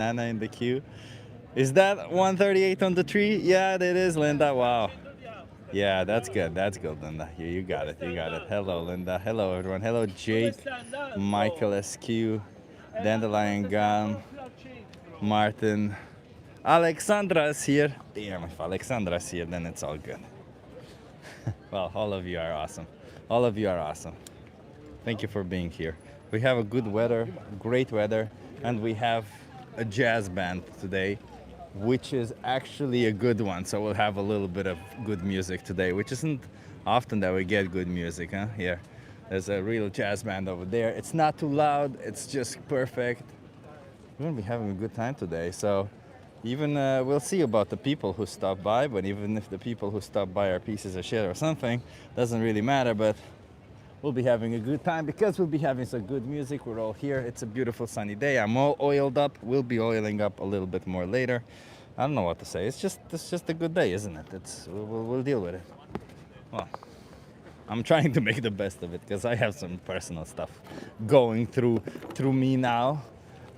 Nana in the queue. Is that 138 on the tree? Yeah, it is, Linda. Wow. Yeah, that's good. That's good, Linda. You got it. You got it. Hello, Linda. Hello, everyone. Hello, Jake, Michael SQ, Dandelion Gum, Martin. Alexandra's here. Damn, if Alexandra's here, then it's all good. Well, all of you are awesome. All of you are awesome. Thank you for being here. We have a good weather, great weather, and we have a jazz band today, which is actually a good one. So we'll have a little bit of good music today, which isn't often that we get good music, huh? Here, there's a real jazz band over there. It's not too loud, it's just perfect. We're gonna be having a good time today. So even we'll see about the people who stop by, but even if the people who stop by are pieces of shit or something, doesn't really matter. But we'll be having a good time because we'll be having some good music. We're all here. It's a beautiful sunny day. I'm all oiled up. We'll be oiling up a little bit more later. I don't know what to say. It's just a good day, isn't it? We'll deal with it. Well, I'm trying to make the best of it because I have some personal stuff going through me now,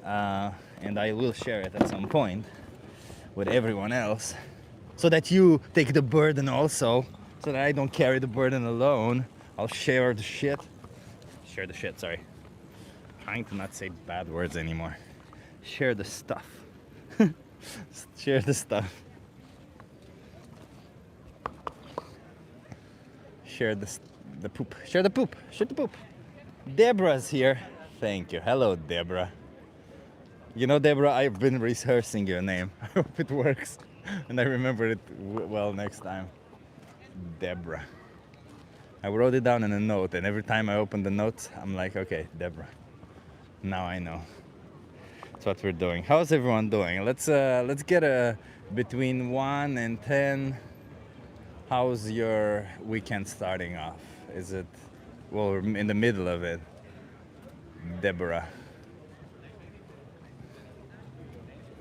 and I will share it at some point with everyone else, so that you take the burden also, so that I don't carry the burden alone. I'll share the shit. Share the shit, sorry. Trying to not say bad words anymore. Share the stuff. Share the stuff. Share the poop. Share the poop. Share the poop. Deborah's here. Thank you. Hello, Deborah. You know, Deborah, I've been rehearsing your name. I hope it works. And I remember it well next time. Deborah. I wrote it down in a note, and every time I open the notes, I'm like, okay, Deborah. Now I know. That's what we're doing. How's everyone doing? Let's get a between 1 and 10. How's your weekend starting off? Is it, well, we're in the middle of it? Deborah.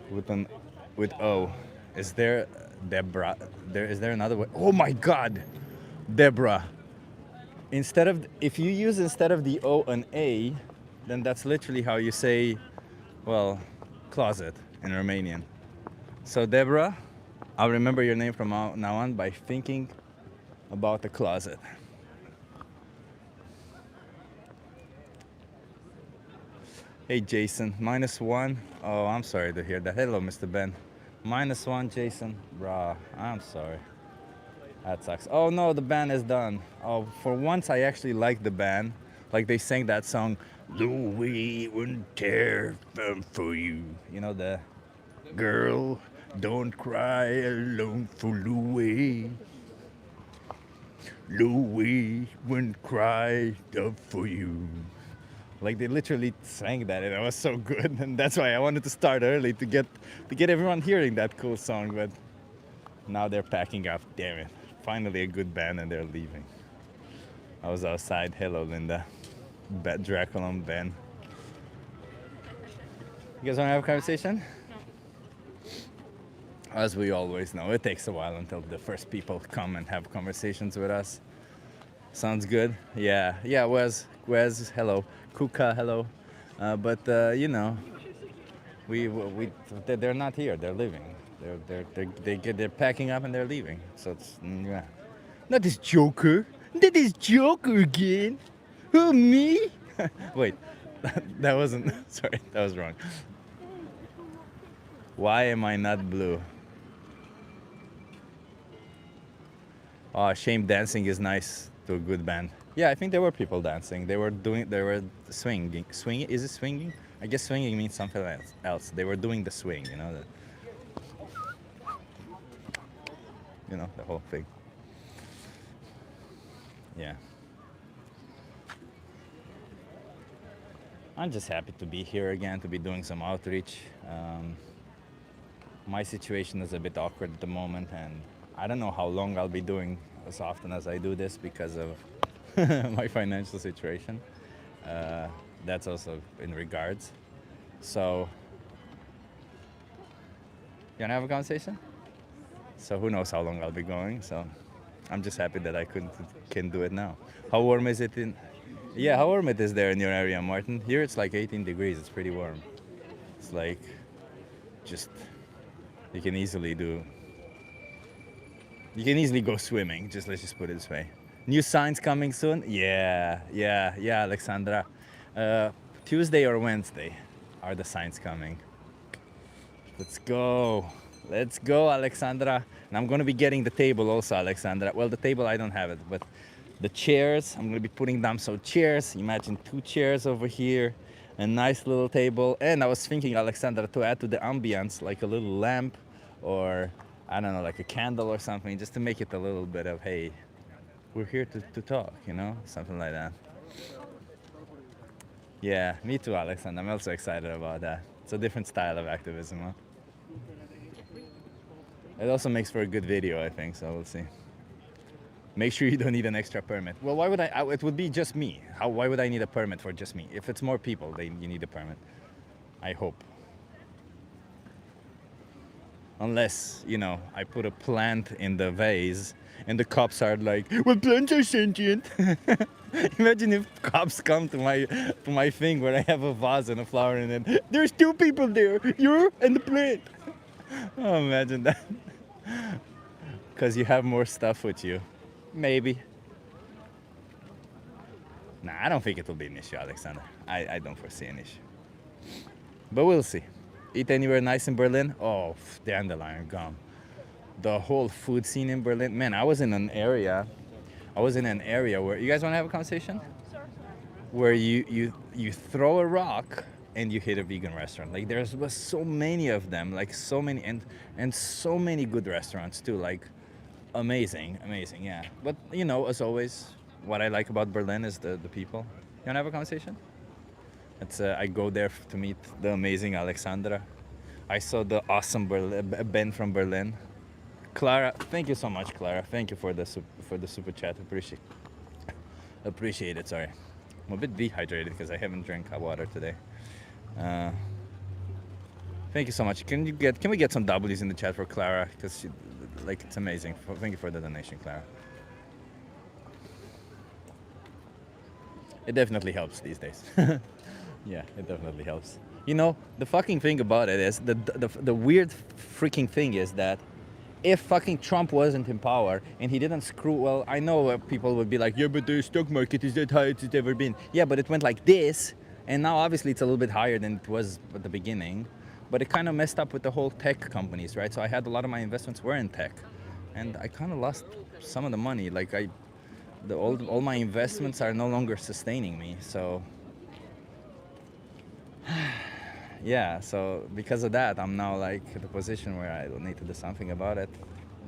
With O. Is there Deborah? Is there another way? Oh my God, Deborah. If you use instead of the O an A, then that's literally how you say, well, closet in Romanian. So Deborah, I'll remember your name from now on by thinking about the closet. Hey Jason, -1. Oh, I'm sorry to hear that. Hello, Mr. Ben. -1, Jason. Bruh, I'm sorry. That sucks. Oh no, the band is done. Oh, for once I actually like the band. Like they sang that song, Louis wouldn't care for you. You know, the girl, don't cry alone for Louis. Louis wouldn't cry up for you. Like they literally sang that, and it was so good. And that's why I wanted to start early to get everyone hearing that cool song. But now they're packing up. Damn it. Finally a good band, and they're leaving. I was outside. Hello, Linda. Dracula and Ben. You guys want to have a conversation? As we always know, it takes a while until the first people come and have conversations with us. Sounds good? Yeah. Yeah, Wes, hello. Kuka, hello. But you know, they're not here. They're leaving. They're packing up and they're leaving. So it's yeah. Not this Joker. That is Joker again. Who, me? Wait, that wasn't. Sorry, that was wrong. Why am I not blue? Oh, shame dancing is nice to a good band. Yeah, I think there were people dancing. They were swinging. Swinging? Is it swinging? I guess swinging means something else. They were doing the swing, you know, the whole thing. Yeah. I'm just happy to be here again, to be doing some outreach. My situation is a bit awkward at the moment, and I don't know how long I'll be doing as often as I do this because of my financial situation. That's also in regards. So, you wanna have a conversation? So who knows how long I'll be going. So I'm just happy that I can do it now. How warm is it in? Yeah, how warm it is there in your area, Martin? Here it's like 18 degrees. It's pretty warm. It's like just you can easily do. You can easily go swimming. Just let's just put it this way. New signs coming soon. Yeah, Alexandra. Tuesday or Wednesday are the signs coming. Let's go. Let's go, Alexandra. And I'm gonna be getting the table also, Alexandra. Well, the table I don't have it, but the chairs, I'm gonna be putting down some chairs. Imagine 2 chairs over here, a nice little table. And I was thinking, Alexandra, to add to the ambience, like a little lamp or I don't know, like a candle or something, just to make it a little bit of, hey, we're here to talk, you know, something like that. Yeah, me too, Alexandra. I'm also excited about that. It's a different style of activism, huh? It also makes for a good video, I think, so we'll see. Make sure you don't need an extra permit. Well, why would it would be just me. Why would I need a permit for just me? If it's more people, then you need a permit. I hope. Unless, you know, I put a plant in the vase and the cops are like, well, plants are sentient. Imagine if cops come to my thing where I have a vase and a flower in it. There's 2 people there, you and the plant. Oh, imagine that. Because you have more stuff with you. Maybe. Nah, I don't think it will be an issue, Alexander. I don't foresee an issue. But we'll see. Eat anywhere nice in Berlin? Oh, dandelion gum. The whole food scene in Berlin. Man, I was in an area where you guys want to have a conversation? Sure. Where you throw a rock and you hit a vegan restaurant. Like there was so many of them, like so many and so many good restaurants too. Like amazing, yeah. But you know, as always, what I like about Berlin is the people. You wanna have a conversation? I go there to meet the amazing Alexandra. I saw the awesome Ben from Berlin. Clara, thank you so much, Clara. Thank you for the super chat. Appreciate it. Sorry, I'm a bit dehydrated because I haven't drank water today. Thank you so much. Can we get some W's in the chat for Clara? Because it's amazing. Thank you for the donation, Clara. It definitely helps these days. Yeah, it definitely helps. You know, the fucking thing about it is the weird freaking thing is that if fucking Trump wasn't in power and he didn't screw, well, I know people would be like, yeah, but the stock market is that high it's ever been. Yeah, but it went like this, and now obviously it's a little bit higher than it was at the beginning, but it kind of messed up with the whole tech companies, right? So I had a lot of my investments were in tech, and I kind of lost some of the money. Like all my investments are no longer sustaining me, so yeah, so because of that, I'm now like in the position where I need to do something about it.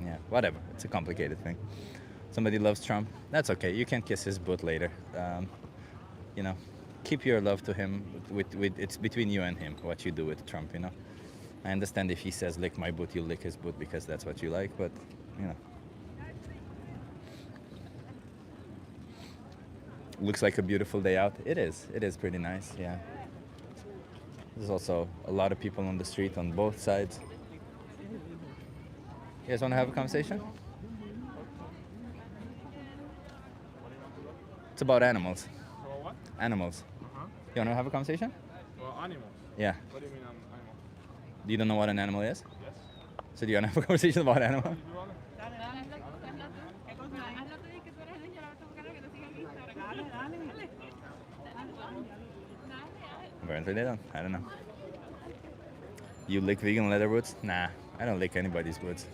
Yeah, whatever. It's a complicated thing. Somebody loves Trump. That's okay. You can kiss his butt later. You know, keep your love to him. It's between you and him what you do with Trump. You know, I understand if he says lick my butt, you lick his butt because that's what you like. But you know, looks like a beautiful day out. It is. It is pretty nice. Yeah. There's also a lot of people on the street on both sides. You guys want to have a conversation? It's about animals. About what? Animals. Uh-huh. You want to have a conversation? Well, animals. Yeah. What do you mean animal? You don't know what an animal is? Yes. So do you want to have a conversation about animals? Apparently they don't. I don't know. You lick vegan leather boots? Nah, I don't lick anybody's boots.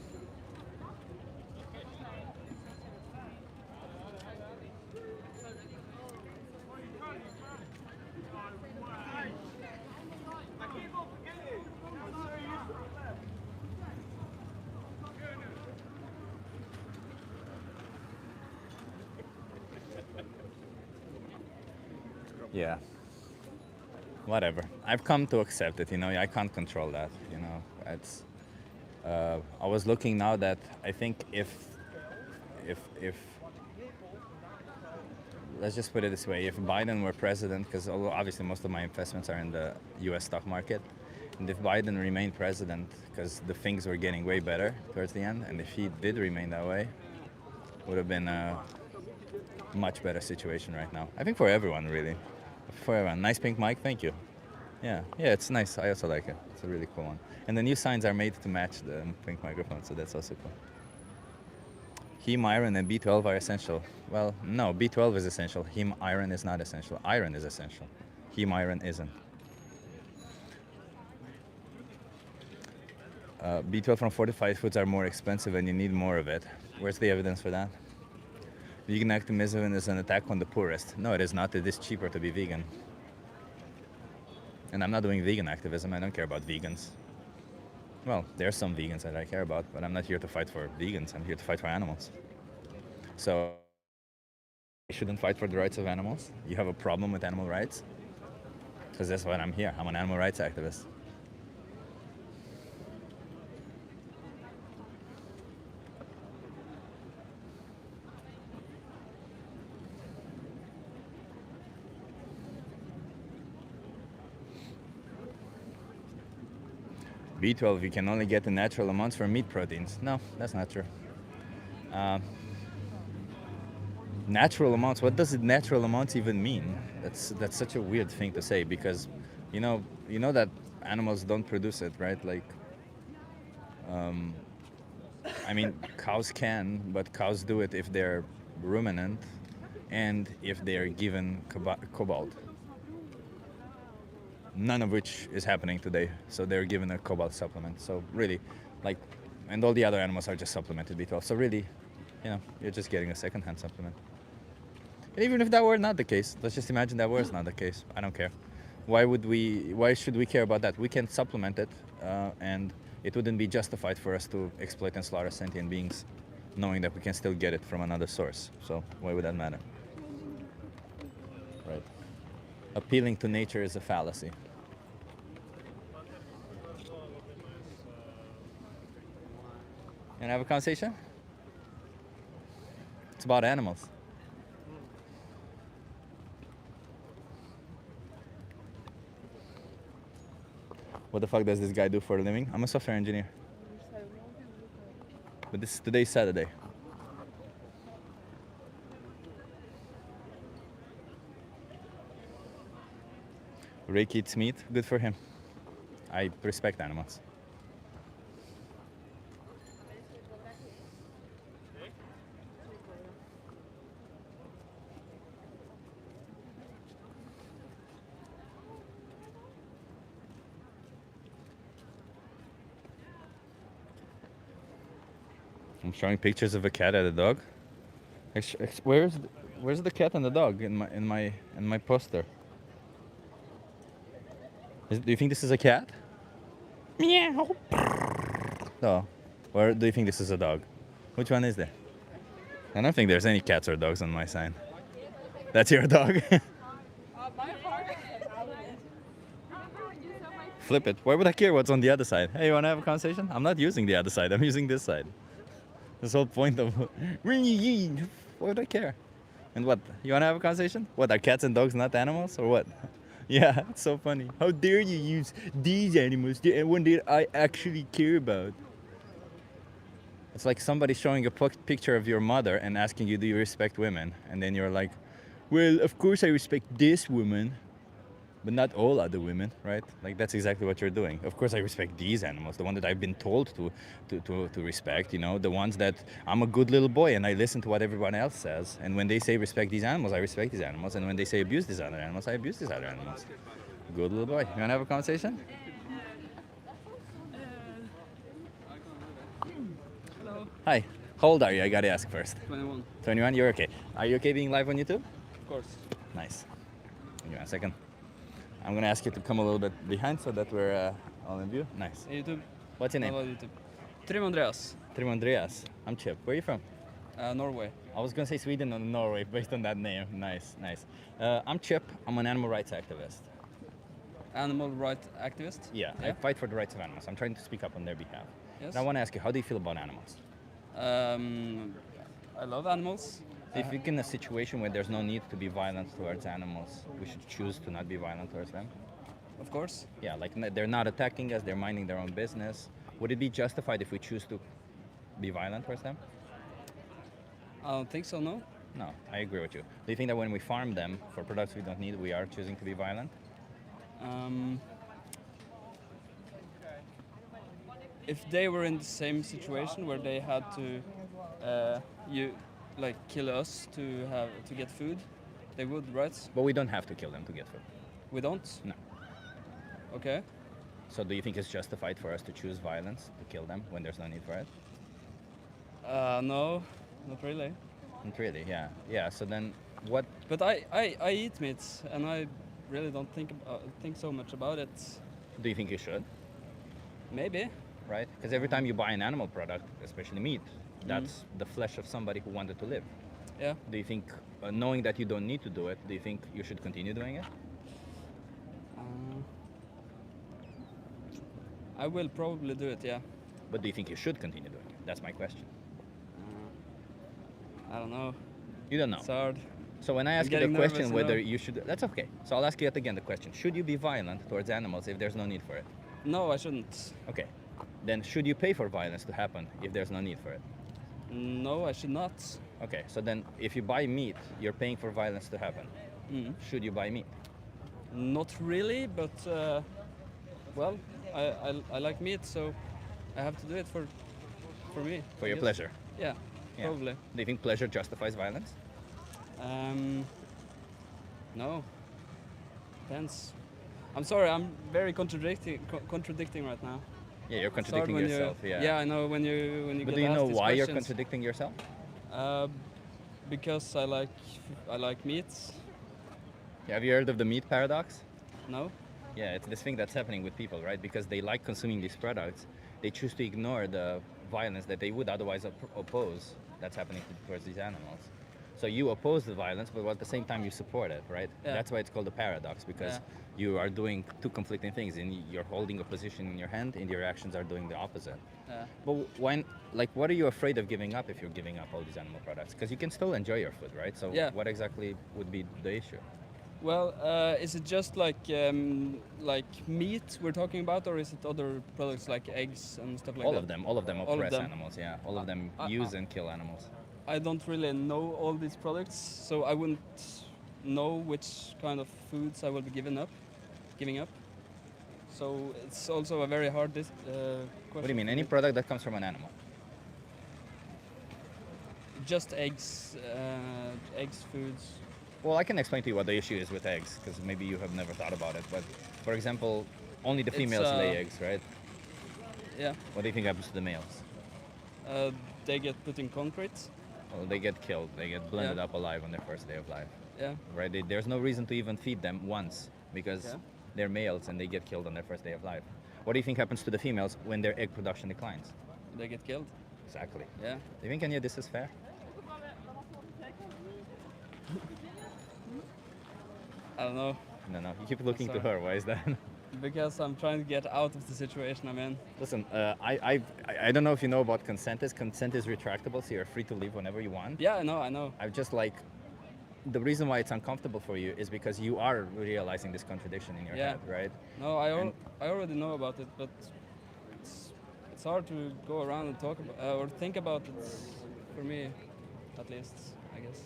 Yeah. Whatever. I've come to accept it, you know, I can't control that, you know. It's I was looking now that I think if let's just put it this way, if Biden were president, because obviously most of my investments are in the US stock market, and if Biden remained president, because the things were getting way better towards the end, and if he did remain that way, would have been a much better situation right now. I think for everyone, really. For everyone. Nice pink mic, thank you. Yeah, yeah, it's nice. I also like it. It's a really cool one. And the new signs are made to match the pink microphone, so that's also cool. Heme, iron, and B12 are essential. Well, no, B12 is essential. Heme, iron is not essential. Iron is essential. Heme, iron isn't. B12 from fortified foods are more expensive and you need more of it. Where's the evidence for that? Vegan activism is an attack on the poorest. No, it is not. It is cheaper to be vegan. And I'm not doing vegan activism. I don't care about vegans. Well, there are some vegans that I care about, but I'm not here to fight for vegans. I'm here to fight for animals. So, you shouldn't fight for the rights of animals. You have a problem with animal rights? Because that's why I'm here. I'm an animal rights activist. B12, you can only get the natural amounts from meat proteins. No, that's not true. Natural amounts, what does natural amounts even mean? That's such a weird thing to say because you know that animals don't produce it, right? Like I mean, cows can, but cows do it if they're ruminant and if they're given cobalt. None of which is happening today. So they're given a cobalt supplement. So really, like, and all the other animals are just supplemented B12. So really, you're just getting a second-hand supplement. And even if that were not the case, let's just imagine that was not the case. I don't care. Why should we care about that? We can supplement it, and it wouldn't be justified for us to exploit and slaughter sentient beings, knowing that we can still get it from another source. So why would that matter? Right. Appealing to nature is a fallacy. And have a conversation? It's about animals. What the fuck does this guy do for a living? I'm a software engineer. But today's Saturday. Rick eats meat. Good for him. I respect animals. I'm showing pictures of a cat and a dog. Where's the cat and the dog in my poster? Do you think this is a cat? Meow. No. Or do you think this is a dog? Which one is there? I don't think there's any cats or dogs on my sign. That's your dog? Flip it. Why would I care what's on the other side? Hey, you wanna have a conversation? I'm not using the other side. I'm using this side. This whole point of why would I care? And what? You wanna have a conversation? What, are cats and dogs not animals or what? Yeah, it's so funny. How dare you use these animals, the one that I actually care about? It's like somebody showing a picture of your mother and asking you, do you respect women? And then you're like, well, of course I respect this woman, but not all other women, right? Like that's exactly what you're doing. Of course I respect these animals, the one that I've been told to respect, the ones that I'm a good little boy and I listen to what everyone else says. And when they say respect these animals, I respect these animals. And when they say abuse these other animals, I abuse these other animals. Good little boy. You wanna have a conversation? Hello. Hi. How old are you? I gotta ask first. 21. 21? You're okay. Are you okay being live on YouTube? Of course. Nice. Give me one second. I'm gonna ask you to come a little bit behind so that we're all in view. Nice. YouTube. What's your I name? love YouTube. Trim Andreas. Trim Andreas. I'm Chip. Where are you from? Norway. I was gonna say Sweden or Norway based on that name. Nice, nice. I'm Chip. I'm an animal rights activist. Animal rights activist. Yeah, I fight for the rights of animals. I'm trying to speak up on their behalf. Yes. And I want to ask you, how do you feel about animals? I love animals. If you're in a situation where there's no need to be violent towards animals, we should choose to not be violent towards them. Of course. Yeah, like they're not attacking us, they're minding their own business. Would it be justified if we choose to be violent towards them? I don't think so, no. No, I agree with you. Do you think that when we farm them for products we don't need, we are choosing to be violent? Um, if they were in the same situation where they had to, you, like kill us to get food, they would, right? But we don't have to kill them to get food. We don't. No. Okay. So do you think it's justified for us to choose violence to kill them when there's no need for it? No, not really. Not really. Yeah. Yeah. So then, what? But I eat meat, and I really don't think so much about it. Do you think you should? Maybe. Right? Because every time you buy an animal product, especially meat, that's the flesh of somebody who wanted to live. Yeah. Do you think, knowing that you don't need to do it, do you think you should continue doing it? I will probably do it. Yeah. But do you think you should continue doing it? That's my question. I don't know. You don't know. It's hard. So when I ask you the getting question nervous, whether you know. you should, that's okay. So I'll ask you yet again the question: should you be violent towards animals if there's no need for it? No, I shouldn't. Okay. Then should you pay for violence to happen if there's no need for it? No, I should not. Okay. So then, if you buy meat, you're paying for violence to happen. Should you buy meat? Not really, but well, I like meat, so I have to do it for me. For I your guess. pleasure? Yeah, Yeah. probably. Do you think pleasure justifies violence? No. Depends. I'm sorry, I'm very contradicting right now. Yeah, you're It's hard contradicting when yourself. Yeah. Yeah, I know when you But get do you asked know these why you're questions. contradicting yourself? Because I like meats. Have you heard of the meat paradox? No. Yeah, it's this thing that's happening with people, right? Because they like consuming these products, they choose to ignore the violence that they would otherwise oppose that's happening towards these animals. So you oppose the violence, but at the same time you support it, right? Yeah. That's why it's called a paradox, because Yeah. you are doing two conflicting things, and you're holding a position in your hand, and your actions are doing the opposite. Yeah. But when, like, what are you afraid of giving up if you're giving up all these animal products? Because you can still enjoy your food, right? So Yeah. what exactly would be the issue? Well, is it just like meat we're talking about, or is it other products like eggs and stuff like All that? of them of oppress them. animals, yeah. All of them I- use and kill animals. I don't really know all these products, so I wouldn't know which kind of foods I will be giving up. So it's also a very hard question. What do you mean? for Any me. product that comes from an animal? Just eggs, foods. Well, I can explain to you what the issue is with eggs, because maybe you have never thought about it. But for example, only the It's, females lay eggs, right? Yeah, What do you think happens to the males? they get put in concrete. Well, they get killed. They get blended Yeah. up alive on their first day of life, Yeah, right? There's no reason to even feed them once, because Yeah. they're males and they get killed on their first day of life. What do you think happens to the females when their egg production declines? they get killed. Exactly. Yeah. Do you think any of this is fair? I don't know, No. You keep looking to Sorry. her. Why is that? because I'm trying to get out of the situation I'm in. Listen, I don't know if you know about consent. Consent is retractable, so you're free to leave whenever you want. Yeah, I know. I'm just like, the reason why it's uncomfortable for you is because you are realizing this contradiction in your Yeah. head, right? No, And- I already know about it, but it's hard to go around and talk about or think about it. For me, at least, I guess.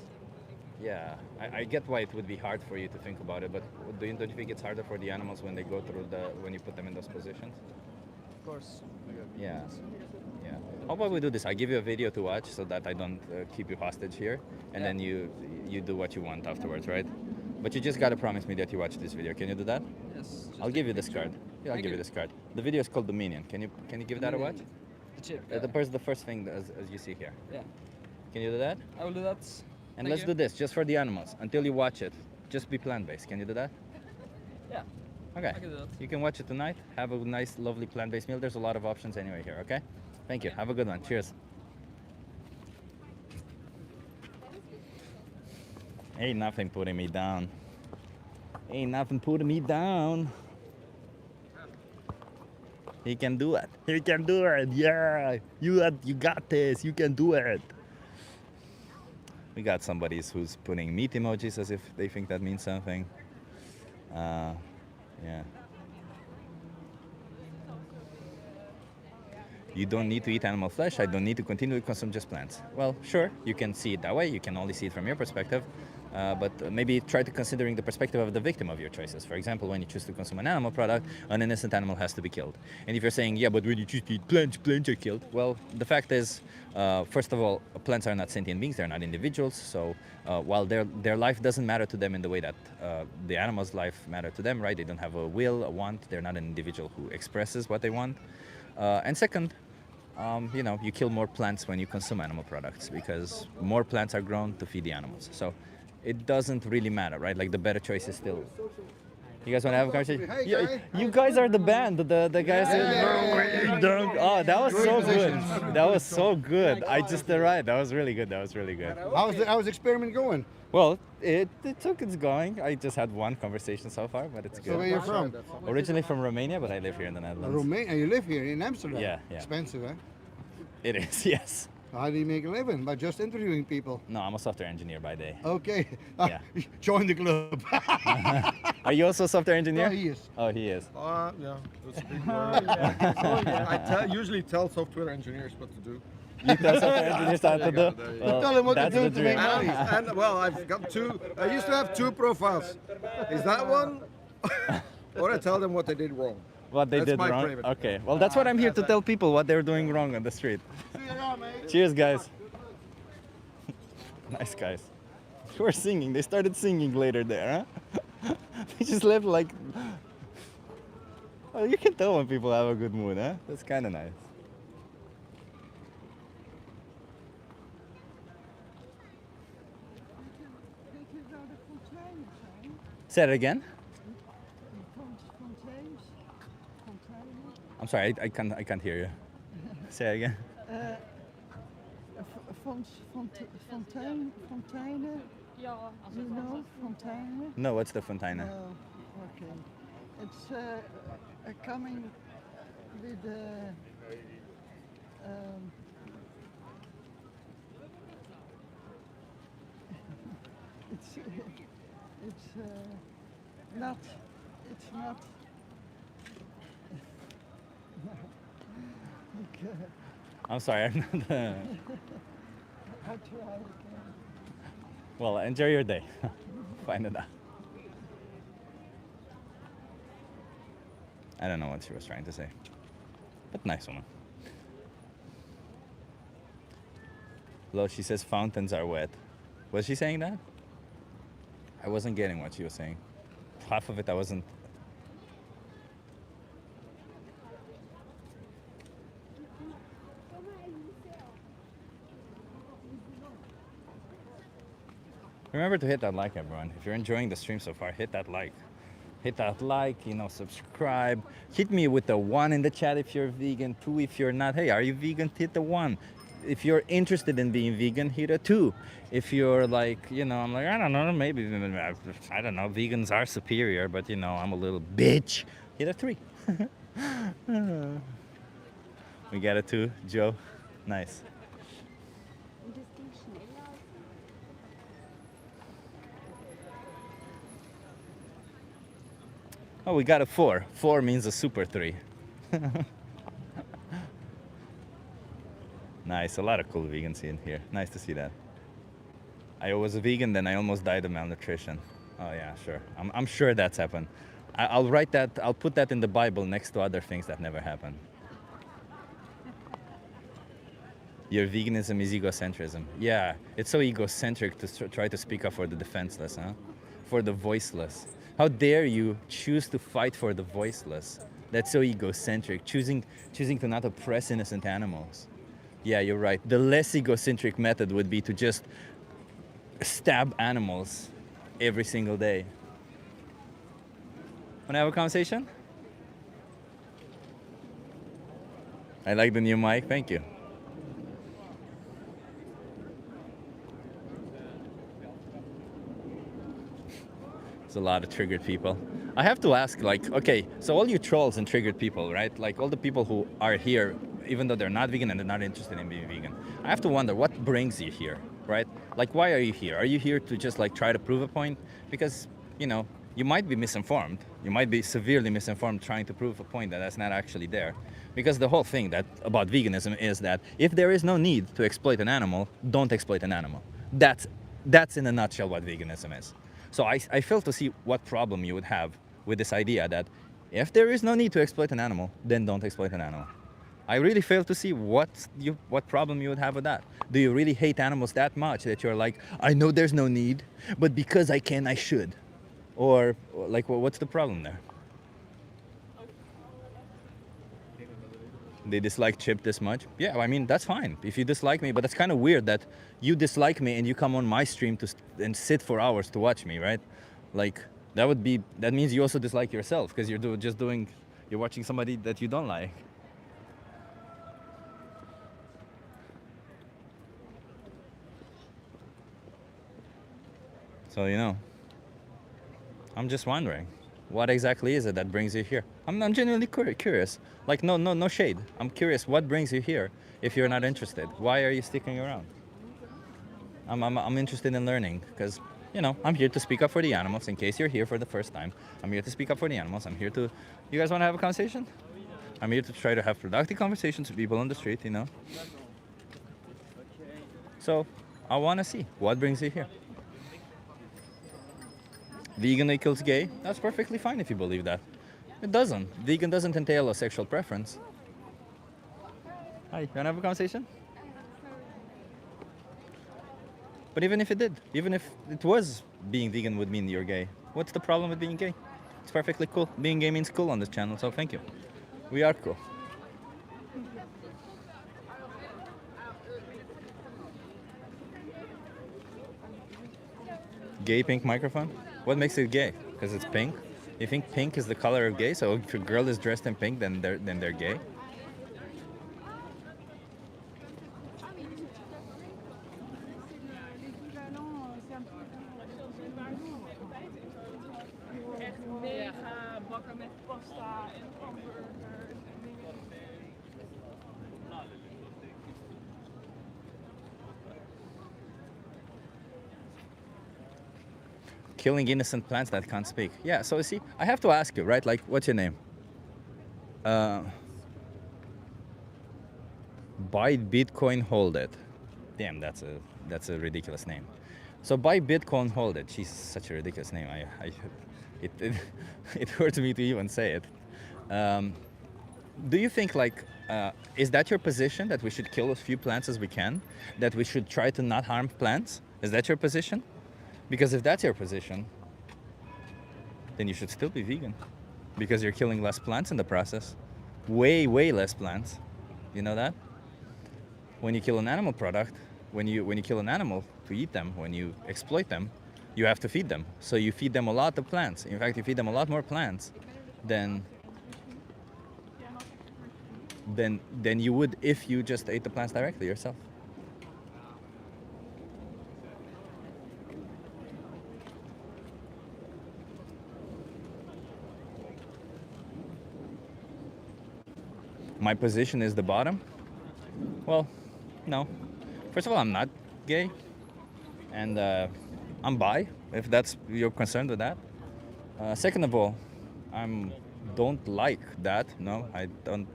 Yeah, I get why it would be hard for you to think about it, but don't you think it's harder for the animals when they go through when you put them in those positions? Of course. Yeah. Yeah. How about we do this? I give you a video to watch so that I don't keep you hostage here, and Yeah. then you do what you want afterwards, right? But you just gotta promise me that you watch this video. Can you do that? Yes. just I'll take give a you this picture. card. Yeah, I'll Thank give you you. this card. The video is called Dominion. Can you give that a watch? The chip. The first thing as you see here. Yeah. Can you do that? I will do that. And Thank let's you. do this just for the animals until you watch it. Just be plant-based. Can you do that? Yeah. Okay. I can do that. You can watch it tonight. Have a nice, lovely plant-based meal. There's a lot of options anyway here. Okay. Thank you. Have a good one. Cheers. Ain't nothing putting me down. Ain't nothing putting me down. He can do it. He can do it. Yeah. You got this. You can do it. We got somebody who's putting meat emojis as if they think that means something. Yeah. You don't need to eat animal flesh. I don't need to continue to consume just plants. Well, sure, you can see it that way. You can only see it from your perspective. but maybe try to considering the perspective of the victim of your choices. For example, when you choose to consume an animal product, an innocent animal has to be killed. And if you're saying, yeah, but when you choose to eat plants, plants are killed. Well, the fact is, first of all, plants are not sentient beings; they're not individuals. So while their life doesn't matter to them in the way that the animal's life matter to them, right? They don't have a will, a want. They're not an individual who expresses what they want. And second, you kill more plants when you consume animal products because more plants are grown to feed the animals. So it doesn't really matter, right? Like the better choice is still. You guys want to have a conversation? Hey, Yeah, guy. you guys are the band. The guys. Oh, that was so good. That was so good. I just arrived. That was really good. That was really good. How's the experiment going? Well, it took its going. I just had one conversation so far, but it's So where good. you from? Originally from Romania, but I live here in the Netherlands. Romania. You live here in Amsterdam. Yeah, yeah. Expensive, eh? It is, yes. How do you make a living? By just interviewing people. No, I'm a software engineer by day. Okay. Yeah. Join the club. Are you also a software engineer? Oh, he is. Oh, he is. Yeah, that's a big word. Usually tell software engineers what to do. You tell software engineers how to do. There you Well, Tell them what to that's do the to dream. make money. And well, I've got two. I used to have two profiles. Is that one? Or I tell them what they did wrong. What they That's did my wrong. favorite. Okay. Well, that's what I'm here to tell people what they're doing wrong on the street. See you around, mate. Cheers, guys. Nice guys. Who are singing? They started singing later there, huh? They just left like. Well, you can tell when people have a good mood, huh? That's kind of nice. Say it again. I'm sorry, I can't hear you. Say it again. Fonteinen, you know, Fonteinen? No, what's the fontaine? Oh, okay. It's coming with it's not, it's not. Okay, I'm sorry, I'm not. I'll try again. Well, enjoy your day. Find it out. I don't know what she was trying to say, but nice woman. Hello, she says fountains are wet. Was she saying that? I wasn't getting what she was saying. Half of it I wasn't. Remember to hit that like, everyone. If you're enjoying the stream so far, hit that like. Hit that like, subscribe. Hit me with the 1 in the chat if you're vegan, 2 if you're not. Hey, are you vegan? Hit the 1. If you're interested in being vegan, hit a 2. If you're like, I'm like, I don't know, maybe, I don't know, vegans are superior, but, I'm a little bitch. Hit a 3. We got a 2, Joe. Nice. Oh, we got a 4. 4 means a super 3. Nice, a lot of cool vegans in here. Nice to see that. I was a vegan, then I almost died of malnutrition. Oh yeah, sure. I'm sure that's happened. I'll write that, I'll put that in the Bible next to other things that never happened. Your veganism is egocentrism. Yeah, it's so egocentric to try to speak up for the defenseless, huh? For the voiceless. How dare you choose to fight for the voiceless? That's so egocentric, choosing to not oppress innocent animals. Yeah, you're right. The less egocentric method would be to just stab animals every single day. Wanna have a conversation? I like the new mic, thank you. There's a lot of triggered people. I have to ask, okay, so all you trolls and triggered people, right? Like all the people who are here, even though they're not vegan and they're not interested in being vegan. I have to wonder, what brings you here, right? Like, why are you here? Are you here to just try to prove a point? Because, you might be misinformed. You might be severely misinformed trying to prove a point that's not actually there. Because the whole thing about veganism is that if there is no need to exploit an animal, don't exploit an animal. That's That's in a nutshell what veganism is. So I fail to see what problem you would have with this idea that if there is no need to exploit an animal, then don't exploit an animal. I really fail to see what problem you would have with that. Do you really hate animals that much that you're like, I know there's no need, but because I can, I should? Or like, what's the problem there? They dislike Chip this much? Yeah, I mean, that's fine if you dislike me, but that's kind of weird that you dislike me and you come on my stream and sit for hours to watch me, right? Like, that means you also dislike yourself because you're watching somebody that you don't like. So, I'm just wondering, what exactly is it that brings you here? I'm genuinely curious. Like, no shade. I'm curious, what brings you here if you're not interested? Why are you sticking around? I'm interested in learning because, I'm here to speak up for the animals in case you're here for the first time. I'm here to speak up for the animals. You guys want to have a conversation? I'm here to try to have productive conversations with people on the street, So, I want to see what brings you here. Vegan equals gay? That's perfectly fine if you believe that. It doesn't. Vegan doesn't entail a sexual preference. Hi, you wanna have a conversation? But even if it did, even if it was being vegan would mean you're gay, what's the problem with being gay? It's perfectly cool. Being gay means cool on this channel, so thank you. We are cool. Gay pink microphone? What makes it gay? Because it's pink? You think pink is the color of gay? So if a girl is dressed in pink, then they're gay? Killing innocent plants that can't speak. Yeah, so you see, I have to ask you, right? Like, what's your name? Buy Bitcoin, hold it. Damn, that's a ridiculous name. So buy Bitcoin, hold it. She's such a ridiculous name. It hurts me to even say it. Do you think is that your position, that we should kill as few plants as we can? That we should try to not harm plants? Is that your position? Because if that's your position, then you should still be vegan. Because you're killing less plants in the process. Way, way less plants. You know that? When you kill an animal product, when you kill an animal to eat them, when you exploit them, you have to feed them. So you feed them a lot of plants. In fact, you feed them a lot more plants than you would if you just ate the plants directly yourself. My position is the bottom? Well, no. First of all, I'm not gay. And I'm bi, if that's you're concerned with that. Second of all, I don't like that. No, I don't.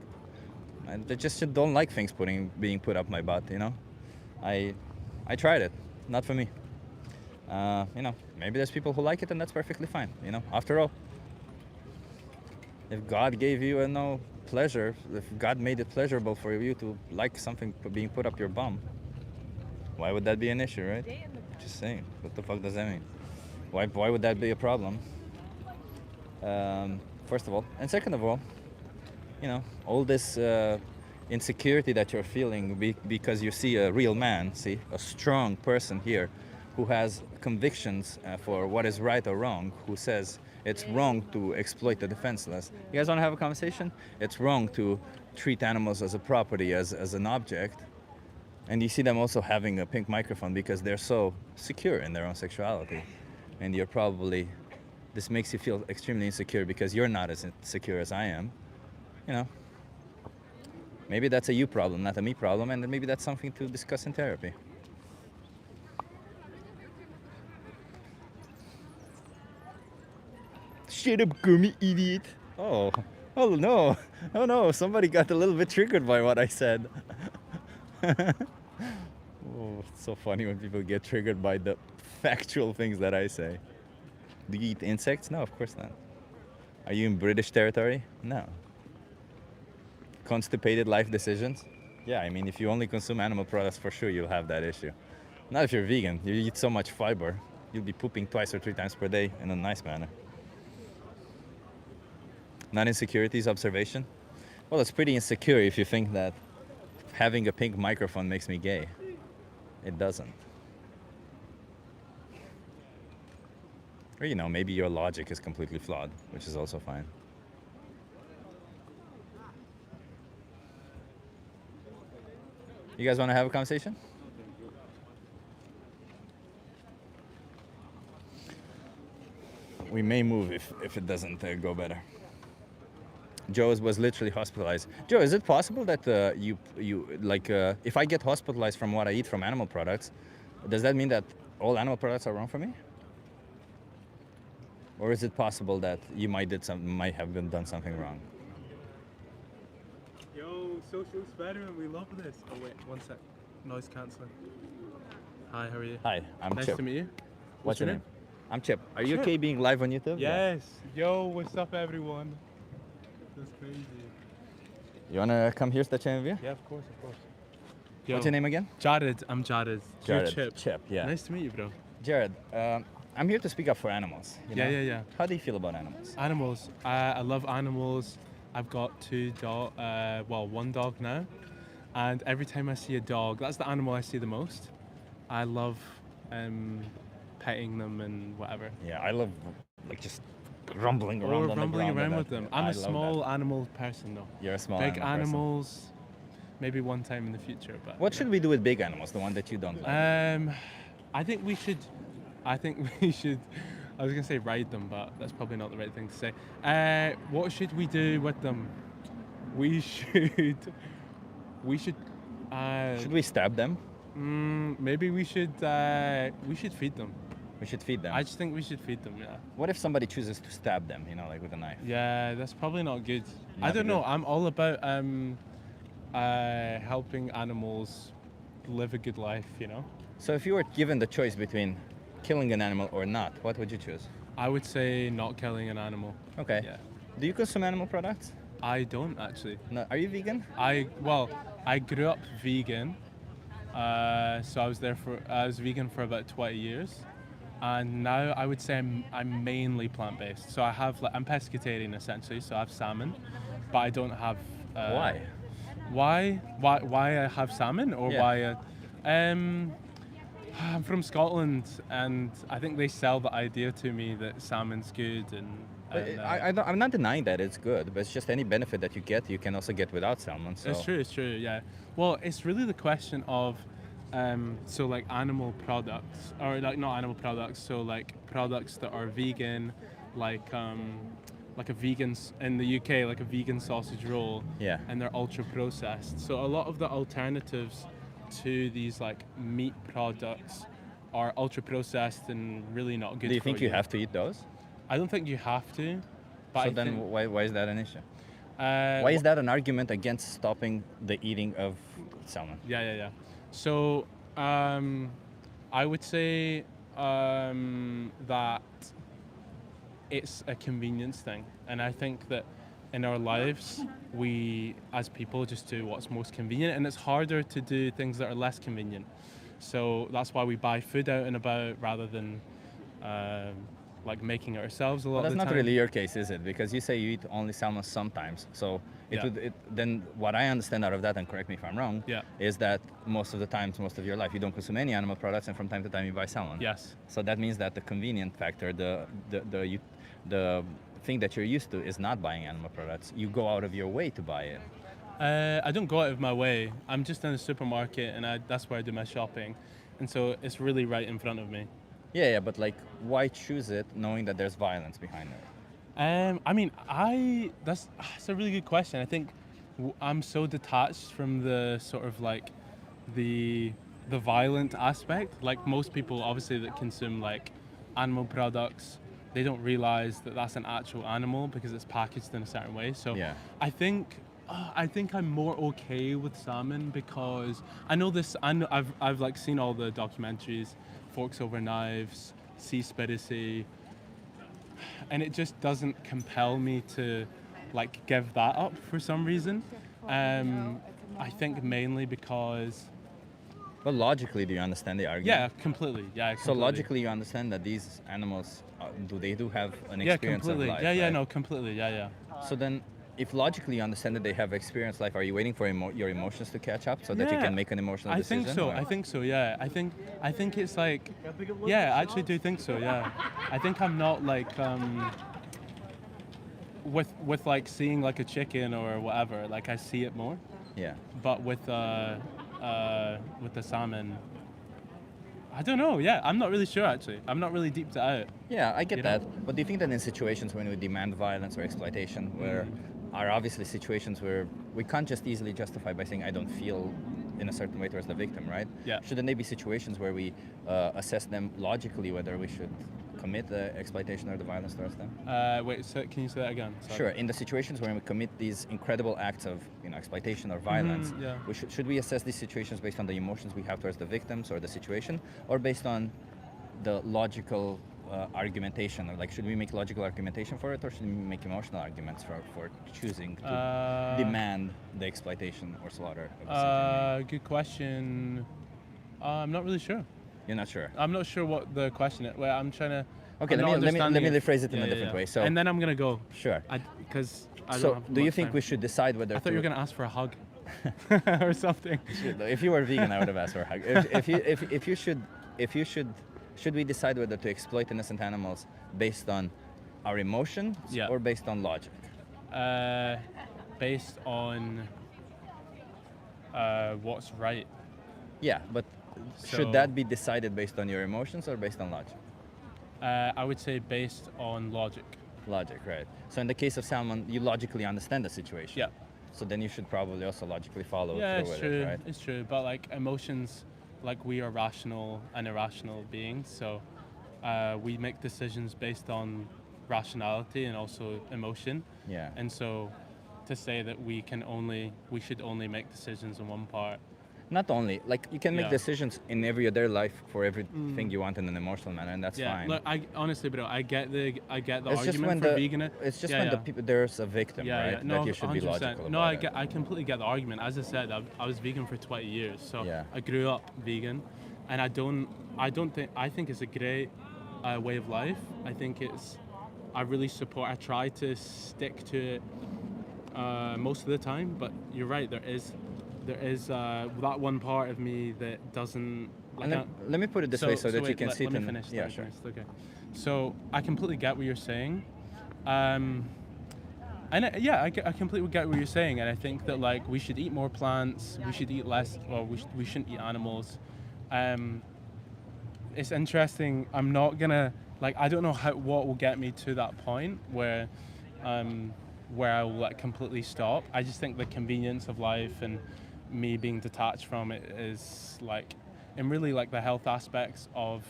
I just don't like things being put up my butt, I tried it. Not for me. Maybe there's people who like it and that's perfectly fine. After all, if God gave you pleasure, if God made it pleasurable for you to like something being put up your bum, why would that be an issue, right? Just saying. What the fuck does that mean? Why would that be a problem? First of all. And second of all, all this insecurity that you're feeling because you see a real man, a strong person here who has convictions for what is right or wrong, who says it's wrong to exploit the defenseless. You guys want to have a conversation? It's wrong to treat animals as a property, as an object. And you see them also having a pink microphone because they're so secure in their own sexuality. And this makes you feel extremely insecure because you're not as secure as I am. Maybe that's a you problem, not a me problem, and maybe that's something to discuss in therapy. Shut up, gummy idiot. Oh no. Oh no, somebody got a little bit triggered by what I said. Oh, it's so funny when people get triggered by the factual things that I say. Do you eat insects? No, of course not. Are you in British territory? No. Constipated life decisions? Yeah, I mean, if you only consume animal products, for sure you'll have that issue. Not if you're vegan. You eat so much fiber, you'll be pooping 2 or 3 times per day in a nice manner. Not insecurities, observation? Well, it's pretty insecure if you think that having a pink microphone makes me gay. It doesn't. Or, you know, maybe your logic is completely flawed, which is also fine. You guys want to have a conversation? We may move if it doesn't go better. Joe was literally hospitalized. Joe, is it possible that if I get hospitalized from what I eat from animal products, does that mean that all animal products are wrong for me? Or is it possible that you might have done something wrong? Yo, social experiment, we love this. Oh wait, one sec. Noise cancelling. Hi, how are you? Hi, I'm Nice Chip. to meet you. What's your name? I'm Chip. Are you Chip. okay being live on YouTube? Yeah. Yes. Yo, what's up, everyone? That's crazy. You wanna come here, stretch an view? Yeah, of course, of course. What's your name again? Jared. I'm Jared. You're Jared. Chip. Chip, yeah. Nice to meet you, bro. Jared, I'm here to speak up for animals. You know? Yeah. How do you feel about animals? Animals. I love animals. I've got one dog now. And every time I see a dog, that's the animal I see the most. I love petting them and whatever. Yeah, I love just rumbling around on the rumbling ground around and with that. them. I'm I a love small that. animal person though. You're a small Big animal person. animals, maybe one time in the future. But What should we do with big animals, the one that you don't like? I think we should. I was gonna say ride them, but that's probably not the right thing to say. What should we do with them? We should. Should we stab them? Maybe we should feed them. We should feed them. I just think we should feed them. Yeah. What if somebody chooses to stab them, like with a knife? Yeah, that's probably not good. I Not don't good. know. I'm all about helping animals live a good life. So if you were given the choice between killing an animal or not, what would you choose? I would say not killing an animal. Okay. Yeah. Do you consume animal products? I don't actually. No. Are you vegan? I grew up vegan. So I was vegan for about 20 years. And now I would say I'm mainly plant-based. So I'm pescatarian essentially, so I have salmon, but I don't have Why? Why I have salmon or Yeah. why I'm from Scotland, and I think they sell the idea to me that salmon's good I'm not denying that it's good, but it's just any benefit that you get, you can also get without salmon. So. It's true, yeah. Well, it's really the question of, so like animal products, or like not animal products, so like products that are vegan, like a vegan, in the UK, like a vegan sausage roll, Yeah. and they're ultra processed. So a lot of the alternatives to these like meat products are ultra processed and really not good Do you for think you have to eat those? I don't think you have to. But So I then think, why is that an issue? Why is that an argument against stopping the eating of salmon? Yeah. So I would say that it's a convenience thing, and I think that in our lives we as people just do what's most convenient, and it's harder to do things that are less convenient. So that's why we buy food out and about rather than like making it ourselves a lot Well, that's of the not time. really your case, is it? Because you say you eat only salmon sometimes. So Yeah. then what I understand out of that, and correct me if I'm wrong, Yeah. is that most of the times, most of your life, you don't consume any animal products, and from time to time you buy salmon. Yes. So that means that the convenient factor, the thing that you're used to, is not buying animal products. You go out of your way to buy it. I don't go out of my way. I'm just in a supermarket, and that's where I do my shopping, and so it's really right in front of me. Yeah, but like, why choose it knowing that there's violence behind it? I mean, that's a really good question. I think I'm so detached from the sort of like the violent aspect. Like most people, obviously, that consume like animal products, they don't realize that that's an actual animal because it's packaged in a certain way. So Yeah. I think I think I'm more okay with salmon because I know this. I've like seen all the documentaries, Forks Over Knives, Seaspiracy, and it just doesn't compel me to like give that up for some reason. I think mainly because But logically, do you understand the argument? yeah, completely. Yeah, So completely. logically, you understand that these animals do have an yeah, experience of completely. life. Yeah, right? no, completely. Yeah. So then, if logically you understand that they have experienced life, are you waiting for your emotions to catch up so that you Yeah, can make an emotional I decision? think so. or- I think so. Yeah. I think it's like. Yeah, I actually do think so. Yeah. I think I'm not like with like seeing like a chicken or whatever. Like I see it more, Yeah. but with the salmon. I don't know. Yeah, I'm not really sure actually. I'm not really deeped it out. Yeah, I get You know? that. But do you think that in situations when we demand violence or exploitation, where are obviously situations where we can't just easily justify by saying I don't feel in a certain way towards the victim, right? Yeah. Shouldn't there be situations where we assess them logically whether we should commit the exploitation or the violence towards them? Wait, so can you say that again? Sorry. Sure. In the situations where we commit these incredible acts of exploitation or violence, yeah. should we assess these situations based on the emotions we have towards the victims or the situation, or based on the logical argumentation? Or like, should we make logical argumentation for it, or should we make emotional arguments for choosing to demand the exploitation or slaughter of a sentient being? Good question. I'm not really sure. You're not sure. I'm not sure what the question is. Well, I'm trying to. Okay, I'm let not me understanding rephrase it in a different way. So, and then I'm gonna go. sure. Because I don't So, have do you much think time. we should decide whether I thought you were gonna ask for a hug, or something. If you were vegan, I would have asked for a hug. If you should we decide whether to exploit innocent animals based on our emotions Yeah. or based on logic? Based on what's right. Yeah, but So- should that be decided based on your emotions or based on logic? I would say based on logic. Logic, right. So in the case of salmon, you logically understand the situation. Yeah. So then you should probably also logically follow Yeah, through it's with true. it, right? It's true. But like emotions, like we are rational and irrational beings, so we make decisions based on rationality and also emotion. Yeah. And so, to say that we should only make decisions on one part. Not only, like you can make Yeah. decisions in every other life for everything you want in an emotional manner, and that's Yeah. fine. Look, I honestly, bro, I get the it's just when argument for the vegan. it's just Yeah, when yeah. the people there's a victim, Yeah, right? yeah. No, that you should be 100%. logical No, about it. I completely get the argument. As I said, I was vegan for 20 years, so Yeah. I grew up vegan, and I think it's a great way of life. I think I really support. I try to stick to it most of the time, but you're right. There is that one part of me that doesn't. And Like, let me put it this way so that you wait, can see it let me in... finish. Yeah, let me sure. finish. Okay. So I completely get what you're saying. I completely get what you're saying, and I think that like we should eat more plants, we should eat less, well, we shouldn't eat animals. It's interesting. I'm not gonna like I don't know what will get me to that point where I will like completely stop. I just think the convenience of life and me being detached from it is like, and really like the health aspects of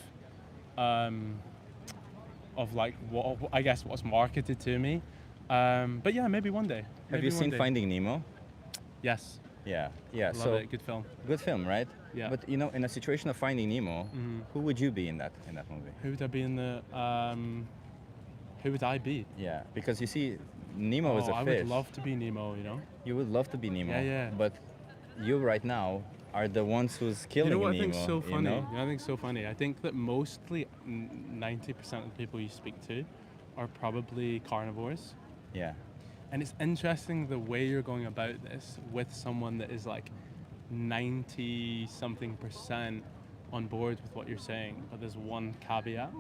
like what I guess what's marketed to me. But yeah, maybe one day. Have Maybe you one seen day. Finding Nemo? Yes. Yeah, yeah. Love So it. Good film. good film, right? Yeah. But in a situation of Finding Nemo, who would you be in that movie? Who would I be in the? Who would I be? Yeah, because you see, Nemo is a I fish. would love to be Nemo. You know. You would love to be Nemo. Yeah, yeah. But you right now are the ones who's killing You know what Nemo. I think so funny? You know? You know, I think so funny. I think that mostly 90% of the people you speak to are probably carnivores. Yeah. And it's interesting the way you're going about this with someone that is like 90-something% on board with what you're saying, but there's one caveat.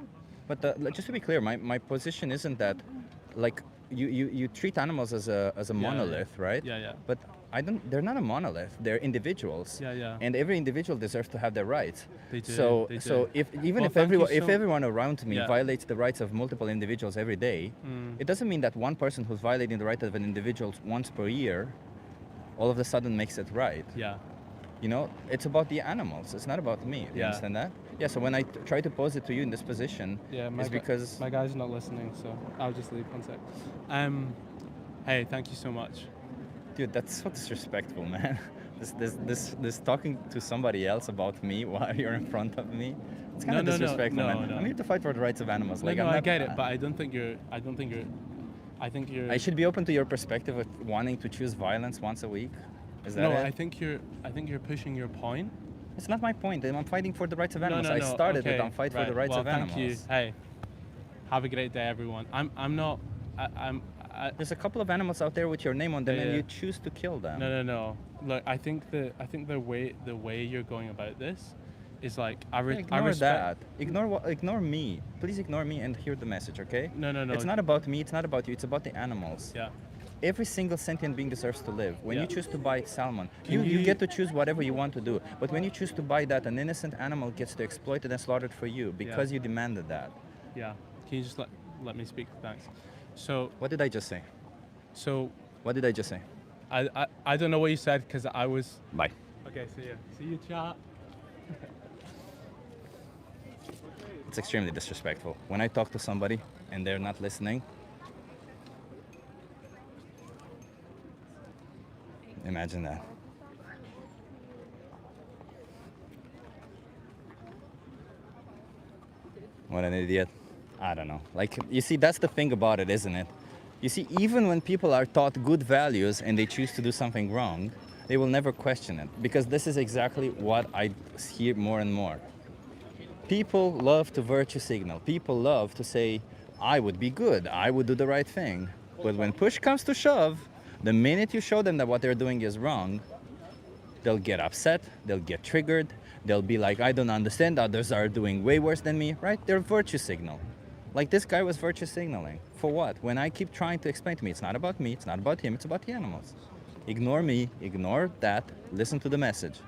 But just to be clear, my position isn't that, like, you treat animals as a monolith, right? Yeah, yeah. But they're not a monolith. They're individuals. Yeah, yeah. And every individual deserves to have their rights. They do, So they so do. if Well, thank you if so- everyone around me Yeah. violates the rights of multiple individuals every day, it doesn't mean that one person who's violating the right of an individual once per year, all of a sudden makes it right. Yeah. You know, it's about the animals. It's not about me. Do you Yeah. understand that? Yeah. So when I try to pose it to you in this position, Yeah, it's because my guy's not listening, so I'll just leave one sec. Hey, thank you so much. Dude, that's so disrespectful, man. This talking to somebody else about me while you're in front of me. It's kind of disrespectful, man. I'm here to fight for the rights of animals. No, Like, no, I'm I not, get it, but I don't think you're. I don't think you're. I think you're. I should be open to your perspective of wanting to choose violence once a week. Is that No, it? I think you're. I think you're pushing your point. It's not my point. I'm fighting for the rights of animals. No, I no, started okay, it on fight for the right. rights Well, of thank animals. you. Hey, have a great day, everyone. I'm not. There's a couple of animals out there with your name on them, and Yeah. you choose to kill them. No. Look, I think the way you're going about this is like I Ignore respect. that. Ignore me. Please ignore me and hear the message, okay? No. It's not about me. It's not about you. It's about the animals. Yeah. Every single sentient being deserves to live. When Yeah. you choose to buy salmon, Can you you- get to choose whatever you want to do. But when you choose to buy that, an innocent animal gets to exploit it and slaughtered for you because you demanded that. Yeah. Can you just let me speak? Thanks. So What did I just say? so What did I just say? I don't know what you said because I was. Bye. Okay. See you. See you, chat. It's extremely disrespectful. When I talk to somebody and they're not listening, imagine that. What an idiot. I don't know. Like, you see, that's the thing about it, isn't it? You see, even when people are taught good values and they choose to do something wrong, they will never question it. Because this is exactly what I hear more and more. People love to virtue signal. People love to say, I would be good, I would do the right thing. But when push comes to shove, the minute you show them that what they're doing is wrong, they'll get upset, they'll get triggered, they'll be like, I don't understand, others are doing way worse than me, right? They're virtue signal. Like this guy was virtue signaling. For what? When I keep trying to explain to me, it's not about me, it's not about him, it's about the animals. Ignore me, ignore that, listen to the message.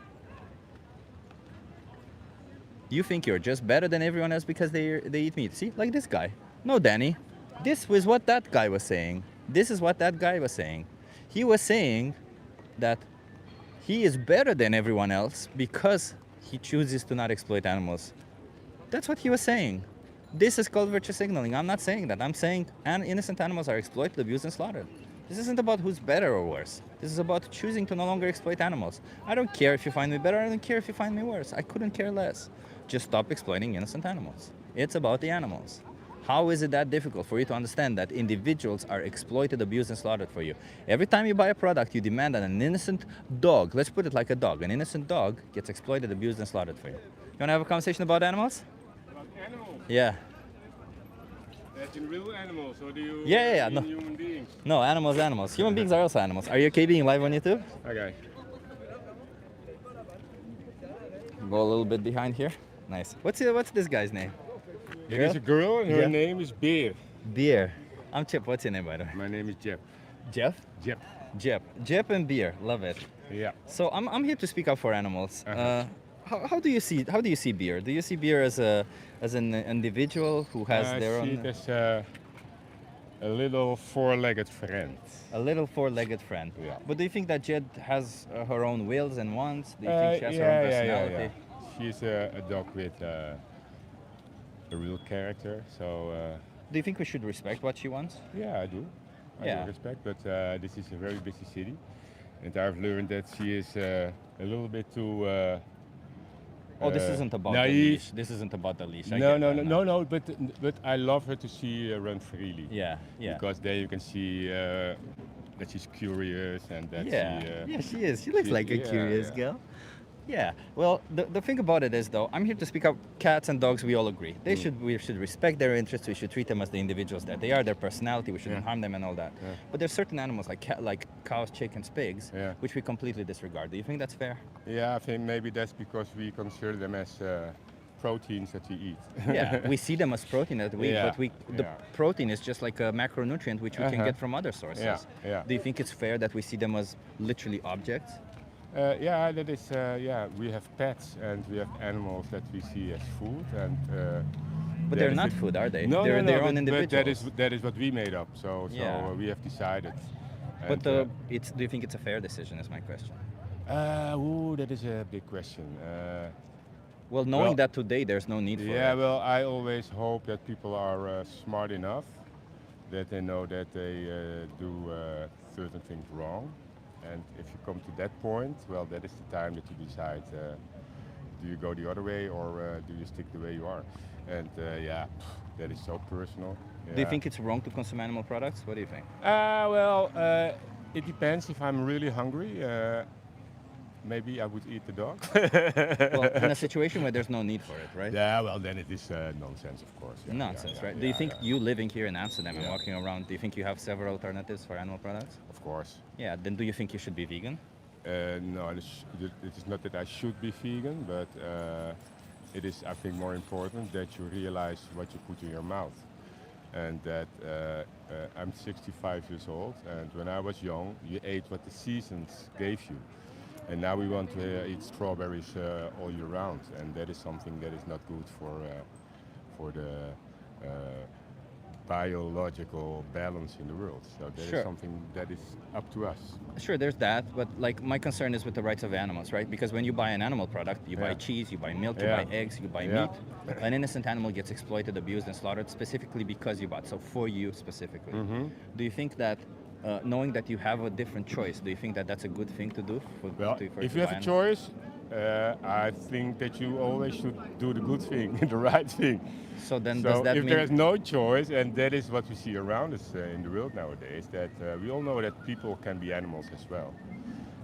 You think you're just better than everyone else because they eat meat. See, like this guy. No, Danny. This was what that guy was saying. This is what that guy was saying. He was saying that he is better than everyone else because he chooses to not exploit animals. That's what he was saying. This is called virtue signaling. I'm not saying that. I'm saying innocent animals are exploited, abused, and slaughtered. This isn't about who's better or worse. This is about choosing to no longer exploit animals. I don't care if you find me better. I don't care if you find me worse. I couldn't care less. Just stop exploiting innocent animals. It's about the animals. How is it that difficult for you to understand that individuals are exploited, abused, and slaughtered for you? Every time you buy a product, you demand that an innocent dog, let's put it like a dog, an innocent dog gets exploited, abused, and slaughtered for you. You want to have a conversation about animals? About animals? Yeah. That's in real animals, or do you Yeah, mean no. human beings? No, animals. Human beings are also animals. Are you okay being live on YouTube? Okay. Go a little bit behind here. Nice. What's this guy's name? It is a girl, and her Yeah. name is Beer. Beer. I'm Chip. What's your name, by the way? My name is Jeff. Jeff? Jeff. Jep and beer. Love it. Yeah. So I'm here to speak up for animals. Uh-huh. How do you see beer? Do you see beer as an individual who has their see own it as a little four-legged friend. a little four-legged friend? Yeah. But do you think that Jed has her own wills and wants? Do you think she has her own personality? She's a dog with a real character, so Do you think we should respect what she wants? yeah, I do. I Yeah. do respect, but this is a very busy city, and I've learned that she is a little bit too. Oh, this isn't about the naive. leash. This isn't about the leash. I No, get no, that no, now. no, but I love her to see run freely. Yeah. Because there you can see that she's curious and that Yeah, she is. She looks she- like a yeah, curious yeah. girl. Yeah. Well, the thing about it is, though, I'm here to speak up. Cats and dogs, we all agree. We should respect their interests. We should treat them as the individuals that they are, their personality. We shouldn't Yeah. harm them and all that. Yeah. But there's certain animals like cows, chickens, pigs, Yeah. which we completely disregard. Do you think that's fair? Yeah, I think maybe that's because we consider them as proteins that we eat. Yeah. We see them as protein that we, Yeah, but the yeah. protein is just like a macronutrient which we can Uh-huh. get from other sources. Yeah, yeah. Do you think it's fair that we see them as literally objects? Yeah, that is. Yeah, we have pets and we have animals that we see as food, and. But that they're is not it. food, are they? No, they're no, their no, own but individuals. that is what we made up. So Yeah. we have decided. But And, do you think it's a fair decision? Is my question. that is a big question. Well, knowing Well, that today there's no need for Yeah, it. well, I always hope that people are smart enough that they know that they do certain things wrong, And if you come to that point, well, that is the time that you decide, do you go the other way or do you stick the way you are? And yeah, that is so personal. Do you Yeah. think it's wrong to consume animal products? What do you think? Well, it depends. If I'm really hungry, maybe I would eat the dog. Well, in a situation where there's no need for it, right? Yeah, well, then it is nonsense, of course. Yeah, Nonsense, yeah, right? yeah, Do you think yeah. you living here in Amsterdam and Yeah. walking around, do you think you have several alternatives for animal products? Of course. Yeah, then do you think you should be vegan? No, it is not that I should be vegan, but it is, I think, more important that you realize what you put in your mouth. And that I'm 65 years old, and when I was young, you ate what the seasons gave you. And now we want to eat strawberries all year round, and that is something that is not good for the biological balance in the world. So that Sure. is something that is up to us. Sure, there's that, but like my concern is with the rights of animals, right? Because when you buy an animal product, you buy Yeah. cheese, you buy milk, you Yeah. buy eggs, you buy Yeah. meat. An innocent animal gets exploited, abused, and slaughtered specifically because you bought. So for you specifically, Mm-hmm. do you think that knowing that you have a different choice, do you think that that's a good thing to do? Well, if you have a choice, I think that you always should do the good thing, the right thing. So then So does that if mean there is no choice, and that is what we see around us in the world nowadays, that we all know that people can be animals as well.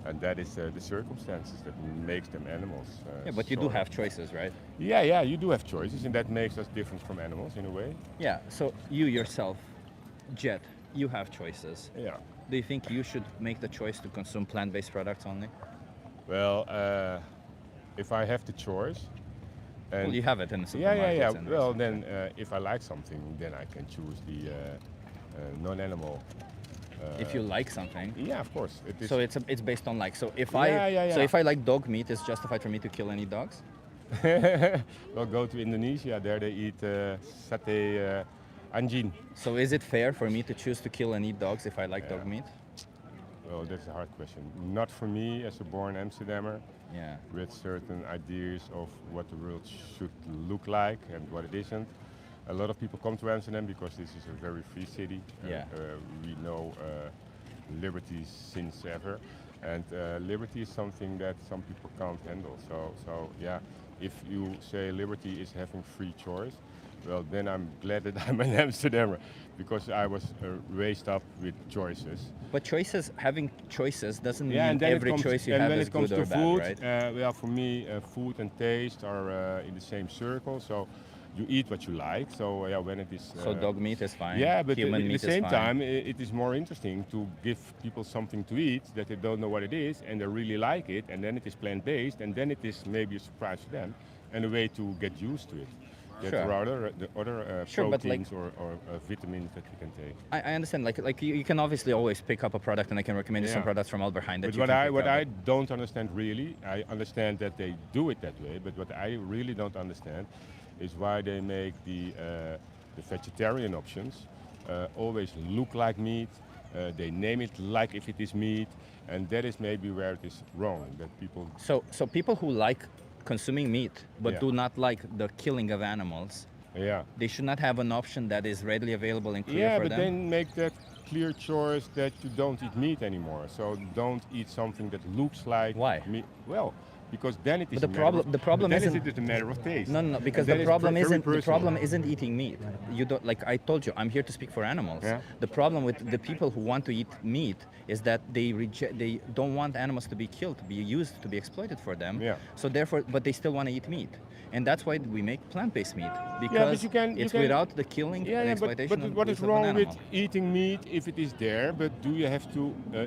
And that is the circumstances that makes them animals. Yeah, but you do sort of. have choices, right? Yeah, you do have choices, and that makes us different from animals in a way. Yeah. So you yourself, Jet, you have choices. Yeah. Do you think you should make the choice to consume plant-based products only? Well, if I have the choice, and Well, you have it in the yeah, supermarkets. and- Well, then if I like something, then I can choose the non-animal. if you like something, Yeah, of course. It is. so it's based on like. So if Yeah, I yeah, so yeah. if I like dog meat, it's justified for me to kill any dogs. Well, go to Indonesia. There they eat satay anjing. So is it fair for me to choose to kill and eat dogs if I like dog meat? Well, that's a hard question. Not for me as a born Amsterdammer Yeah. with certain ideas of what the world should look like and what it isn't. A lot of people come to Amsterdam because this is a very free city. Yeah. We know liberty since ever, and liberty is something that some people can't handle. So yeah, if you say liberty is having free choice, well, then I'm glad that I'm an Amsterdammer because I was raised up with choices. But having choices doesn't mean and then every it comes, choice you and have when is it comes good or to bad, food, right? well, for me, food and taste are in the same circle. So you eat what you like. So yeah, when it is So dog meat is fine. yeah, but human at meat the same is fine. time, it is more interesting to give people something to eat that they don't know what it is and they really like it, and then it is plant-based, and then it is maybe a surprise to them and a way to get used to it. That Sure. there are the other Sure, but like- proteins or vitamins that we can take. I understand. Like you can obviously always pick up a product, and I can recommend you some Yeah. products from Alberheim that But you what can I pick what up. I don't understand really, I understand that they do it that way, but what I really don't understand is why they make the vegetarian options always look like meat. They name it like if it is meat, and that is maybe where it is wrong. That people So people who like consuming meat but Yeah. do not like the killing of animals, yeah. they should not have an option that is readily available and clear Yeah, for but them. then make that clear choice that you don't eat meat anymore. So don't eat something that looks like Why? meat. Well, because then it is. But the problem then isn't- it is a matter of taste. No, because And that the is problem very isn't the personal. problem isn't eating meat. You don't like I told you, I'm here to speak for animals. Yeah. The problem with the people who want to eat meat is that they don't want animals to be killed, to be used, to be exploited for them. Yeah. So therefore, but they still want to eat meat, and that's why we make plant-based meat but because you can- it's you can- without the killing and but exploitation. and what is use of an wrong with animal. eating meat if it is there? But do you have to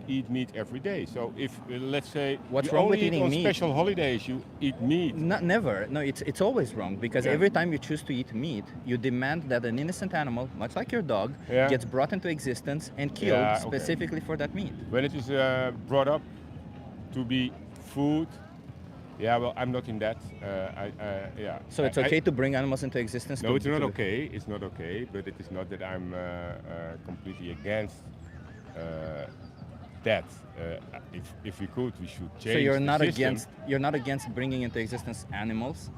eat meat every day? So if let's say What's you wrong only with eat eating on meat? special holidays, you eat meat. Never. No, it's always wrong because Yeah. every time you choose to eat meat, you demand that an innocent animal, much like your dog, Yeah. gets brought into existence and killed Yeah, okay. specifically for that meat. When it is brought up to be food, yeah, well, I'm not in that. Yeah. So it's okay to bring animals into existence? No, to- it's not to- okay. It's not okay. But it is not that I'm completely against that. If we could, we should change. So you're the not system. against bringing into existence animals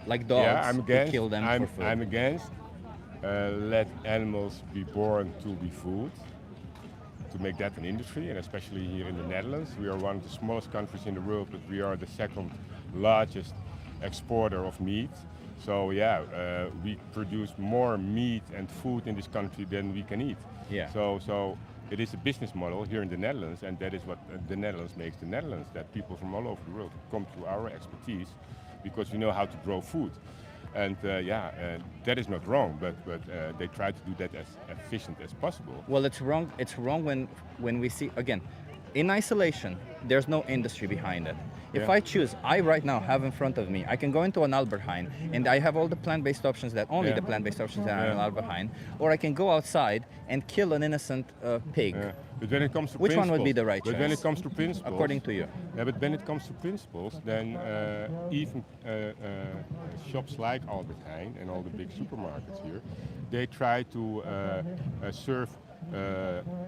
like dogs Yeah, I'm against. to kill them I'm, for food. I'm against let animals be born to be food. to make that an industry, and especially here in the Netherlands. We are one of the smallest countries in the world, but we are the second largest exporter of meat. So yeah, we produce more meat and food in this country than we can eat. Yeah. So it is a business model here in the Netherlands, and that is what the Netherlands makes the Netherlands, that people from all over the world come to our expertise because we know how to grow food. And that is not wrong, but they try to do that as efficient as possible. Well, it's wrong. It's wrong when we see, again, in isolation, there's no industry behind it. If Yeah. I choose, I right now have in front of me, I can go into an Albert Heijn and I have all the plant-based options that only Yeah. the plant-based options that are in Yeah. Albert Heijn, or I can go outside and kill an innocent pig. Yeah. But when it comes to Which one would be the right But when choice? it comes to principles, According to you. Yeah, but when it comes to principles, then even shops like Albert Heijn and all the big supermarkets here, they try to serve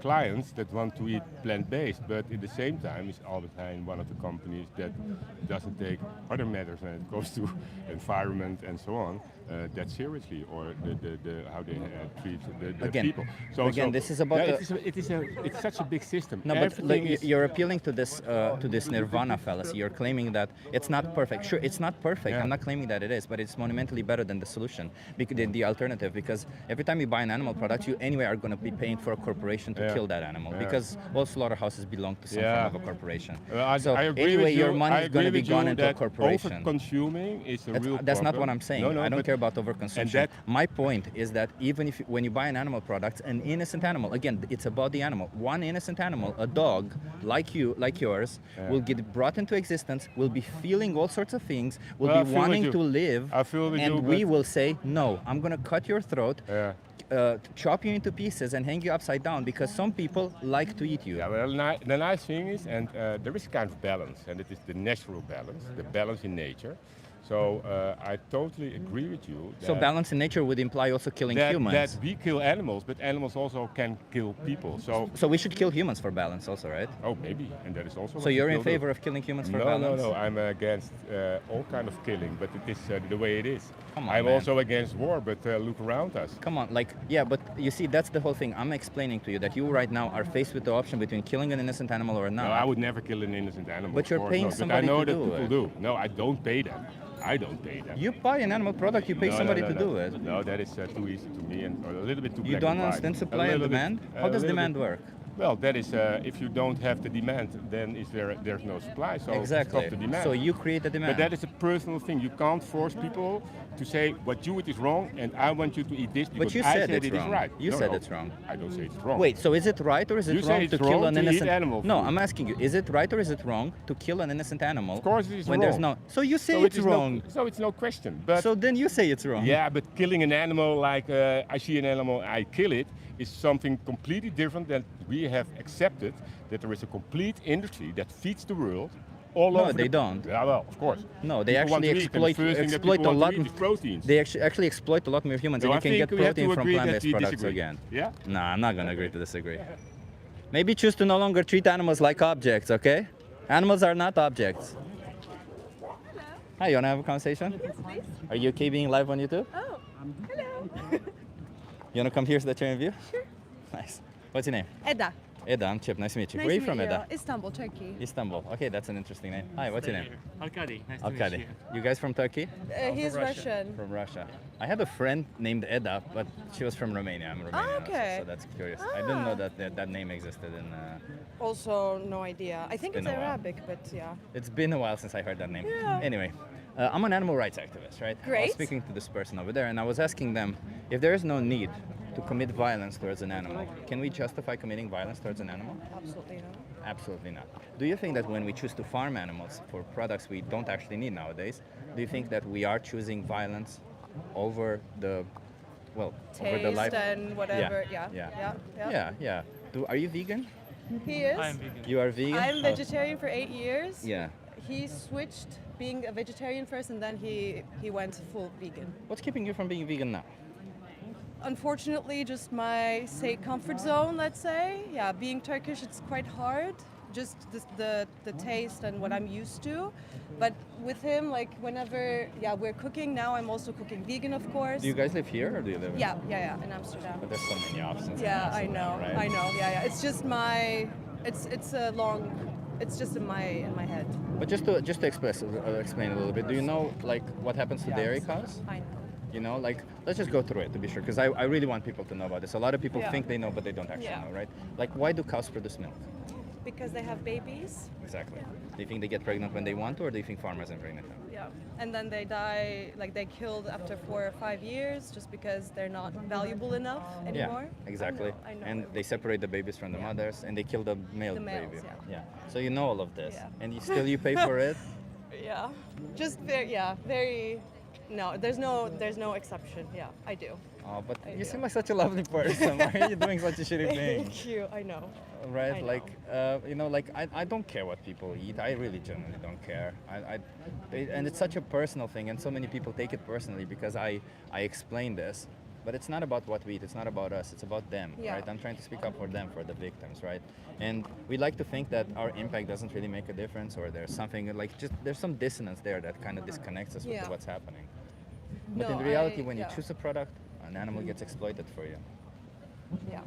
clients that want to eat plant-based, but at the same time is Albert Heijn one of the companies that doesn't take other matters when it comes to environment and so on that seriously, or the how they treat the Again, people. again, this is about the- it's such a big system. No, but Everything like, is- you're appealing to this nirvana fallacy. You're claiming that it's not perfect. Sure, it's not perfect. Yeah. I'm not claiming that it is, but it's monumentally better than the solution, than the alternative. Because every time you buy an animal product, you anyway are going to be paying for a corporation to Yeah. kill that animal. Yeah. Because all slaughterhouses belong to some Yeah. form of a corporation. I So agree anyway, with your you. money I is going to agree be with you gone into a that corporation. Over-consuming is a real That's not problem. what I'm saying. No, I don't but- care about overconsumption. that- My point is that even if when you buy an animal product, an innocent animal, again, it's about the animal. One innocent animal, a dog, like you, like yours, Yeah. will get brought into existence, will be feeling all sorts of things, will Well, I be feel with wanting you. to live, I feel with and you, we but- will say, no, I'm going to cut your throat, Yeah. chop you into pieces, and hang you upside down because some people like to eat you. Yeah, well, the nice thing is, and there is a kind of balance, and it is the natural balance, the balance in nature. So I totally agree with you. So balance in nature would imply also killing humans. That we kill animals, but animals also can kill people. So we should kill humans for balance also, right? Oh, maybe, and that is also. So what you're in people do. favor of killing humans for No, balance? no. I'm against all kind of killing, but it is the way it is. Come on, I'm man. also against war, but look around us. Come on, like, yeah, but you see, that's the whole thing. I'm explaining to you that you right now are faced with the option between killing an innocent animal or not. No, I would never kill an innocent animal. But of you're course paying not. somebody but I know to that do people it. do. No, I don't pay them. I don't pay them. You buy an animal product, you pay No, somebody no, to no. do it. No, that is too easy to me and a little bit too You black don't and white. understand A supply and little bit- demand? a How does little demand bit- work? Well, that is if you don't have the demand, then there's no supply. So Exactly. stop the demand. So you create the demand. But that is a personal thing. You can't force people to say what you eat is wrong and I want you to eat this because But you I said said it's it is wrong. right. You No, said no, it's wrong. I don't say it's wrong. Wait, so is it right or is it You say wrong it's to kill wrong an to eat innocent animal No, food. I'm asking you, is it right or is it wrong to kill an innocent animal? Of course it is when wrong. there's no. So you say So it's it is wrong. so it's no question. But So then you say it's wrong. yeah, but killing an animal like I see an animal, I kill it, is something completely different than we have accepted that there is a complete industry that feeds the world all No, over. they the, don't. Yeah, well, of course. No, they People want actually to eat, and the exploit first thing that exploit people a want lot. to eat is proteins. They actually exploit a lot more humans, So and I you can think get we have to protein from agree that plant-based we products disagree. again. Yeah? Nah, I'm not gonna agree to disagree. Maybe choose to no longer treat animals like objects, okay? Animals are not objects. Hi, you wanna have a conversation? Yes, please. Are you okay being live on YouTube? Oh, hello. You wanna come here so that you view? Sure. Nice. What's your name? Eda. Eda, I'm Chip. Nice to meet you. Nice Where are you to from, meet Eda? Istanbul, Turkey. Istanbul. Okay, that's an interesting name. Hi, what's your name? Alkadi. Nice to meet Alkadi. you. You guys from Turkey? He's Russian. From Russia. I had a friend named Eda, but she was from Romania. I'm Romanian also, okay. so that's curious. I didn't know that name existed in. Also, no idea. I think Been it's a while. Arabic, but yeah. It's been a while since I heard that name. Yeah. Anyway, I'm an animal rights activist, right? I was Great. speaking to this person over there, and I was asking them if there is no need to commit violence towards an animal, can we justify committing violence towards an animal? Absolutely not. Absolutely not. Do you think that when we choose to farm animals for products we don't actually need nowadays, do you think that we are choosing violence over the, well, over the Taste life? and whatever. Yeah. Yeah. Are you vegan? He is. I am vegan. You are vegan? I'm Oh. vegetarian for 8 years. Yeah. He switched being a vegetarian first, and then he went full vegan. What's keeping you from being vegan now? Unfortunately, just my, say, comfort zone, let's say. Yeah, being Turkish, it's quite hard. just the taste and what I'm used to. But with him, like whenever, we're cooking now. I'm also cooking vegan, of course. Do you guys live here or do you live in? Yeah, in Amsterdam. But there's so many options. in Yeah, I Amsterdam, know, right? I know. Yeah. It's just it's just in my head. But just to explain a little bit, do you know like what happens to dairy cows? I know. You know, like let's just go through it to be sure, because I really want people to know about this. A lot of people Yeah. think they know, but they don't actually Yeah. know, right? Like, why do cows produce milk? Because they have babies. Exactly. Do you think they get pregnant when they want to, or do you think farmers impregnate them? Yeah. And then they die, like they killed after 4 or 5 years, just because they're not valuable enough anymore. Yeah, exactly. I know And they separate the babies from the mothers, and they kill the male The males, baby. yeah. So you know all of this, Yeah. and you pay for it. Yeah. Just very. No, there's no exception. Yeah, I do. Oh, but I you do. seem like such a lovely person. Why are you doing such a shitty thing? Thank you. I know. Right? I know. Like, you know, like I don't care what people eat. I really genuinely don't care. And it's such a personal thing, and so many people take it personally because I explain this. But it's not about what we eat. It's not about us. It's about them, Yeah. right? I'm trying to speak up for them, for the victims, right? And we like to think that our impact doesn't really make a difference, or there's something like there's some dissonance there that kind of disconnects us with Yeah. what's happening. But No, in reality, I- when you yeah. choose a product, an animal gets exploited for you. Yeah.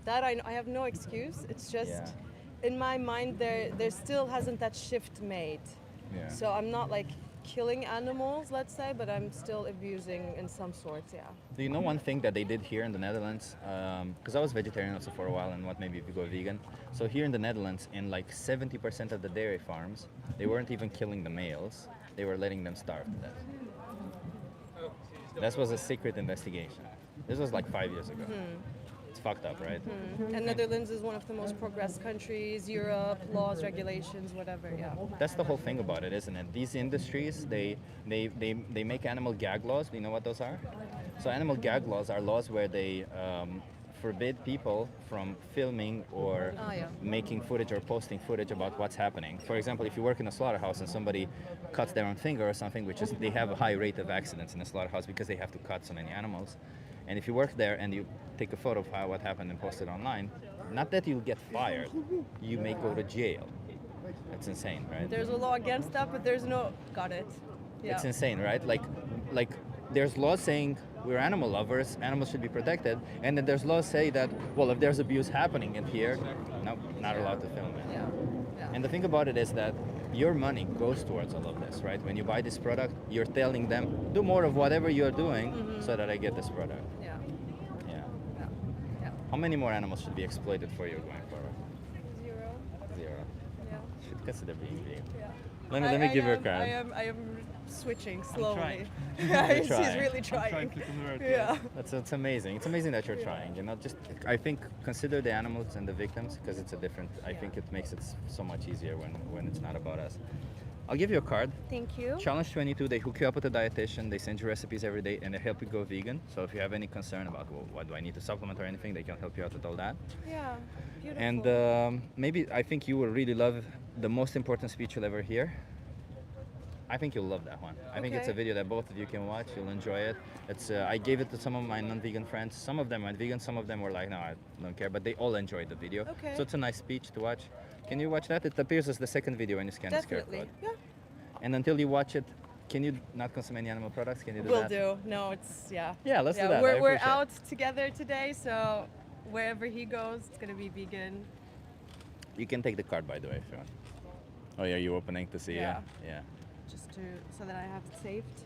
That I have no excuse. It's just Yeah. in my mind there still hasn't that shift made. Yeah. So I'm not like killing animals, let's say, but I'm still abusing in some sorts. Yeah. Do you know one thing that they did here in the Netherlands? Because I was vegetarian also for a while, and what maybe if you go vegan. So here in the Netherlands, in like 70% of the dairy farms, they weren't even killing the males. They were letting them starve to death. That was a secret investigation. This was like 5 years ago. It's fucked up, right? And Netherlands is one of the most progressed countries. Europe, laws, regulations, whatever. Yeah. That's the whole thing about it, isn't it? These industries, they make animal gag laws. Do you know what those are? So animal gag laws are laws where they forbid people from filming or Yeah. making footage or posting footage about what's happening. For example, if you work in a slaughterhouse and somebody cuts their own finger or something, which is they have a high rate of accidents in a slaughterhouse because they have to cut so many animals. And if you work there and you take a photo of what happened and post it online, not that you'll get fired, you may go to jail. That's insane, right? There's a law against that, but there's no. Got it. Yeah. It's insane, right? Like there's laws saying we're animal lovers, animals should be protected, and then there's laws say that, well, if there's abuse happening in here, no, not allowed to film it. Yeah. Yeah. And the thing about it is that your money goes towards all of this, right? When you buy this product, you're telling them, do more of whatever you're doing so that I get this product. Yeah. Yeah. Yeah. Yeah. How many more animals should be exploited for you going forward? 0. 0. Yeah. Should consider being vegan. Yeah. Let me give you a card. I am switching slowly. trying. He's trying. really trying. to convert. Yeah. It's amazing. It's amazing that you're trying. You know, just I think consider the animals and the victims because it's a different. I think it makes it so much easier when it's not about us. I'll give you a card. Thank you. Challenge 22. They hook you up with a dietitian. They send you recipes every day and they help you go vegan. So if you have any concern about what do I need to supplement or anything, they can help you out with all that. Yeah. Beautiful. And maybe I think you will really love the most important speech you'll ever hear. I think you'll love that one. I think it's a Okay. video that both of you can watch. You'll enjoy it. It's I gave it to some of my non-vegan friends. Some of them went vegan. Some of them were like, no, I don't care. But they all enjoyed the video. Okay. So it's a nice speech to watch. Can you watch that? It appears as the second video when you scan this QR Definitely. code. Yeah. And until you watch it, can you not consume any animal products? Can you do Will that? do. No, it's yeah. Yeah, let's do Yeah, that. I we're appreciate it. out together today, so wherever he goes, it's gonna be vegan. You can take the card, by the way, if you want. Oh yeah, you're opening to see. Yeah. Yeah. Just so that I have it saved.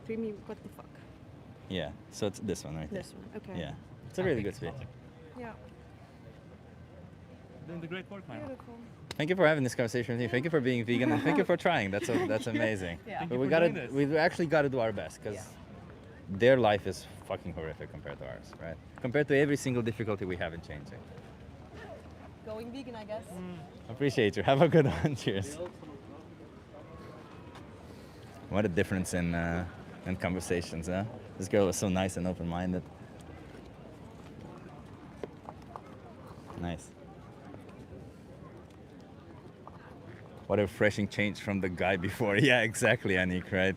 Dreamy, what the fuck? Yeah. So it's this one right there. This one. Okay. Yeah. It's a really good speech. Yeah. Doing the great work, man. Beautiful. Thank you for having this conversation with me. Thank you for being vegan, and thank you for trying. That's amazing. Yeah. Thank But you we for gotta, doing this. we actually got to do our best because their life is fucking horrific compared to ours, right? Compared to every single difficulty we have in changing. Going vegan, I guess. Appreciate you. Have a good one. Cheers. What a difference in conversations, huh? This girl was so nice and open-minded. Nice. What a refreshing change from the guy before. Yeah, exactly, Anik, right?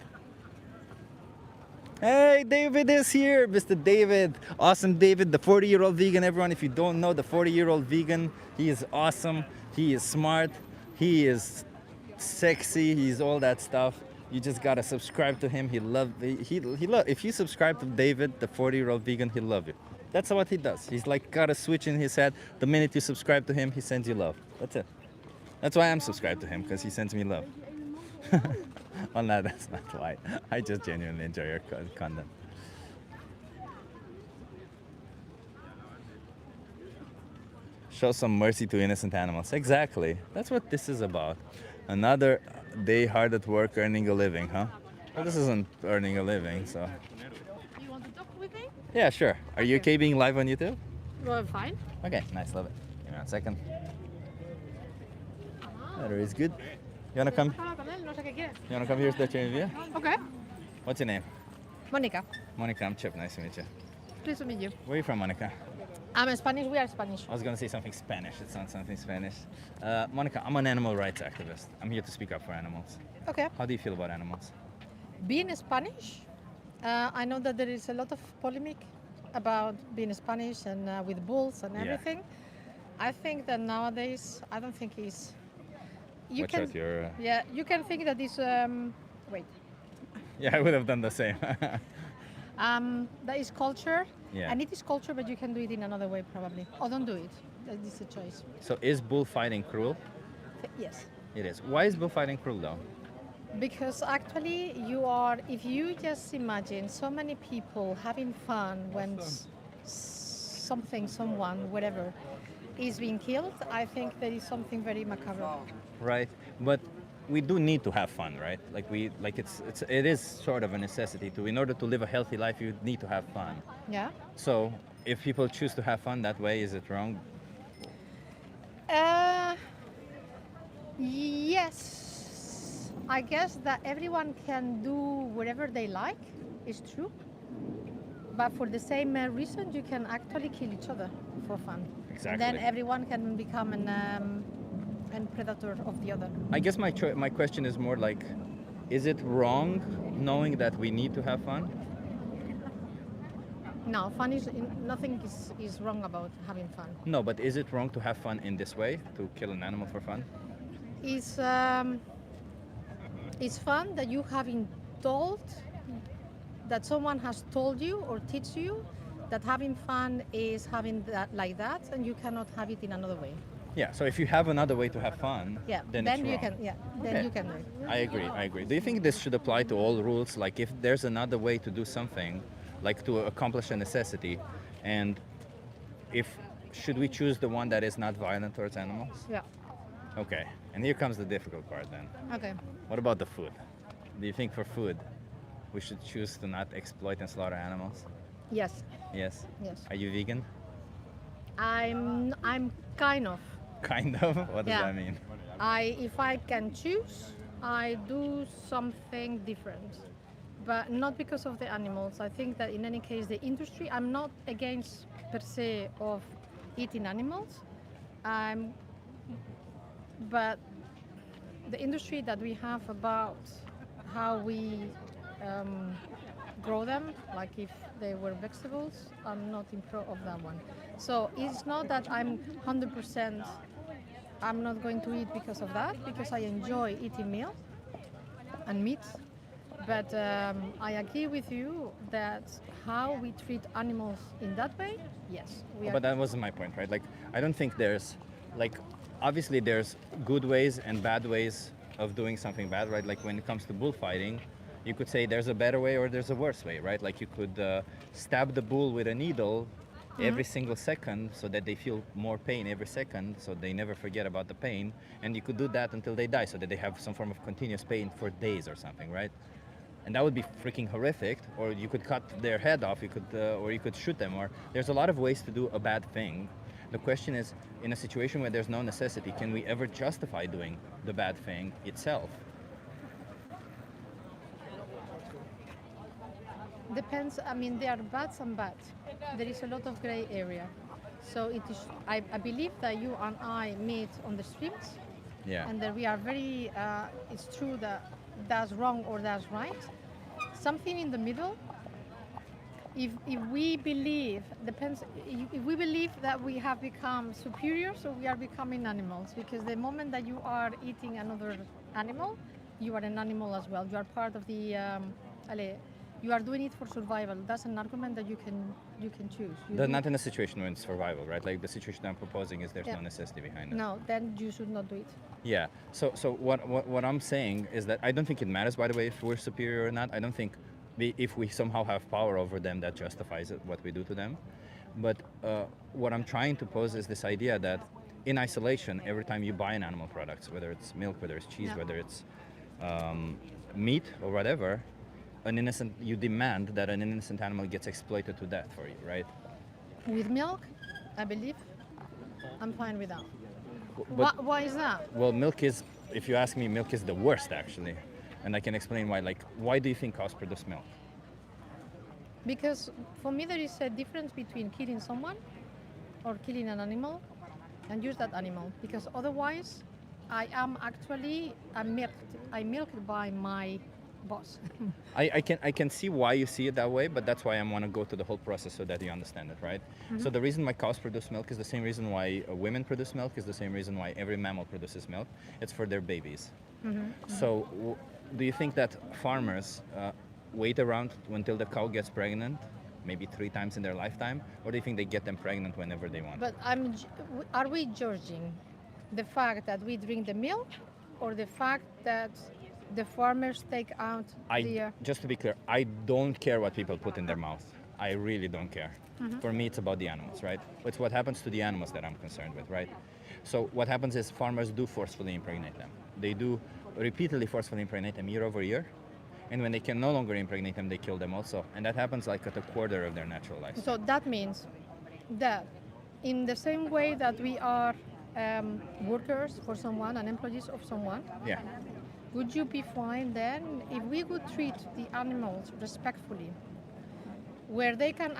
Hey, David is here, Mr. David. Awesome David, the 40-year-old vegan. Everyone, if you don't know, the 40-year-old vegan, he is awesome. He is smart. He is sexy. He's all that stuff. You just gotta subscribe to him. He love. If you subscribe to David, the 40-year-old vegan, he'll love you. That's what he does. He's like got a switch in his head. The minute you subscribe to him, he sends you love. That's it. That's why I'm subscribed to him, because he sends me love. Well, no, that's not why. I just genuinely enjoy your content. Show some mercy to innocent animals. Exactly. That's what this is about. Another day hard at work earning a living, huh? Well, this isn't earning a living, so. You want to talk with me? Yeah, sure. Are you okay being live on YouTube? Well, fine. Okay, nice, love it. Give me 1 second. That is good. You wanna come? No sé qué quieres. You wanna come here to the interview? Okay. What's your name? Monica, Monica, I'm Chip. Nice to meet you. pleased to meet you. Where are you from, Monica? I'm Spanish. We are Spanish. I was gonna say something Spanish. It's not something Spanish. Monica, I'm an animal rights activist. I'm here to speak up for animals. Okay. How do you feel about animals? Being Spanish, I know that there is a lot of polemic about being Spanish and with bulls and Yeah. everything. I think that nowadays, I don't think it's. You Watch can. out, you're. Yeah, you can think that this. Wait. Yeah, I would have done the same. That is culture. Yeah. And it is culture, but you can do it in another way probably. Or don't do it. That is a choice. So is bullfighting cruel? Yes. It is. Why is bullfighting cruel though? Because actually, if you just imagine so many people having fun when someone, whatever, is being killed, I think there is something very macabre. Right. But we do need to have fun, right? It is sort of a necessity to. In order to live a healthy life, you need to have fun. Yeah. So if people choose to have fun that way, is it wrong? Yes. I guess that everyone can do whatever they like. It's true. But for the same reason, you can actually kill each other for fun. Exactly. Then everyone can become an predator of the other. I guess my question is more like, is it wrong knowing that we need to have fun? No, fun is nothing is wrong about having fun. No, but is it wrong to have fun in this way, to kill an animal for fun? It's fun that you have been told, that someone has told you or teach you that having fun is having that like that, and you cannot have it in another way. Yeah, so if you have another way to have fun, Yeah, then then it's you wrong. can. Yeah, then Okay. you can do it. I agree. Do you think this should apply to all rules? Like if there's another way to do something, like to accomplish a necessity, and should we choose the one that is not violent towards animals? Yeah. Okay, and here comes the difficult part then. Okay. What about the food? Do you think for food, we should choose to not exploit and slaughter animals? Yes. Yes. Yes. Are you vegan? I'm kind of. Kind of. What does Yeah. that mean? If I can choose, I do something different, but not because of the animals. I think that in any case, the industry. I'm not against per se of eating animals, but the industry that we have about how we grow them, like if they were vegetables, I'm not in pro of that one. So it's not that I'm 100%. I'm not going to eat because of that, because I enjoy eating meat and meat. But I agree with you that how we treat animals in that way, yes. But that wasn't my point, right? Like, I don't think there's, like, obviously there's good ways and bad ways of doing something bad, right? Like when it comes to bullfighting, you could say there's a better way or there's a worse way, right? Like you could stab the bull with a needle every single second so that they feel more pain every second so they never forget about the pain. And you could do that until they die so that they have some form of continuous pain for days or something, right? And that would be freaking horrific. Or you could cut their head off, or you could shoot them, or there's a lot of ways to do a bad thing. The question is, in a situation where there's no necessity, can we ever justify doing the bad thing itself? Depends. I mean, there are bads and bad. There is a lot of gray area. So it is. I believe that you and I meet on the streets, Yeah. and that we are very. It's true that that's wrong or that's right. Something in the middle. if we believe depends if we believe that we have become superior, so we are becoming animals, because the moment that you are eating another animal, you are an animal as well. You are part of the you are doing it for survival. That's an argument that you can choose. Not in a situation when it's survival, right? Like the situation I'm proposing is there's no necessity behind it. No, then you should not do it. Yeah. So what I'm saying is that I don't think it matters, by the way, if we're superior or not. I don't think if we somehow have power over them, that justifies it, what we do to them. But what I'm trying to pose is this idea that in isolation, every time you buy an animal product, whether it's milk, whether it's cheese, whether it's meat or whatever, you demand that an innocent animal gets exploited to death for you, right? With milk, I believe, I'm fine with that. But, Why is that? well, milk is, if you ask me, milk is the worst actually. And I can explain why. Like, why do you think cows produce milk? Because for me there is a difference between killing someone or killing an animal and use that animal. Because otherwise, I'm milked by my boss. I can see why you see it that way, but that's why I want to go through the whole process so that you understand it, right? So the reason why cows produce milk is the same reason why women produce milk, is the same reason why every mammal produces milk. It's for their babies. So do you think that farmers wait around until the cow gets pregnant, maybe 3 times in their lifetime, or do you think they get them pregnant whenever they want? But are we judging the fact that we drink the milk, or the fact that the farmers take out the... Just to be clear, I don't care what people put in their mouth. I really don't care. For me, it's about the animals, right? It's what happens to the animals that I'm concerned with, right? So what happens is farmers do forcefully impregnate them. They do repeatedly forcefully impregnate them year over year. And when they can no longer impregnate them, they kill them also. And that happens like at a quarter of their natural life. So that means that in the same way that we are workers for someone and employees of someone, Yeah. would you be fine then if we would treat the animals respectfully, where they can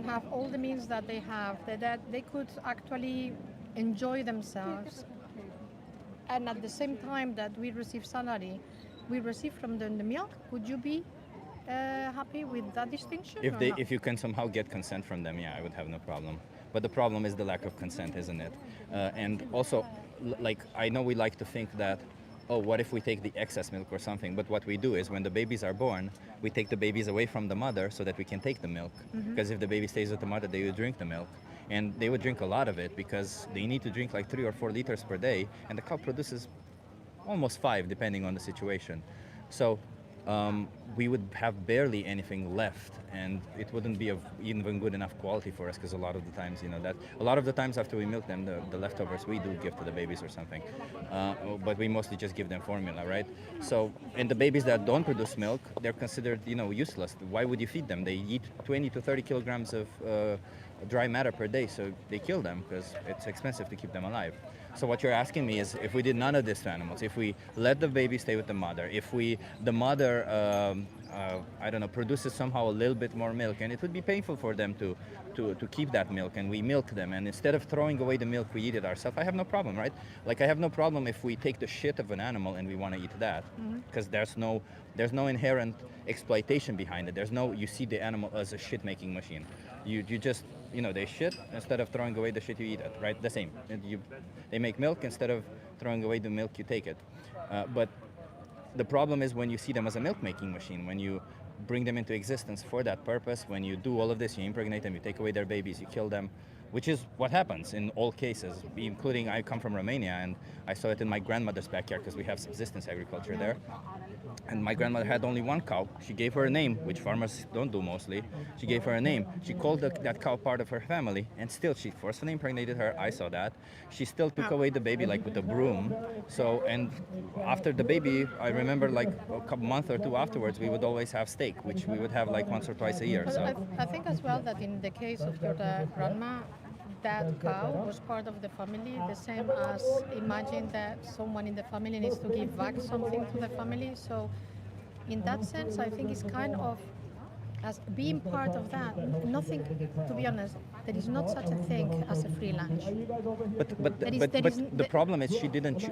have all the means that they have, that they could actually enjoy themselves, and at the same time that we receive salary, we receive from them the milk? Would you be happy with that distinction? If you can somehow get consent from them, yeah, I would have no problem. But the problem is the lack of consent, isn't it? And also, like, I know we like to think that, oh, what if we take the excess milk or something? But what we do is when the babies are born, we take the babies away from the mother so that we can take the milk. Because if the baby stays with the mother, they would drink the milk. And they would drink a lot of it because they need to drink like 3 or 4 liters per day. And the cow produces almost 5, depending on the situation. So we would have barely anything left, and it wouldn't be of even good enough quality for us, because a lot of the times, a lot of the times after we milk them, the leftovers we do give to the babies or something, but we mostly just give them formula, right? So, and the babies that don't produce milk, they're considered, useless. Why would you feed them? They eat 20 to 30 kilograms of dry matter per day, so they kill them because it's expensive to keep them alive. So what you're asking me is, if we did none of this to animals, if we let the baby stay with the mother, if the mother, produces somehow a little bit more milk, and it would be painful for them to keep that milk, and we milk them, and instead of throwing away the milk, we eat it ourselves, I have no problem, right? Like, I have no problem if we take the shit of an animal and we want to eat that, because there's no inherent exploitation behind it. You see the animal as a shit-making machine. You just, they shit, instead of throwing away the shit, you eat it, right? The same. They make milk, instead of throwing away the milk, you take it. But the problem is when you see them as a milk-making machine, when you bring them into existence for that purpose, when you do all of this, you impregnate them, you take away their babies, you kill them, which is what happens in all cases, including, I come from Romania, and I saw it in my grandmother's backyard because we have subsistence agriculture there. And my grandmother had only one cow. She gave her a name, which farmers don't do mostly. She gave her a name. She called that cow part of her family, and still she forcefully impregnated her. I saw that. She still took away the baby like with a broom. So, and after the baby, I remember like a month or 2 afterwards, we would always have steak, which we would have like once or twice a year. But So I think as well that in the case of your grandma, that cow was part of the family, the same as imagine that someone in the family needs to give back something to the family. So in that sense, I think it's kind of as being part of that. Nothing, to be honest, there is not such a thing as a free lunch. But the problem is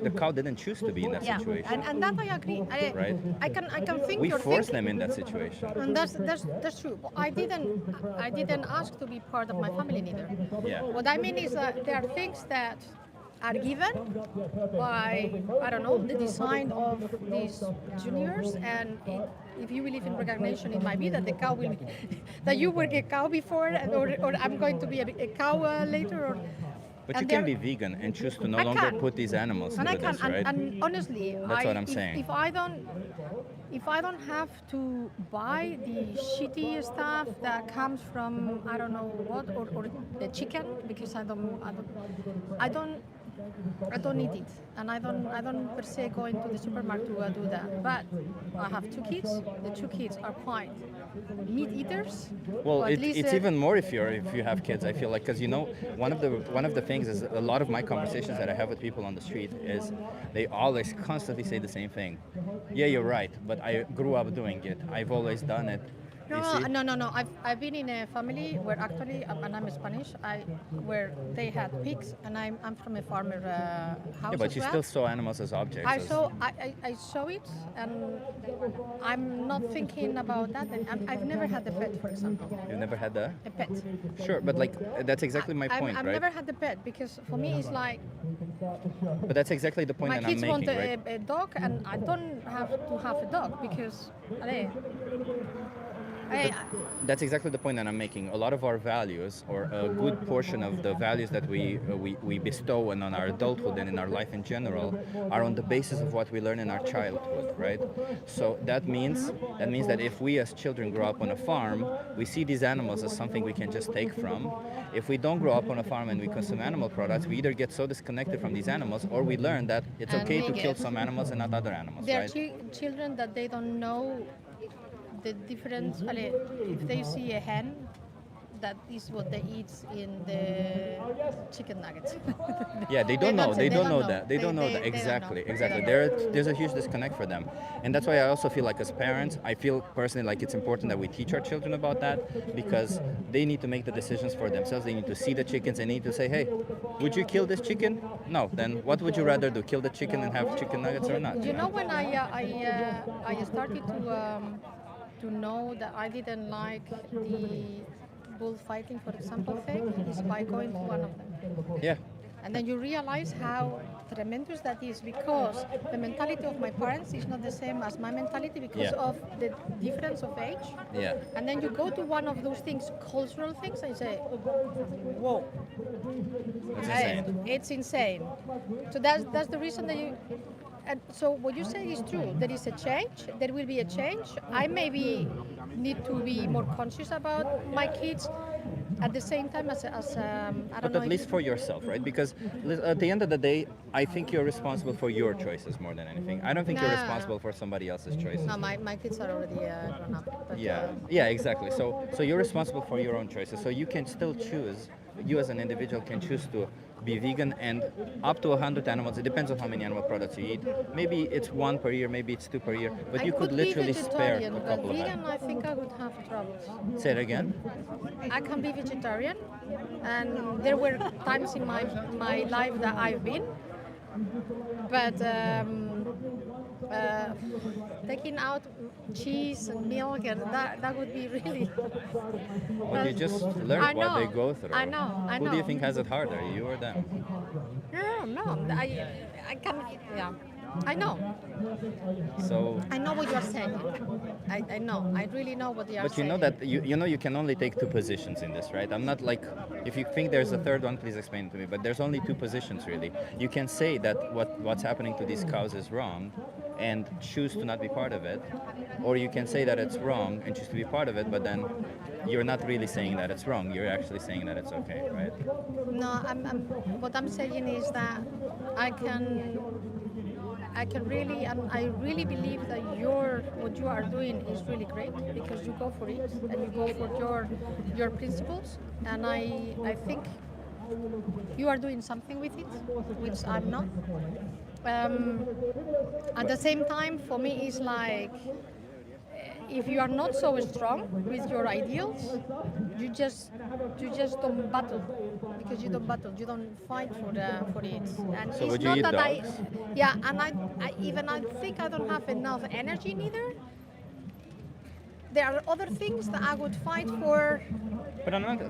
the cow didn't choose to be in that Yeah, situation. and that I agree. Right. I can think We you're forced thinking, them in that situation. and that's true. But I didn't ask to be part of my family neither. Yeah. What I mean is that there are things that are given by, I don't know, the design of these juniors, and if you believe in recognition, it might be that the cow will be, that you were a cow before, or I'm going to be a cow later, or. But and you can there- be vegan and choose to no I longer can. put these animals And I through can, this, right? and honestly, That's what I'm saying. If I don't have to buy the shitty stuff that comes from I don't know what, or the chicken, because I don't eat it, and I don't per se go into the supermarket to do that. But I have two kids. The two kids are quite meat eaters. Well, or at least, it's even more if you have kids. I feel like, because one of the things is a lot of my conversations that I have with people on the street is they always constantly say the same thing. Yeah, you're right, but I grew up doing it. I've always done it. You see? No. I've been in a family where actually, and I'm Spanish, where they had pigs, and I'm from a farmer house. Yeah, but as you well. still saw animals as objects. I saw it, and I'm not thinking about that. And I've never had a pet, for example. You've never had a pet. Sure, but like that's exactly my point, I've right? never had a pet because for me it's like But that's exactly the point my that I'm kids making, want right? a dog, and I don't have to have a dog because. That's exactly the point that I'm making. A lot of our values, or a good portion of the values that we bestow on our adulthood and in our life in general, are on the basis of what we learn in our childhood, right? So that means that if we as children grow up on a farm, we see these animals as something we can just take from. If we don't grow up on a farm and we consume animal products, we either get so disconnected from these animals, or we learn that it's And okay we to kill get- some animals and not other animals, There right? are children that they don't know the difference. If they see a hen, that is what they eat in the chicken nuggets. Yeah, they don't know. They don't know that. They don't know that. They don't know. Exactly, They exactly. don't know. There's a huge disconnect for them, and that's why I also feel like as parents, I feel personally like it's important that we teach our children about that, because they need to make the decisions for themselves. They need to see the chickens. They need to say, hey, would you kill this chicken? No. Then what would you rather do? Kill the chicken and have chicken nuggets or not? You know, when I started to know that I didn't like the bullfighting, for example, thing, is by going to one of them. Yeah. And then you realize how tremendous that is, because the mentality of my parents is not the same as my mentality because Yeah. of the difference of age. Yeah. And then you go to one of those things, cultural things, and you say, whoa. That's insane. It's insane. So that's the reason that you. And so what you say is true. There is a change. There will be a change. I maybe need to be more conscious about my kids. At the same time, I don't But know. at least for yourself, right? Because at the end of the day, I think you're responsible for your choices more than anything. I don't think you're No. responsible for somebody else's choices. No, my kids are already grown up. But, Yeah, yeah, exactly. So you're responsible for your own choices. So you can still choose. You as an individual can choose to be vegan and up to 100 animals. It depends on how many animal products you eat. Maybe it's 1 per year, maybe it's 2 per year, but you could literally be spare vegetarian, a but couple of vegan, them. I think I would have troubles. Say it again. I can be vegetarian, and there were times in my life that I've been, but taking out cheese and milk, and that would be really. But you just learn I what they know, go through. I know. Who do you think has it harder, you or them? No, I can, yeah. I know. So. I know what you're saying. I know. I really know what you're saying. But you know that you can only take 2 positions in this, right? I'm not like, if you think there's a third one, please explain it to me. But there's only 2 positions really. You can say that what's happening to these cows is wrong, and choose to not be part of it, or you can say that it's wrong and choose to be part of it, but then you're not really saying that it's wrong. You're actually saying that it's okay, right? No, what I'm saying is that I can really, and I really believe that what you are doing is really great, because you go for it and you go for your principles, and I think you are doing something with it, which I'm not. At the same time, for me, it's like if you are not so strong with your ideals, you just don't battle, because you don't battle, you don't fight for it. And So it's would you not eat that dogs? yeah, and I think I don't have enough energy neither. There are other things that I would fight for. But I'm not.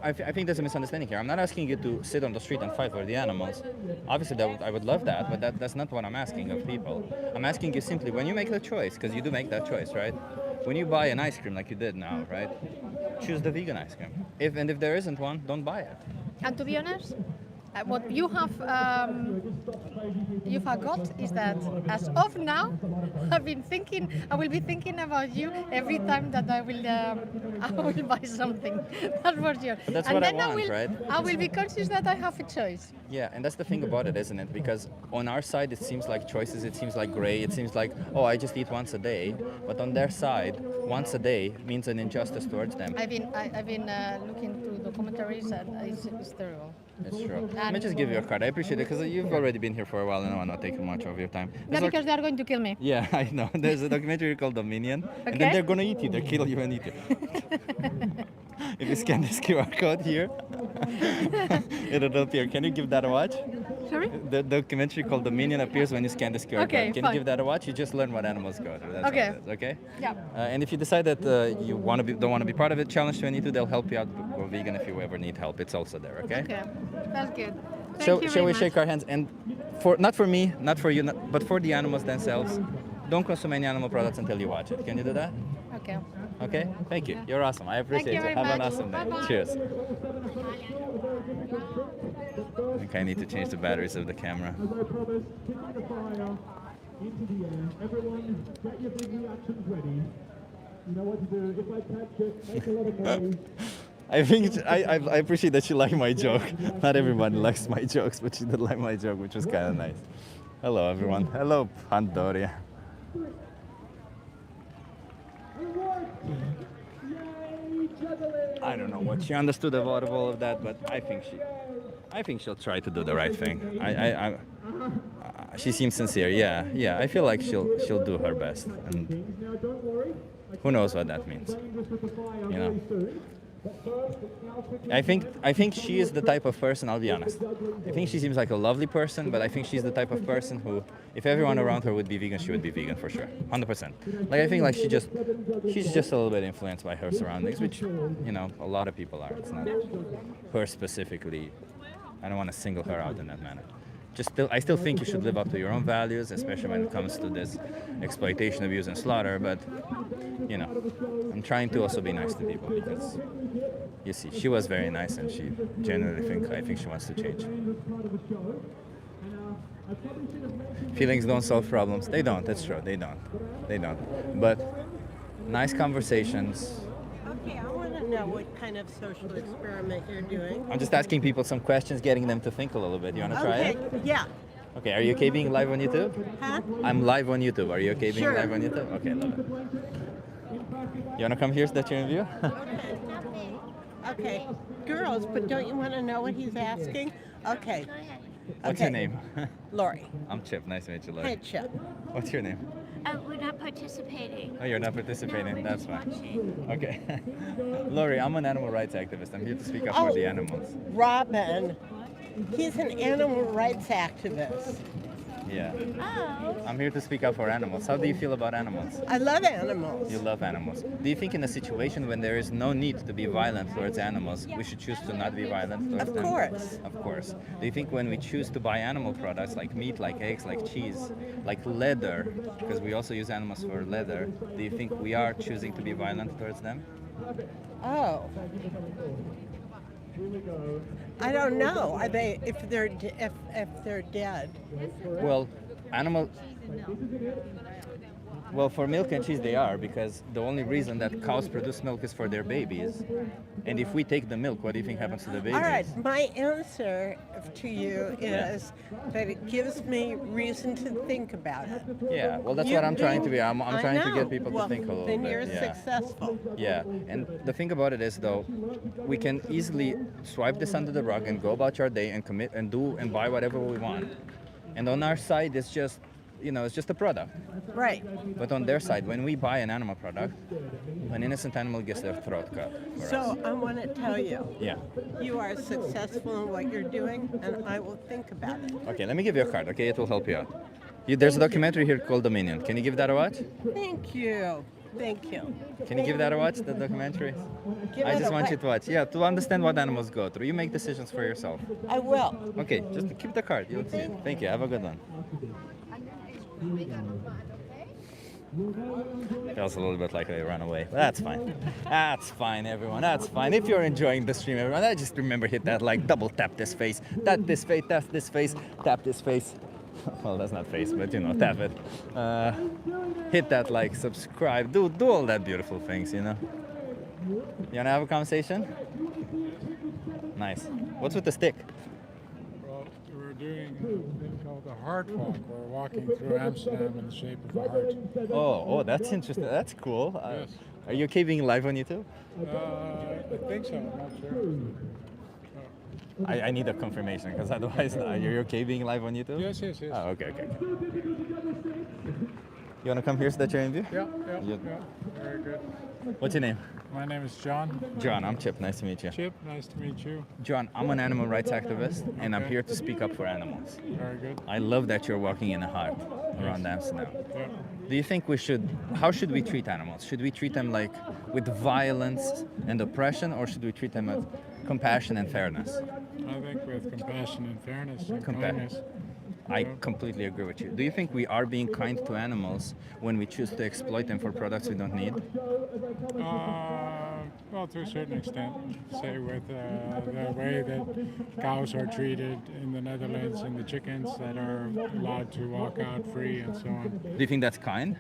I think there's a misunderstanding here. I'm not asking you to sit on the street and fight for the animals. Obviously, I would love that, but that's not what I'm asking of people. I'm asking you simply when you make the choice, because you do make that choice, right? When you buy an ice cream like you did now, right? Choose the vegan ice cream. If there isn't one, don't buy it. And to be honest, what you forgot is that as of now, I will be thinking about you every time that I will buy something. That's for sure. But that's and what I then want, right? I will be conscious that I have a choice. Yeah, and that's the thing about it, isn't it? Because on our side, it seems like choices, it seems like gray, it seems like, oh, I just eat once a day. But on their side, once a day means an injustice towards them. I've been looking through documentaries, and it's terrible. It's true. Let me just give you a card. I appreciate it, because you've already been here for a while, and I want not take much of your time. No, because they are going to kill me. Yeah, I know. There's a documentary called Dominion, and Okay. then they're gonna eat you. They kill you and eat you. If you scan this QR code here, it'll appear. Can you give that a watch? Sorry? The documentary called Dominion appears when you scan this QR Okay, code. Can fine. you give that a watch? You just learn what animals go through. That's Okay. all it is, okay? Yeah. And if you decide that you don't want to be part of it, Challenge 22, they'll help you out. Go vegan if you ever need help. It's also there, okay? Okay, that's good. Thank Shall you we very shake much. our hands? And not for me, not for you, but for the animals themselves, don't consume any animal products until you watch it. Can you do that? Okay. Okay? Thank you. You're awesome. I appreciate you it. very Have an much. awesome day. Bye-bye. Cheers. I think I need to change the batteries of the camera. I appreciate that you like my joke. Not everybody likes my jokes, but she did like my joke, which was kind of nice. Hello, everyone. Hello, Pandoria. I don't know what she understood about all of that, but I think she'll try to do the right thing. She seems sincere. Yeah. I feel like she'll do her best, and who knows what that means, you know. I think she is the type of person, I'll be honest. I think she seems like a lovely person, but I think she's the type of person who, if everyone around her would be vegan, she would be vegan for sure. 100%. Like, I think like she's just a little bit influenced by her surroundings, which, you know, a lot of people are. It's not her specifically. I don't want to single her out in that manner. I still think you should live up to your own values, especially when it comes to this exploitation, abuse, and slaughter. But, you know, I'm trying to also be nice to people, because, you see, she was very nice, and she genuinely I think she wants to change. Feelings don't solve problems. They don't. That's true. They don't. But nice conversations. Okay, I want to know what kind of social experiment you're doing. I'm just asking people some questions, getting them to think a little bit. You want to try it? Yeah. Okay, are you okay being live on YouTube? Huh? I'm live on YouTube. Are you okay being Sure. live on YouTube? Okay, love it. You want to come here so that you're in view? Okay. Girls, but don't you want to know what he's asking? Okay. What's your name? Lori. I'm Chip. Nice to meet you, Lori. Hi, Chip. What's your name? We're not participating. Oh, you're not participating? No, we're That's just fine. watching. Okay. Lori, I'm an animal rights activist. I'm here to speak up for the animals. Robin. He's an animal rights activist. Yeah. Oh. I'm here to speak up for animals. How do you feel about animals? I love animals. You love animals. Do you think in a situation when there is no need to be violent towards animals, we should choose to not be violent towards them? Of course. Of course. Do you think when we choose to buy animal products like meat, like eggs, like cheese, like leather, because we also use animals for leather, do you think we are choosing to be violent towards them? Oh. I don't know. Are they if they're dead? Well, Well, for milk and cheese they are, because the only reason that cows produce milk is for their babies. And if we take the milk, what do you think happens to the babies? All right, my answer to you is that it gives me reason to think about it. Yeah, well, that's what I'm trying to be. I'm I trying to know. get people Well, to think a little then bit. you're Yeah. successful. Yeah, and the thing about it is, though, we can easily swipe this under the rug and go about our day and commit and do and buy whatever we want. And on our side, it's just it's just a product. Right. But on their side, when we buy an animal product, an innocent animal gets their throat cut for So us. I want to tell you, Yeah. you are successful in what you're doing, and I will think about it. Okay, let me give you a card, okay? It will help you out. There's a documentary here called Dominion. Can you give that a watch? Thank you. Thank you. Can you give that a watch, the documentary? Give I it just a want what? you to watch. Yeah, to understand what animals go through. You make decisions for yourself. I will. Okay, just keep the card. You'll see it. Thank you. Have a good one. Feels a little bit like they ran away, but that's fine. That's fine, everyone. That's fine. If you're enjoying the stream, everyone, I just remember hit that like, double tap this face, tap this face, tap this face, tap this face. Well, that's not face, but tap it. Hit that like, subscribe, do all that beautiful things, You wanna have a conversation? Nice. What's with the stick? Well, we're doing a thing called the heart walk. We're walking through Amsterdam in the shape of a heart. Oh, that's interesting. That's cool. Yes. Are you okay being live on YouTube? I think so. I'm not sure. I need a confirmation because otherwise, are you okay being live on YouTube? Yes. Oh, okay. You want to come here so that you're in view? Yeah. You- Very good. What's your name? My name is John. John, I'm Chip. Nice to meet you. Chip, nice to meet you. John, I'm an animal rights activist and I'm Okay. here to speak up for animals. Very good. I love that you're walking in a heart around Amsterdam. Yeah. Do you think how should we treat animals? Should we treat them like with violence and oppression, or should we treat them with compassion and fairness? I think with compassion and fairness and Compa- kindness. I completely agree with you. Do you think we are being kind to animals when we choose to exploit them for products we don't need? Well, to a certain extent, say with the way that cows are treated in the Netherlands and the chickens that are allowed to walk out free and so on. Do you think that's kind?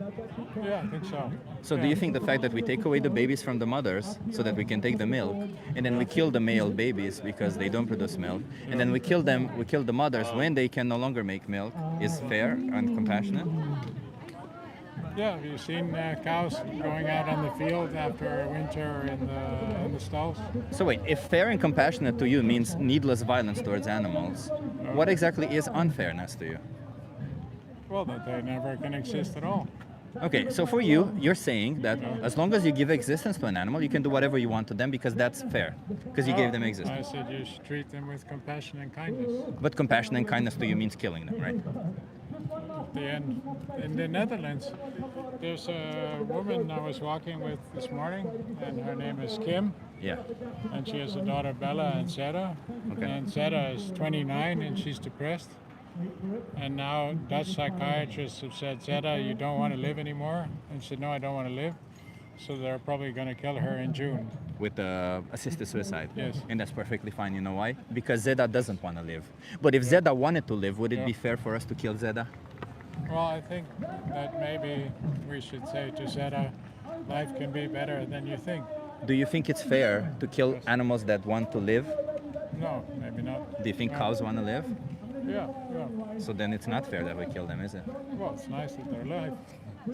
Yeah, I think so. So do Yeah. you think the fact that we take away the babies from the mothers so that we can take the milk, and then we kill the male babies because they don't produce milk, and then we kill the mothers when they can no longer make milk, is fair and compassionate? Yeah, have you seen cows going out on the field after a winter in the stalls? So wait, if fair and compassionate to you means needless violence towards animals, what exactly is unfairness to you? Well, that they never can exist at all. Okay, so for you, you're saying that as long as you give existence to an animal, you can do whatever you want to them because that's fair, because you gave them I existence. said you should treat them with compassion and kindness. But compassion and kindness to you means killing them, right? At the end, in the Netherlands, there's a woman I was walking with this morning, and her name is Kim, Yeah. and she has a daughter Bella and Zeta. Okay. And Zeta is 29 and she's depressed. And now Dutch psychiatrists have said, Zeta, you don't want to live anymore. And she said, no, I don't want to live. So they're probably going to kill her in June. With assisted suicide. Yes. And that's perfectly fine. You know why? Because Zeda doesn't want to live. But if Zeda wanted to live, would it Yeah. be fair for us to kill Zeda? Well, I think that maybe we should say to Zeta, life can be better than you think. Do you think it's fair to kill animals that want to live? No, maybe not. Do you think No. cows want to live? Yeah. So then it's not fair that we kill them, is it? Well, it's nice that they're alive.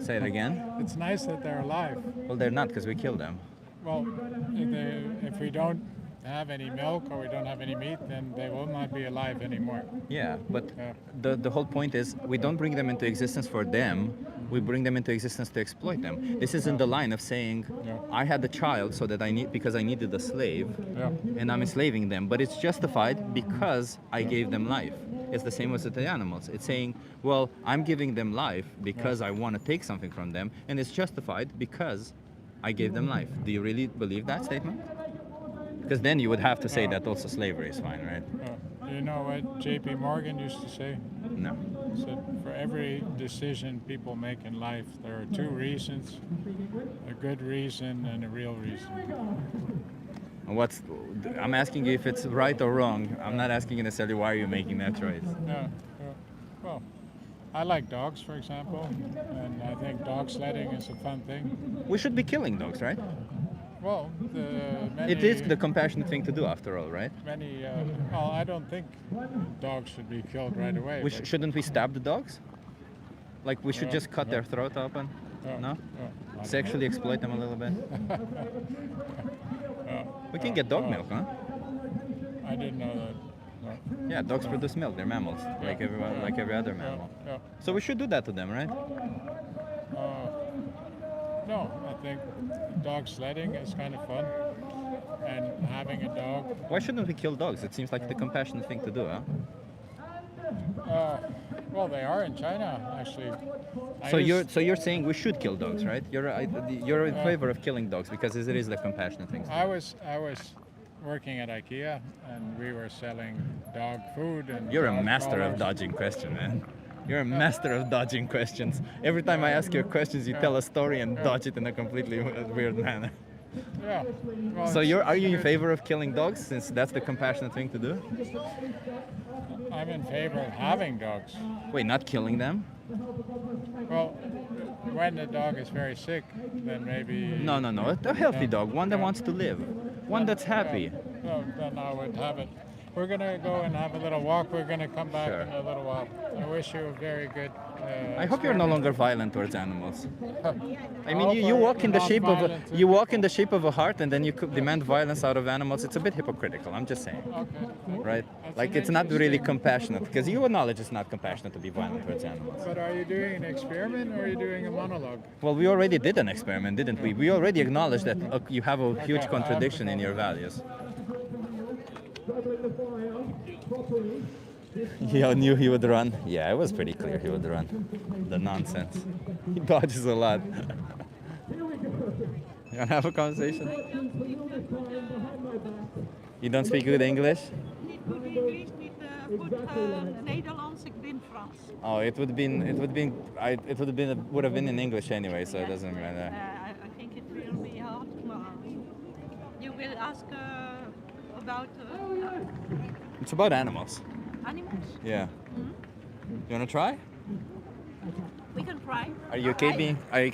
Say it again. It's nice that they're alive. Well, they're not because we kill them. Well, if we don't have any milk or we don't have any meat, then they will not be alive anymore. Yeah, but Yeah. the whole point is we don't bring them into existence for them. We bring them into existence to exploit them. This is in the line of saying, Yeah. I had a child so that because I needed a slave, Yeah. and I'm enslaving them. But it's justified because I gave them life. It's the same as with the animals. It's saying, well, I'm giving them life because I want to take something from them, and it's justified because I gave them life. Do you really believe that statement? Because then you would have to say that also slavery is fine, right? Do you know what J.P. Morgan used to say? No. He said, for every decision people make in life, there are two reasons, a good reason and a real reason. I'm asking you if it's right or wrong. I'm not asking you necessarily why are you making that choice. Yeah. Well, I like dogs, for example, and I think dog sledding is a fun thing. We should be killing dogs, right? Well, It is the compassionate thing to do, after all, right? Well, I don't think dogs should be killed right away. but- Shouldn't we stab the dogs? Like we should Yeah, just cut their throat open? Yeah, No? yeah. Sexually exploit them a little bit? We can get dog milk, huh? I didn't know that. Yeah, dogs produce milk. They're mammals, like everyone, like every other mammal. Yeah. So we should do that to them, right? No, I think dog sledding is kind of fun, and having a dog. Why shouldn't we kill dogs? It seems like the compassionate thing to do, huh? Well, they are in China, actually. So you're saying we should kill dogs, right? You're in favor of killing dogs because it is the compassionate thing. I was working at IKEA, and we were selling dog food and. You're a dog master of collars. dodging questions, man. You're a master of dodging questions. Every time I ask you questions, you tell a story and dodge it in a completely weird manner. Yeah. Well, So are you in favor of killing dogs since that's the compassionate thing to do? I'm in favor of having dogs. Wait, not killing them? Well, when the dog is very sick, then maybe. No. A healthy dog, one that wants to live, one that's happy. No, then I would have it. We're gonna go and have a little walk. We're gonna come back Sure. in a little while. I wish you a very good. I hope you're no longer violent towards animals. I mean, hope you walk in the not shape of violent you walk in the shape of a heart, and then you could demand violence out of animals. It's a bit hypocritical. I'm just saying, Okay. right? That's Like an it's not really interesting- compassionate because you acknowledge it's not compassionate to be violent towards animals. But are you doing an experiment or are you doing a monologue? Well, we already did an experiment, didn't we? We already acknowledged that you have a huge Okay, contradiction in your values. Yeah, I knew he would run. Yeah, it was pretty clear he would run. The nonsense. He dodges a lot. You wanna have a conversation? You don't speak good English? Niet goed Engels, niet goed Nederlands, ik ben Frans. Oh, it would have been in English anyway, so it doesn't matter. I think it will be hard. You will ask about It's about animals. animals. Yeah. You wanna try? We can try. Are you okay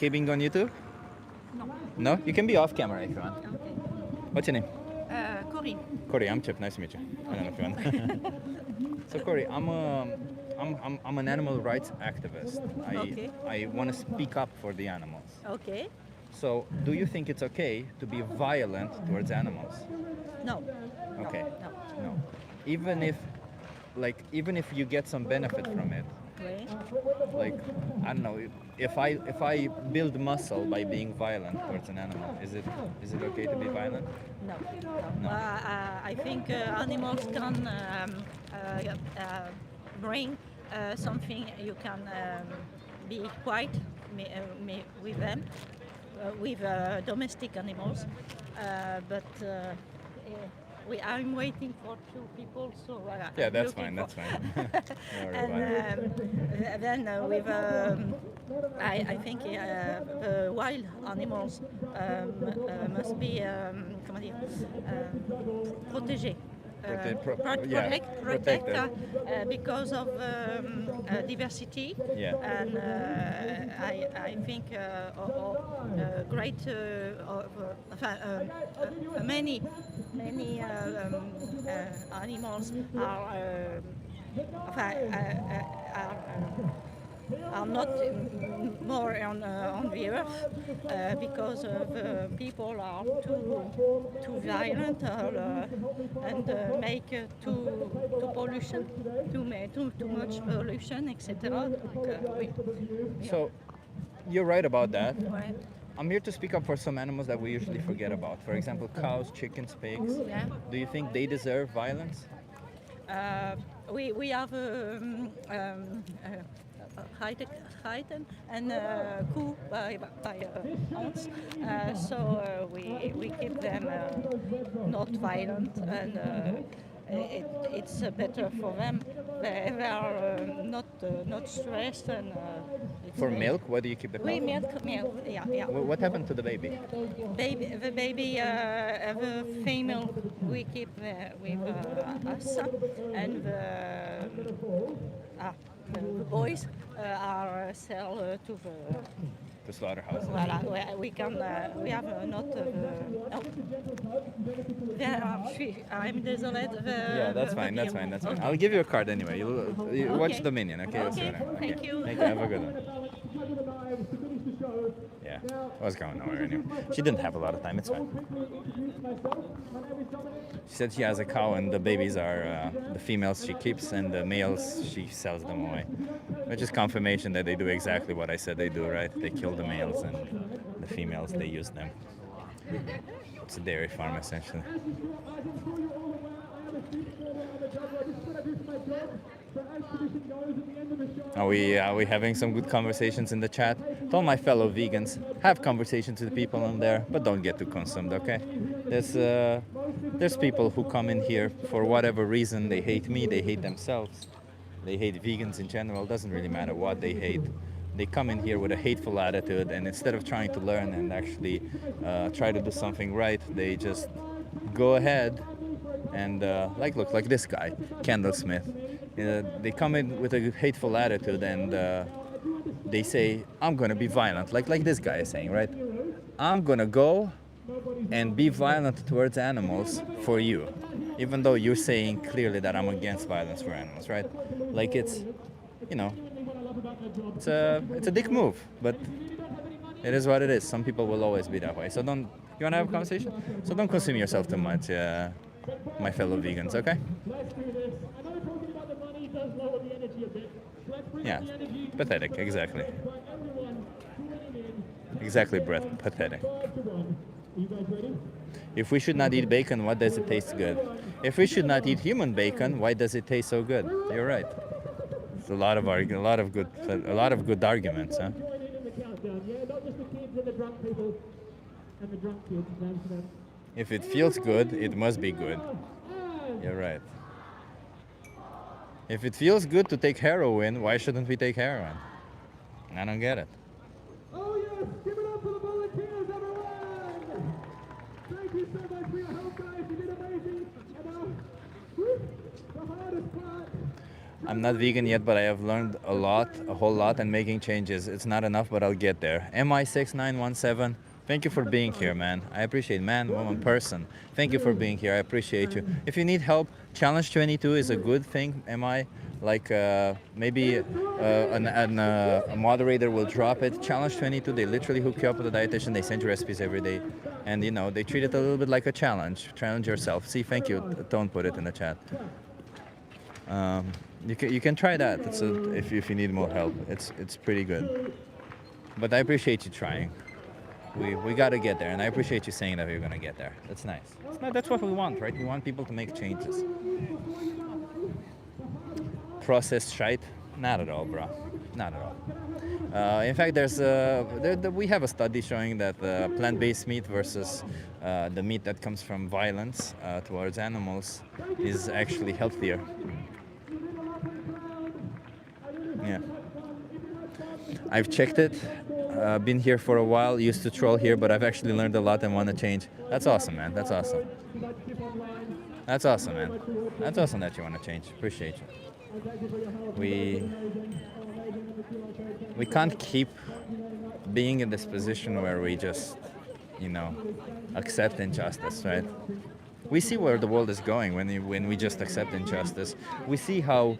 being on YouTube? No. No? You can be off camera if you want. What's your name? Corinne. Corey, I'm Chip. Nice to meet you. I don't know if you want. So Corey, I'm an animal rights activist. Okay. I want to speak up for the animals. Okay. So, do you think it's okay to be violent towards animals? No. Okay. No. No. Even if you get some benefit from it. Okay. Like, I don't know, if I build muscle by being violent towards an animal, is it okay to be violent? No. No. I think animals can bring something you can be quiet with them, with domestic animals, but I'm waiting for two people, so Yeah, I'm that's looking fine. for- That's fine. Don't worry about it. And then with I think the wild animals must be comment dire, protégés. Protected. Because of diversity. Yeah. And I think great many animals are not more on the earth because people are too violent and make too pollution, too much pollution, etc. So, you're right about that. Ouais. I'm here to speak up for some animals that we usually forget about. For example, cows, chickens, pigs. Yeah. Do you think they deserve violence? We have geiten and koe by ons. So we keep them not violent and it's better for them. They are not stressed and. For milk, where do you keep the cow? We milk, yeah. What happened to the baby? The baby, the female, we keep with us, and the boys are sell to The slaughterhouse. Voilà, we can. We have not. No. There are three. I'm désolé. Yeah, that's fine. That's fine. That's fine. I'll give you a card anyway. You watch Okay. Dominion, okay? We'll see Okay, what happens. thank you. Thank you. Have a good one. Yeah, Yeah, I was going nowhere anyway. She didn't have a lot of time, it's fine. She said she has a cow and the babies are the females she keeps and the males she sells them away. Which is confirmation that they do exactly what I said they do, right? They kill the males and the females, they use them. It's a dairy farm essentially. Are we having some good conversations in the chat? To all my fellow vegans, have conversations with people in there, but don't get too consumed, okay? There's people who come in here for whatever reason. They hate me, they hate themselves, they hate vegans in general. Doesn't really matter what they hate. They come in here with a hateful attitude, and instead of trying to learn and actually try to do something right, they just go ahead and look like this guy, Candlesmith. They come in with a hateful attitude and they say, I'm gonna be violent, like this guy is saying, right? I'm gonna go and be violent towards animals for you, even though you're saying clearly that I'm against violence for animals, right? Like it's a dick move, but it is what it is. Some people will always be that way. So you wanna have a conversation? So don't consume yourself too much, my fellow vegans, okay? Yeah, pathetic, exactly. Exactly, Brett, pathetic. If we should not eat bacon, why does it taste good? If we should not eat human bacon, why does it taste so good? You're right. It's a lot of good arguments, huh? If it feels good, it must be good. You're right. If it feels good to take heroin, why shouldn't we take heroin? I don't get it. Oh yes, give it up for the volunteers, everyone! Thank you so much for your help, guys. You did amazing. The hardest part. I'm not vegan yet, but I have learned a whole lot, and making changes. It's not enough, but I'll get there. MI6917, thank you for being here, man. I appreciate man, woman, person. Thank you for being here. I appreciate you. If you need help, Challenge 22 is a good thing. Maybe a moderator will drop it. Challenge 22, they literally hook you up with a dietitian. They send you recipes every day. And, they treat it a little bit like a challenge. Challenge yourself. See, thank you. Don't put it in the chat. You can try that. If you need more help, it's pretty good. But I appreciate you trying. We got to get there, and I appreciate you saying that we're gonna get there. That's nice. That's what we want, right? We want people to make changes. Processed shite? Not at all, bro. Not at all. In fact, we have a study showing that plant-based meat versus the meat that comes from violence towards animals is actually healthier. Yeah. I've checked it. Been here for a while, used to troll here, but I've actually learned a lot and want to change. That's awesome, man. That's awesome. That's awesome, man. That's awesome that you want to change. Appreciate you. We can't keep being in this position where we just, accept injustice, right? We see where the world is going when we just accept injustice. We see how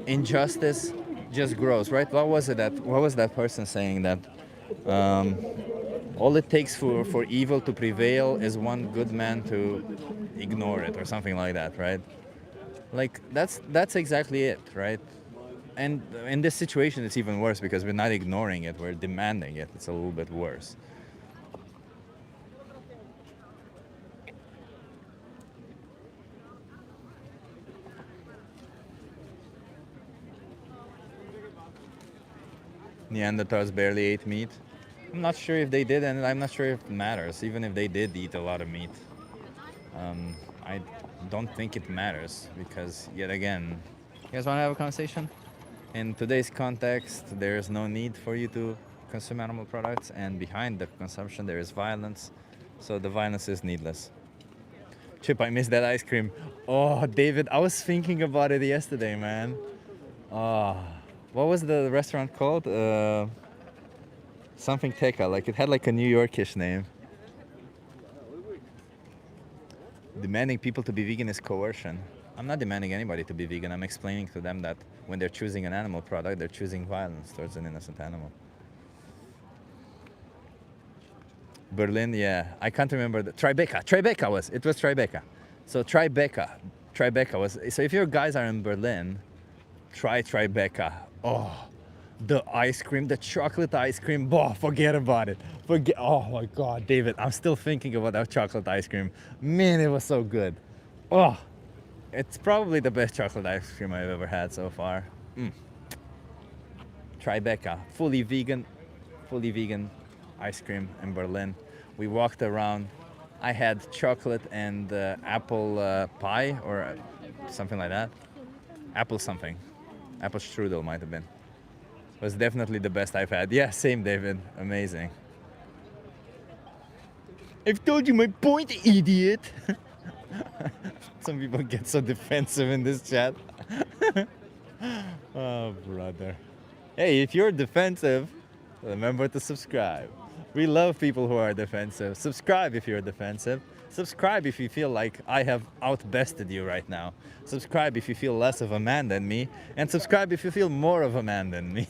injustice just grows, right? What was that person saying that all it takes for evil to prevail is one good man to ignore it, or something like that, right? Like that's exactly it, right? And in this situation, it's even worse because we're not ignoring it; we're demanding it. It's a little bit worse. Neanderthals barely ate meat. I'm not sure if they did, and I'm not sure if it matters. Even if they did eat a lot of meat, I don't think it matters because, yet again, you guys want to have a conversation? In today's context, there is no need for you to consume animal products, and behind the consumption there is violence, so the violence is needless. Chip, I missed that ice cream. Oh, David, I was thinking about it yesterday, man. What was the restaurant called? Something Teka, like it had like a New Yorkish name. Demanding people to be vegan is coercion. I'm not demanding anybody to be vegan. I'm explaining to them that when they're choosing an animal product, they're choosing violence towards an innocent animal. Berlin, yeah. I can't remember. Tribeca was. It was Tribeca. So Tribeca was. So if your guys are in Berlin, try Tribeca. Oh, the ice cream, the chocolate ice cream. Oh, forget about it. Oh my God, David, I'm still thinking about that chocolate ice cream. Man, it was so good. Oh, it's probably the best chocolate ice cream I've ever had so far. Tribeca, fully vegan ice cream in Berlin. We walked around. I had chocolate and apple pie or something like that. Apple something. Apple strudel might have been. Was definitely the best I've had. Yeah, same, David. Amazing. I've told you my point, idiot. Some people get so defensive in this chat. Oh, brother. Hey, if you're defensive, remember to subscribe. We love people who are defensive. Subscribe if you're defensive. Subscribe if you feel like I have outbested you right now. Subscribe if you feel less of a man than me. And subscribe if you feel more of a man than me.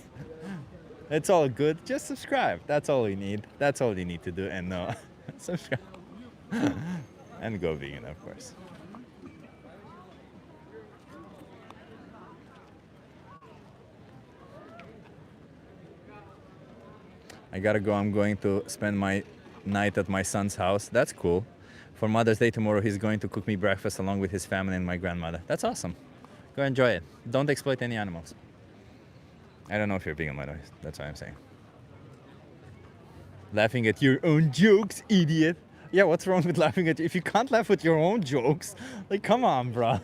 It's all good. Just subscribe. That's all you need. That's all you need to do. And no, subscribe. And go vegan, of course. I gotta go. I'm going to spend my night at my son's house. That's cool. For Mother's Day tomorrow, he's going to cook me breakfast along with his family and my grandmother. That's awesome. Go enjoy it. Don't exploit any animals. I don't know if you're vegan, by the way. That's what I'm saying. Laughing at your own jokes, idiot. Yeah, what's wrong with laughing at you? If you can't laugh at your own jokes, like, come on, bro.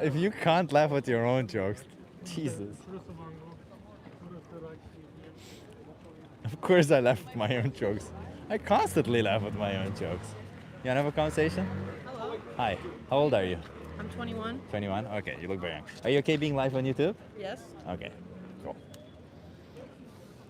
If you can't laugh at your own jokes, Jesus. Of course I laugh at my own jokes. I constantly laugh at my own jokes. You wanna have a conversation? Hello. Hi. How old are you? I'm 21. 21? Okay, you look very young. Are you okay being live on YouTube? Yes. Okay, cool.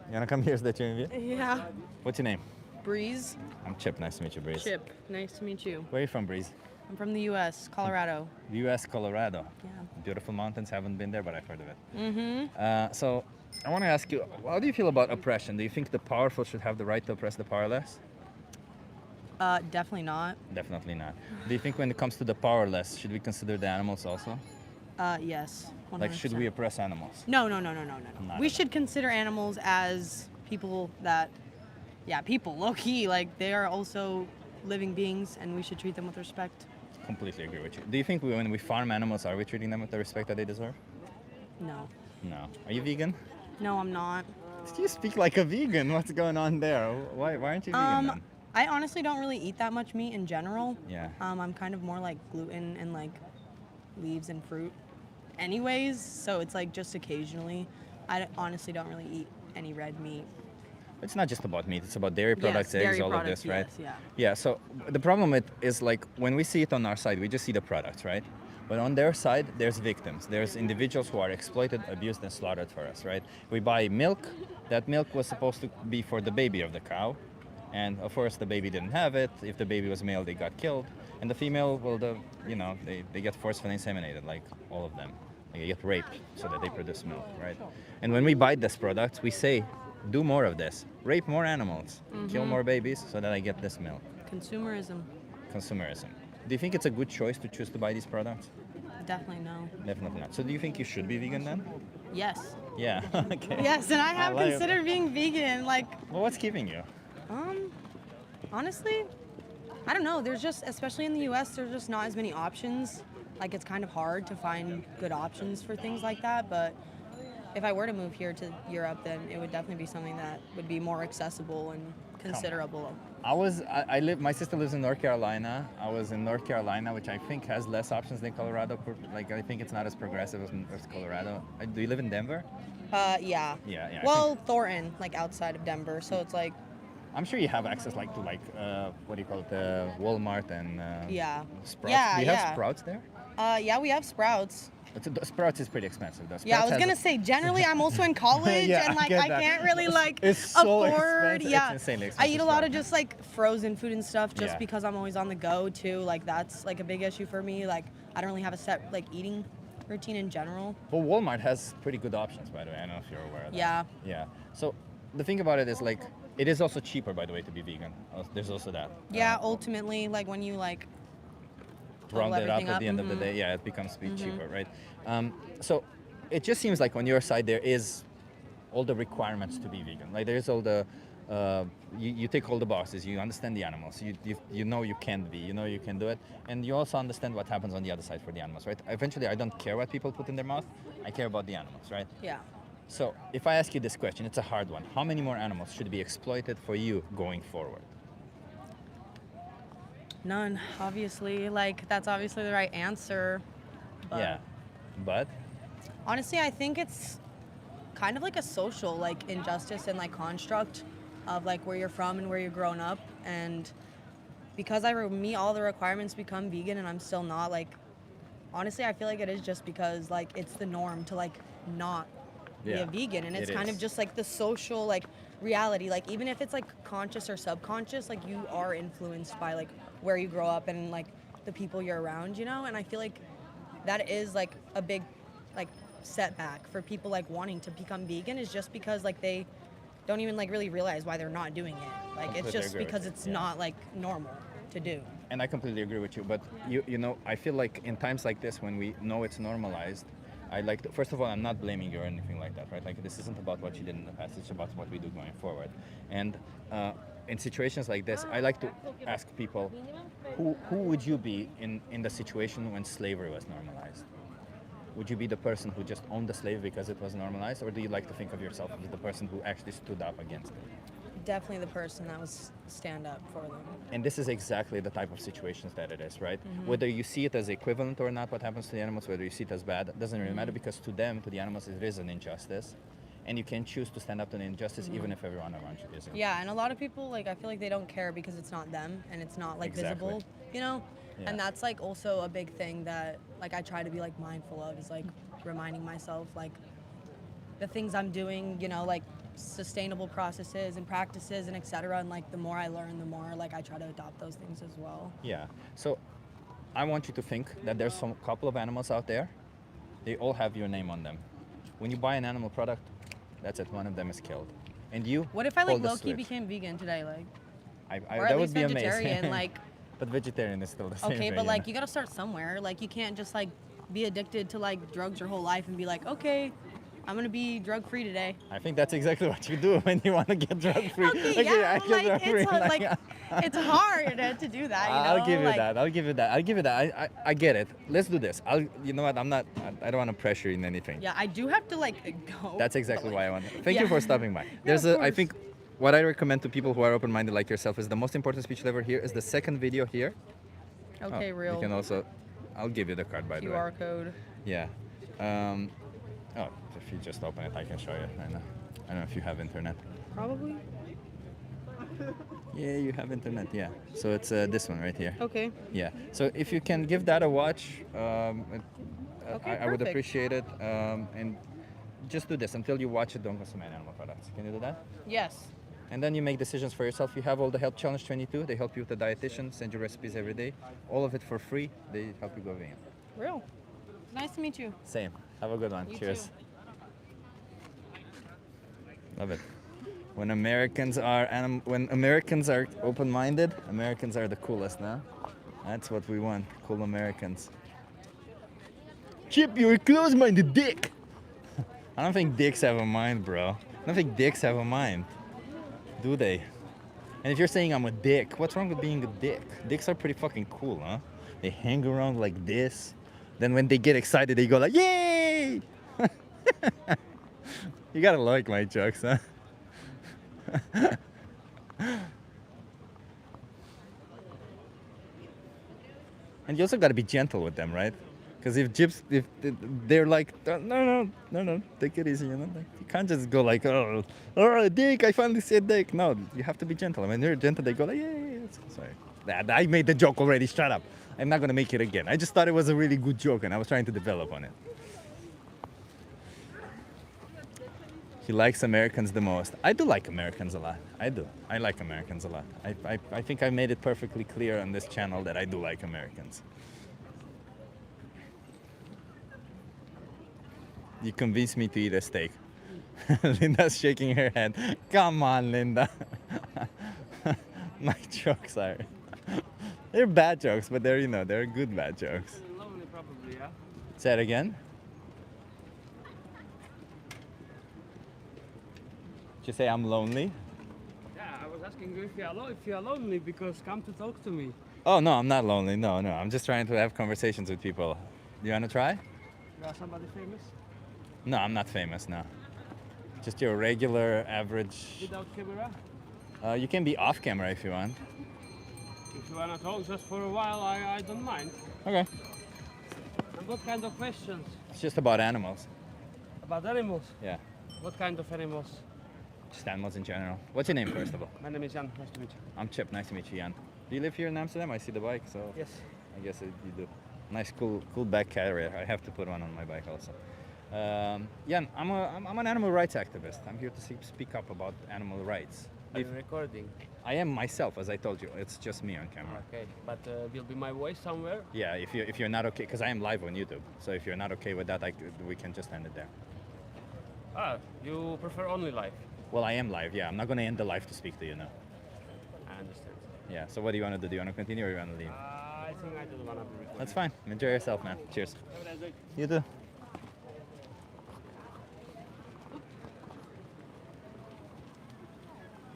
You wanna come here so that you interview? Yeah. What's your name? Breeze. I'm Chip. Nice to meet you, Breeze. Chip. Nice to meet you. Where are you from, Breeze? I'm from the U.S., Colorado. U.S., Colorado. Yeah. Beautiful mountains. Haven't been there, but I've heard of it. Mm-hmm. So I want to ask you, how do you feel about oppression? Do you think the powerful should have the right to oppress the powerless? Definitely not. Definitely not. Do you think when it comes to the powerless, should we consider the animals also? Yes. 100%. Like, should we oppress animals? No. Not We at should consider animals as people that, people, low-key. Like, they are also living beings, and we should treat them with respect. Completely agree with you. Do you think when we farm animals, are we treating them with the respect that they deserve? No. No. Are you vegan? No, I'm not. You speak like a vegan. What's going on there? Why aren't you vegan then? I honestly don't really eat that much meat in general. Yeah. I'm kind of more like gluten and like leaves and fruit anyways, so it's like just occasionally. I honestly don't really eat any red meat. It's not just about meat, it's about dairy products, eggs, dairy all products, of this, right? yes, Yeah, so the problem is like when we see it on our side, we just see the products, right? But on their side, there's victims. There's individuals who are exploited, abused, and slaughtered for us, right? We buy milk. That milk was supposed to be for the baby of the cow. And of course, the baby didn't have it. If the baby was male, they got killed. And the female, well, they get forcefully inseminated, like all of them. They get raped so that they produce milk, right? And when we buy this product, we say, do more of this. Rape more animals. Kill more babies so that I get this milk. Consumerism. Consumerism. Do you think it's a good choice to choose to buy these products? Definitely no. Definitely not. So do you think you should be vegan then? Yes. Yeah, okay. Yes, and I have like it. considered being vegan. Like, Well, what's keeping you? honestly, I don't know. There's just, especially in the U.S., there's just not as many options. Like, it's kind of hard to find good options for things like that. But if I were to move here to Europe, then it would definitely be something that would be more accessible and considerable. My sister lives in North Carolina. I was in North Carolina, which I think has less options than Colorado. Like, I think it's not as progressive as Colorado. Do you live in Denver? Yeah. Yeah. Well, Thornton, like outside of Denver, so it's like. I'm sure you have access to what do you call it, Walmart and Yeah. Sprouts. Yeah, Do you have yeah. Sprouts there? Yeah, we have Sprouts. Sprouts is pretty expensive though. Yeah, I Sprouts was gonna has say generally I'm also in college Yeah, and like get I that. can't really like It's so afford. expensive. Yeah, It's insanely I expensive eat a lot stuff. of just like frozen food and stuff just Yeah. because I'm always on the go too. Like that's like a big issue for me. Like I don't really have a set like eating routine in general. Well, Walmart has pretty good options, by the way. I don't know if you're aware of that. Yeah. Yeah. So the thing about it is like It is also cheaper, by the way, to be vegan. There's also that. Yeah, ultimately, like when you like total Round it up everything at the end of the day, yeah, it becomes a bit cheaper, right? So it just seems like on your side there is all the requirements to be vegan. Like there's all the you tick all the boxes. You understand the animals. You know you can be. You know you can do it, and you also understand what happens on the other side for the animals, right? Eventually, I don't care what people put in their mouth. I care about the animals, right? Yeah. So if I ask you this question, it's a hard one. How many more animals should be exploited for you going forward? None, obviously. Like that's obviously the right answer. But Yeah, but honestly, I think it's kind of like a social like injustice and like construct of like where you're from and where you're grown up, and because I meet all the requirements, become vegan, and I'm still not, like honestly I feel like it is just because like it's the norm to like not be Yeah, a vegan, and it's it kind is. of just like the social like reality, like even if it's like conscious or subconscious, like you are influenced by like where you grow up and like the people you're around, you know. And I feel like that is like a big like setback for people like wanting to become vegan, is just because like they don't even like really realize why they're not doing it. Like it's Completely just agree with because you, it's yeah. not like normal to do. And I completely agree with you. But you know, I feel like in times like this when we know it's normalized, I like to, first of all, I'm not blaming you or anything like that, right? Like this isn't about what you did in the past. It's about what we do going forward. And in situations like this, I like to ask people, who would you be in the situation when slavery was normalized? Would you be the person who just owned the slave because it was normalized, or do you like to think of yourself as the person who actually stood up against it? Definitely the person that was stand up for them. And this is exactly the type of situations that it is, right? Whether you see it as equivalent or not, what happens to the animals, whether you see it as bad, it doesn't really matter, because to them, to the animals, it is an injustice. And you can choose to stand up to the injustice even if everyone around you isn't. Yeah, and a lot of people, like, I feel like they don't care because it's not them and it's not, like, Exactly. visible, you know? Yeah. And that's, like, also a big thing that, like, I try to be, like, mindful of, is, like, reminding myself, like, the things I'm doing, you know, like, sustainable processes and practices and et cetera. And, like, the more I learn, the more, like, I try to adopt those things as well. Yeah. So I want you to think that there's some couple of animals out there. They all have your name on them. When you buy an animal product, that's it. One of them is killed. And you What if I, like, hold the low-key switch. became vegan today, like, or that at would least be vegetarian, amazing. like... But vegetarian is still the same Okay, thing, but you like know? you gotta start somewhere. Like you can't just like be addicted to like drugs your whole life and be like, okay, I'm gonna be drug free today. I think that's exactly what you do when you want to get drug free. Okay, yeah, but, like it's hard to do that. You know? I'll give you like, that. I'll give you that. I'll give you that. I get it. Let's do this. You know what? I don't want to pressure you in anything. Yeah, I do have to like go. That's exactly why I want. Thank you Yeah. for stopping by. There's I think what I recommend to people who are open-minded like yourself is the most important speech you'll ever hear is the second video here. Okay, Oh, real. You can also, I'll give you the card by the way. QR code. Yeah. Oh, if you just open it, I can show you. I don't know if you have internet. Probably. Yeah, you have internet. Yeah. So it's this one right here. Okay. Yeah. So if you can give that a watch, I would perfect. appreciate it. And just do this until you watch it. Don't consume any animal products. Can you do that? Yes. And then you make decisions for yourself. You have all the Health Challenge 22. They help you with the dietitian, send you recipes every day. All of it for free. They help you go vegan. Real. Nice to meet you. Same. Have a good one. You Cheers. too. Love it. When Americans are open-minded, Americans are the coolest, huh? That's what we want. Cool Americans. Chip, you're a close-minded dick. I don't think dicks have a mind, bro. I don't think dicks have a mind. Do they? And if you're saying I'm a dick, what's wrong with being a dick? Dicks are pretty fucking cool, huh? They hang around like this. Then when they get excited, they go like, yay! You gotta like my jokes, huh? And you also gotta be gentle with them, right? Because if they're like, no, take it easy, you know? Like, you can't just go like, oh, dick, I finally said dick. No, you have to be gentle. When you're gentle, they go like, yeah. Sorry. I made the joke already, shut up. I'm not gonna make it again. I just thought it was a really good joke and I was trying to develop on it. He likes Americans the most. I do like Americans a lot. I do. I like Americans a lot. I think I made it perfectly clear on this channel that I do like Americans. You convinced me to eat a steak. Linda's shaking her head. Come on, Linda. My jokes are. They're bad jokes, but they're, they're good bad jokes. Lonely, probably, yeah. Say it again. Did you say I'm lonely? Yeah, I was asking you if you are lonely because come to talk to me. Oh, no, I'm not lonely. No, no. I'm just trying to have conversations with people. You want to try? You are somebody famous? No, I'm not famous, no. Just your regular, average. Without camera? You can be off camera if you want. If you wanna talk just for a while, I don't mind. Okay. And what kind of questions? It's just about animals. About animals? Yeah. What kind of animals? Just animals in general. What's your name, first of all? My name is Jan. Nice to meet you. I'm Chip. Nice to meet you, Jan. Do you live here in Amsterdam? I see the bike, so. Yes. I guess you do. Nice, cool bag carrier. I have to put one on my bike also. Jan, I'm an animal rights activist. I'm here to speak up about animal rights. Are you recording? I am myself, as I told you. It's just me on camera. Okay, but will be my voice somewhere? Yeah, if you're not okay, because I am live on YouTube. So if you're not okay with that, we can just end it there. Ah, you prefer only live? Well, I am live. Yeah, I'm not gonna end the live to speak to you now. I understand. Yeah. So what do you want to do? Do you want to continue or you want to leave? I think I don't want to be recording. That's fine. Enjoy yourself, man. Cheers. Have a nice day. You too.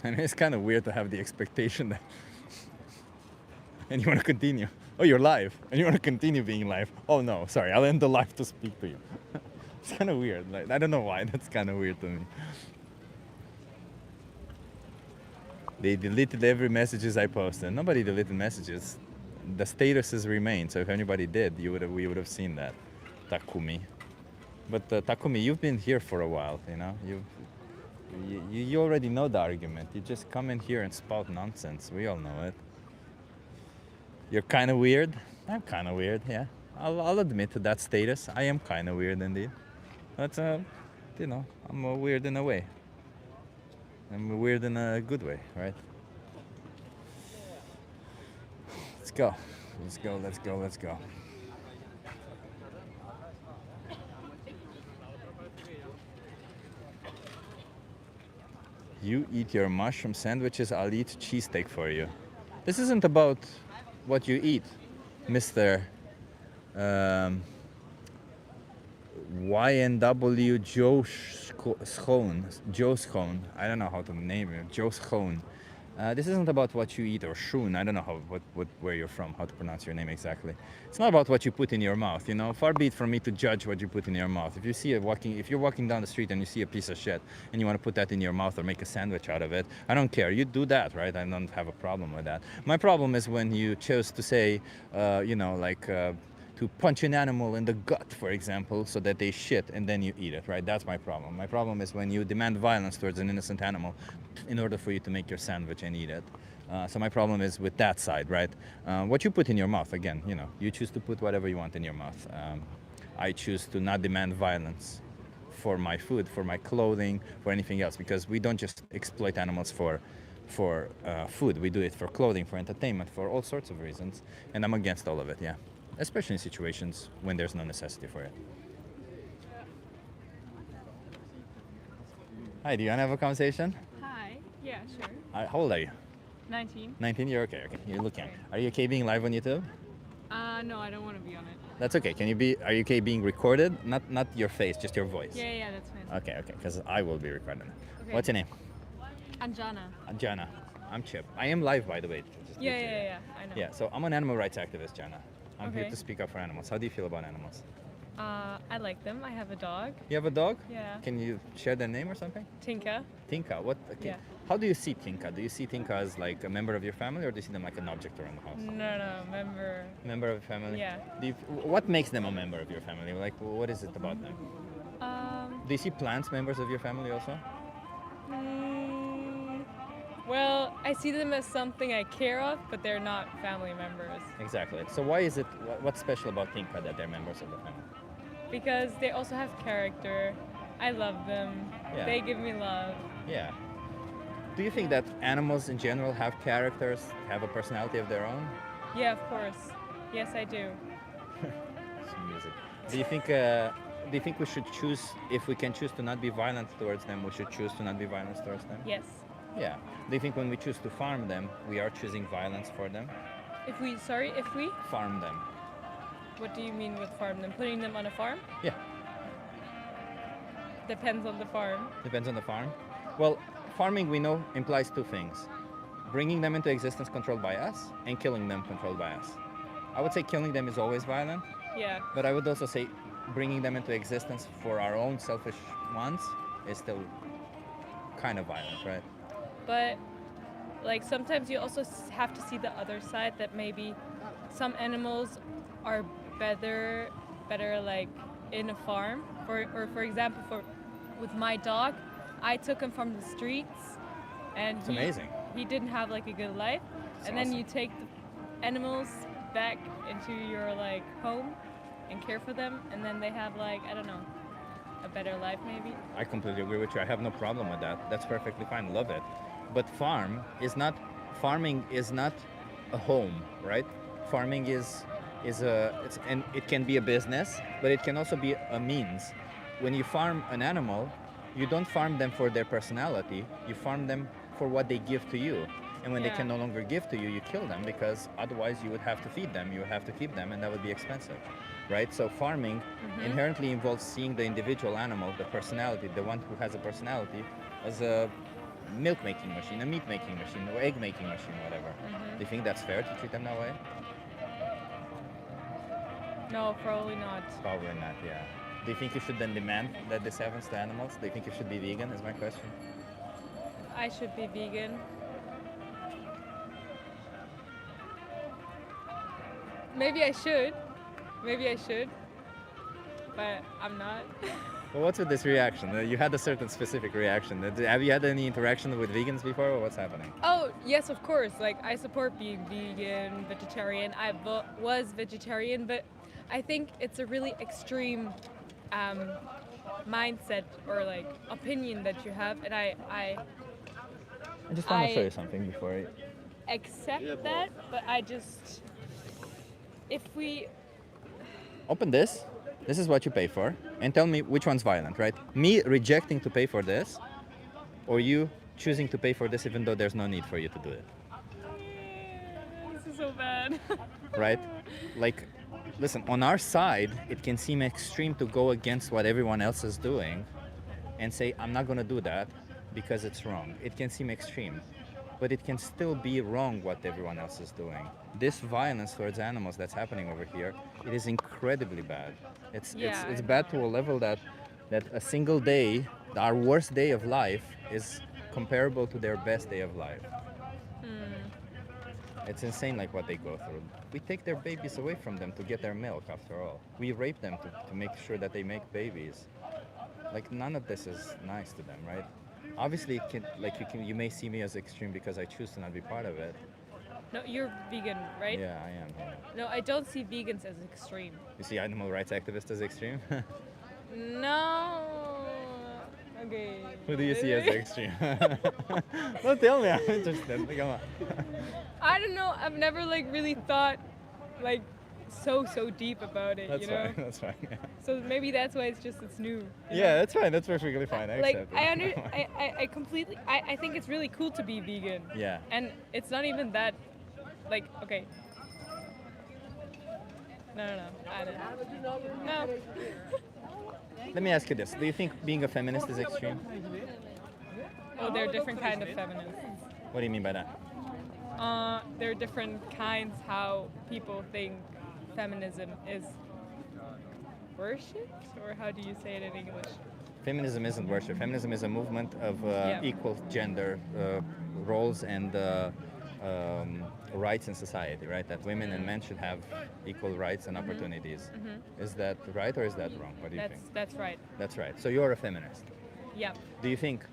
And it's kind of weird to have the expectation that. And you want to continue. Oh, you're live. And you want to continue being live. Oh, no. Sorry. I'll end the live to speak to you. It's kind of weird. Like, I don't know why. That's kind of weird to me. They deleted every messages I posted. Nobody deleted messages. The statuses remain. So if anybody did, we would have seen that. Takumi. But Takumi, you've been here for a while, you know. You already know the argument. You just come in here and spout nonsense. We all know it. You're kind of weird. I'm kind of weird, yeah. I'll admit to that status. I am kind of weird indeed. But, you know, I'm weird in a way. I'm weird in a good way, right? Let's go. Let's go, let's go, let's go. You eat your mushroom sandwiches, I'll eat cheesesteak for you. This isn't about what you eat, Mr. YNW Joe Schoen. I don't know how to name him. Joe Schoen. This isn't about what you eat, or Schoen. I don't know where you're from, how to pronounce your name exactly. It's not about what you put in your mouth. You know, far be it from me to judge what you put in your mouth. If you're walking down the street and you see a piece of shit and you want to put that in your mouth or make a sandwich out of it, I don't care. You do that, right? I don't have a problem with that. My problem is when you chose to say, to punch an animal in the gut, for example, so that they shit and then you eat it, right? That's my problem. My problem is when you demand violence towards an innocent animal in order for you to make your sandwich and eat it. So my problem is with that side, right? What you put in your mouth, again, you know, you choose to put whatever you want in your mouth. I choose to not demand violence for my food, for my clothing, for anything else, because we don't just exploit animals for food. We do it for clothing, for entertainment, for all sorts of reasons. And I'm against all of it, yeah. Especially in situations when there's no necessity for it. Hi, do you want to have a conversation? Hi. Yeah, sure. How old are you? 19. 19? You're okay. You look young. Are you okay being live on YouTube? No, I don't want to be on it. That's okay. Are you okay being recorded? Not your face, just your voice. Yeah, that's fine. Okay, because I will be recording it. Okay. What's your name? Anjana. Jana. I'm Chip. I am live, by the way. Yeah, I know. Yeah, so I'm an animal rights activist, Jana. I'm here Okay. to speak up for animals. How do you feel about animals? I like them. I have a dog. You have a dog? Yeah. Can you share their name or something? Tinka. Tinka. What? Okay. Yeah. How do you see Tinka? Do you see Tinka as like a member of your family, or do you see them like an object around the house? No, member. Member of the family? Yeah. What makes them a member of your family? Like, what is it about them? Do you see plants members of your family also? Well, I see them as something I care of, but they're not family members. Exactly. So why is it? What's special about Tinka that they're members of the family? Because they also have character. I love them. Yeah. They give me love. Yeah. Do you think that animals in general have characters, have a personality of their own? Yeah, of course. Yes, I do. Some music. Do you think we should choose, if we can choose to not be violent towards them, we should choose to not be violent towards them? Yes. Yeah. Do you think when we choose to farm them, we are choosing violence for them? If we Farm them. what do you mean with farm them? Putting them on a farm? Yeah. Depends on the farm. Depends on the farm. Well, farming we know implies two things: bringing them into existence controlled by us, and killing them controlled by us. I would say killing them is always violent, Yeah. but I would also say bringing them into existence for our own selfish wants is still kind of violent, right? But like sometimes you also have to see the other side, that maybe some animals are better like in a farm. For example, with my dog, I took him from the streets, and It's amazing. he didn't have like a good life. It's And then awesome. you take the animals back into your like home and care for them, and then they have like, I don't know, a better life maybe. I completely agree with you. I have no problem with that. That's perfectly fine. Love it. But farming is not a home, right? Farming is and it can be a business, but it can also be a means. When you farm an animal, you don't farm them for their personality. You farm them for what they give to you. And when they Yeah. can no longer give to you, you kill them, because otherwise you would have to feed them, you would have to keep them, and that would be expensive, right? So farming inherently involves seeing the individual animal, the personality, the one who has a personality, as a milk making machine, a meat making machine, or egg making machine, whatever. Do you think that's fair to treat them that way? No, probably not. Probably not, yeah. Do you think you should then demand that this happens to animals? Do you think you should be vegan, is my question? I should be vegan. Maybe I should. But I'm not. Well, what's with this reaction? You had a certain specific reaction. Have you had any interaction with vegans before, or what's happening? Oh, yes, of course. Like, I support being vegan, vegetarian. I was vegetarian, but I think it's a really extreme mindset or like opinion that you have, and I just want to show you something before I... accept that, but I just, if we, Open this. This is what you pay for. And tell me which one's violent, right? Me rejecting to pay for this, or you choosing to pay for this even though there's no need for you to do it, this is so bad. right? Like, listen, on our side, it can seem extreme to go against what everyone else is doing and say, I'm not going to do that because it's wrong. It can seem extreme, but it can still be wrong what everyone else is doing. This violence towards animals that's happening over here, it is incredibly bad. It's bad to a level that a single day, our worst day of life, is comparable to their best day of life. It's insane, like what they go through. We take their babies away from them to get their milk, after all. We rape them to make sure that they make babies. Like, none of this is nice to them, right? Obviously, you may see me as extreme because I choose to not be part of it. No, you're vegan, right? Yeah, I am. Yeah. No, I don't see vegans as extreme. You see animal rights activists as extreme? No. Okay. Who do you see as extreme? Don't tell me, I'm interested. Come on. I don't know. I've never like really thought like so deep about it. That's you know. fine. That's fine. Yeah. So maybe that's why it's new. Yeah, that's fine. That's perfectly fine. I Like accept it. I completely. I think it's really cool to be vegan. Yeah. And it's not even that. Like, okay. No. I don't. No. Let me ask you this: do you think being a feminist is extreme? Oh, there are different kind of feminists. What do you mean by that? There are different kinds how people think feminism is worshipped, or how do you say it in English? Feminism isn't worship. Feminism is a movement of Yeah. equal gender roles and rights in society, right? That women and men should have equal rights and opportunities. Is that right or is that wrong? What do you think? That's right. That's right. So you're a feminist. Yeah. Do you think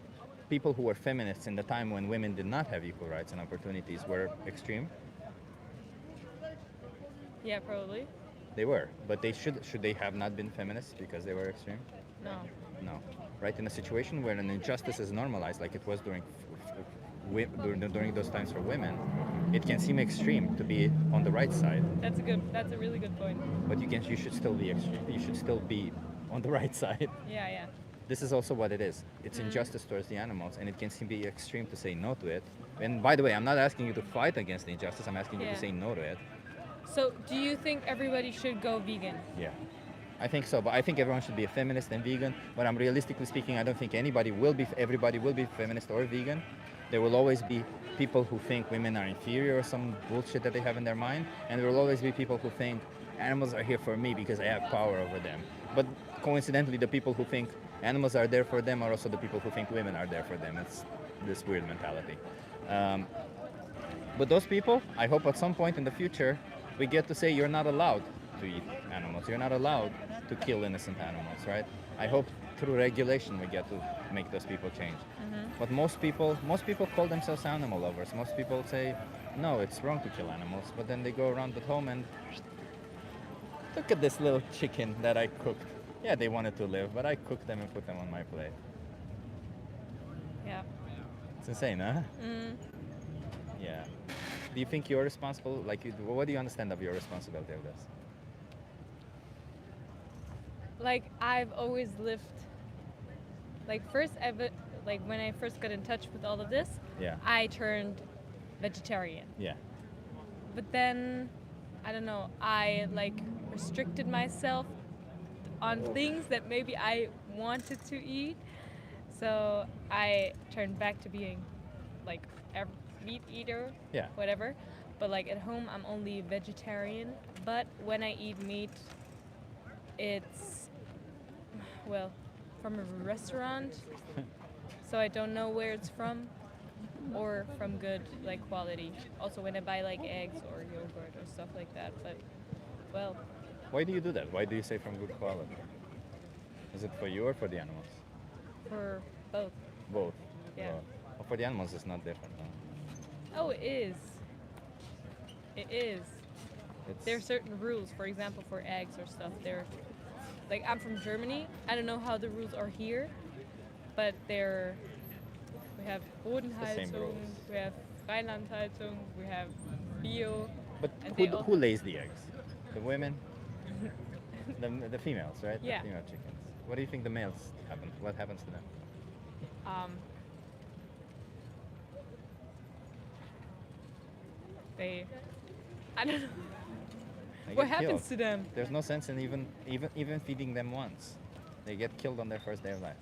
people who were feminists in the time when women did not have equal rights and opportunities were extreme? Yeah, probably. They were, but should they have not been feminists because they were extreme? No. No, right? In a situation where an injustice is normalized, like it was during those times for women, it can seem extreme to be on the right side. That's a really good point. But you should still be extreme. You should still be on the right side. Yeah. this is also what it is. It's injustice towards the animals, and it can seem be extreme to say no to it. And by the way, I'm not asking you to fight against the injustice. I'm asking you Yeah. to say no to it. So, do you think everybody should go vegan? Yeah, I think so. But I think everyone should be a feminist and vegan. But I'm realistically speaking, I don't think everybody will be feminist or vegan. There will always be people who think women are inferior or some bullshit that they have in their mind, and there will always be people who think animals are here for me because I have power over them. But coincidentally, the people who think animals are there for them are also the people who think women are there for them. It's this weird mentality. But those people, I hope at some point in the future, we get to say you're not allowed to eat animals. You're not allowed to kill innocent animals, right? I hope through regulation we get to make those people change. But most people call themselves animal lovers. Most people say, no, it's wrong to kill animals. But then they go around at home and look at this little chicken that I cooked. Yeah, they wanted to live, but I cooked them and put them on my plate. Yeah. It's insane, huh? Yeah. Do you think you're responsible? Like, what do you understand of your responsibility of this? Like, I've always lived. Like, like when I first got in touch with all of this, Yeah. I turned vegetarian. Yeah. But then, I don't know, I like restricted myself on things that maybe I wanted to eat. So I turned back to being like a meat eater, Yeah. whatever. But like at home, I'm only vegetarian. But when I eat meat, it's, well, from a restaurant. So I don't know where it's from or from good like quality. Also when I buy like eggs or yogurt or stuff like that. But, well, Why do you do that? Why do you say from good quality? Is it for you or for the animals? for both. Both. Yeah. Well, for the animals, it's not different. No? Oh, it is. It is. It's, There are certain rules, for example, for eggs or stuff. They're like, I'm from Germany. I don't know how the rules are here, but we have the same Bodenhaltung, rules. we have Rheinlandhaltung, we have Bio. But and they who lays the eggs? The women? the females, right? Yeah. The female chickens. What do you think the males happen? What happens to them? I don't know. They What get happens killed. to them? There's no sense in even feeding them once. They get killed on their first day of life.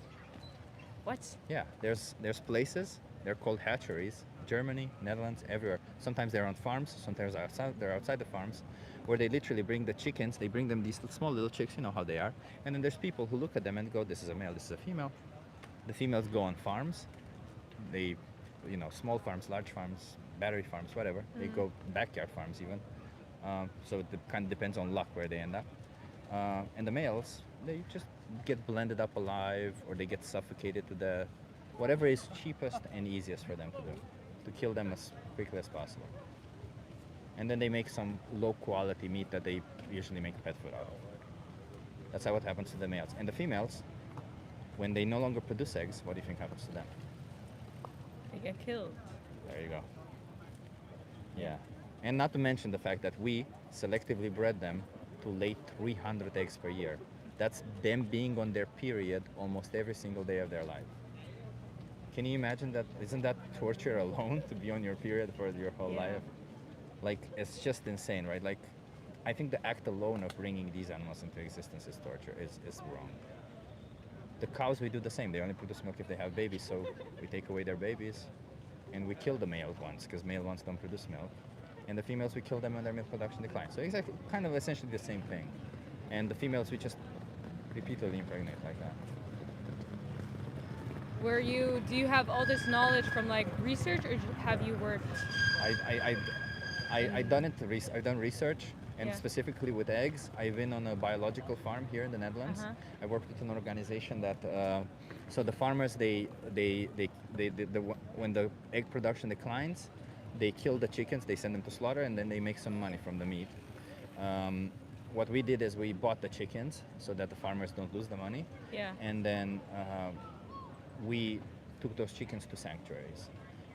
What? Yeah, there's places, they're called hatcheries, Germany, Netherlands, everywhere. Sometimes they're on farms, sometimes they're outside the farms, where they literally bring the chickens, they bring them these small little chicks, you know how they are, and then there's people who look at them and go, this is a male, this is a female. The females go on farms, they, small farms, large farms, battery farms, whatever. They go backyard farms even. So it kind of depends on luck where they end up. And the males, they just get blended up alive, or they get suffocated to death. Whatever is cheapest and easiest for them to do, to kill them as quickly as possible. And then they make some low quality meat that they usually make pet food out of. That's how it happens to the males. And the females, when they no longer produce eggs, what do you think happens to them? They get killed. There you go. Yeah. And not to mention the fact that we selectively bred them to lay 300 eggs per year. That's them being on their period almost every single day of their life. Can you imagine that? Isn't that torture alone, to be on your period for your whole life? Like, it's just insane, right? Like, I think the act alone of bringing these animals into existence is torture, is wrong. The cows, we do the same. They only produce milk if they have babies, so we take away their babies and we kill the male ones, because male ones don't produce milk. And the females, we kill them when their milk production declines. So exactly, kind of essentially the same thing. And the females, we just repeatedly impregnate like that. Do you have all this knowledge from like research, or have you worked? I've done research, and Yeah. specifically with eggs. I've been on a biological farm here in the Netherlands. I worked with an organization that, so the farmers, when the egg production declines, they kill the chickens, they send them to slaughter, and then they make some money from the meat. What we did is we bought the chickens so that the farmers don't lose the money. Yeah. And then we took those chickens to sanctuaries.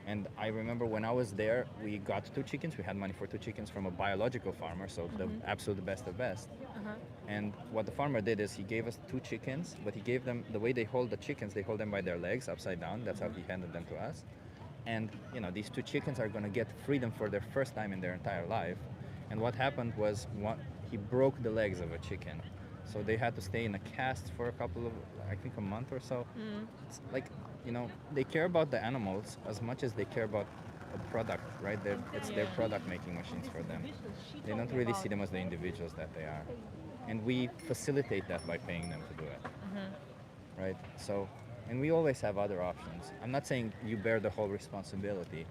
And I remember when I was there, we got 2 chickens. We had money for 2 chickens from a biological farmer, so the absolute best of best. And what the farmer did is he gave us 2 chickens, but he gave them, the way they hold the chickens, they hold them by their legs upside down. That's how he handed them to us. And you know, these 2 chickens are gonna get freedom for their first time in their entire life. And what happened was he broke the legs of a chicken. So they had to stay in a cast for a couple of, I think, a month or so. It's like, you know, they care about the animals as much as they care about a product, right? It's their product making machines for them. They don't really see them as the individuals that they are. And we facilitate that by paying them to do it, right? So, and we always have other options. I'm not saying you bear the whole responsibility,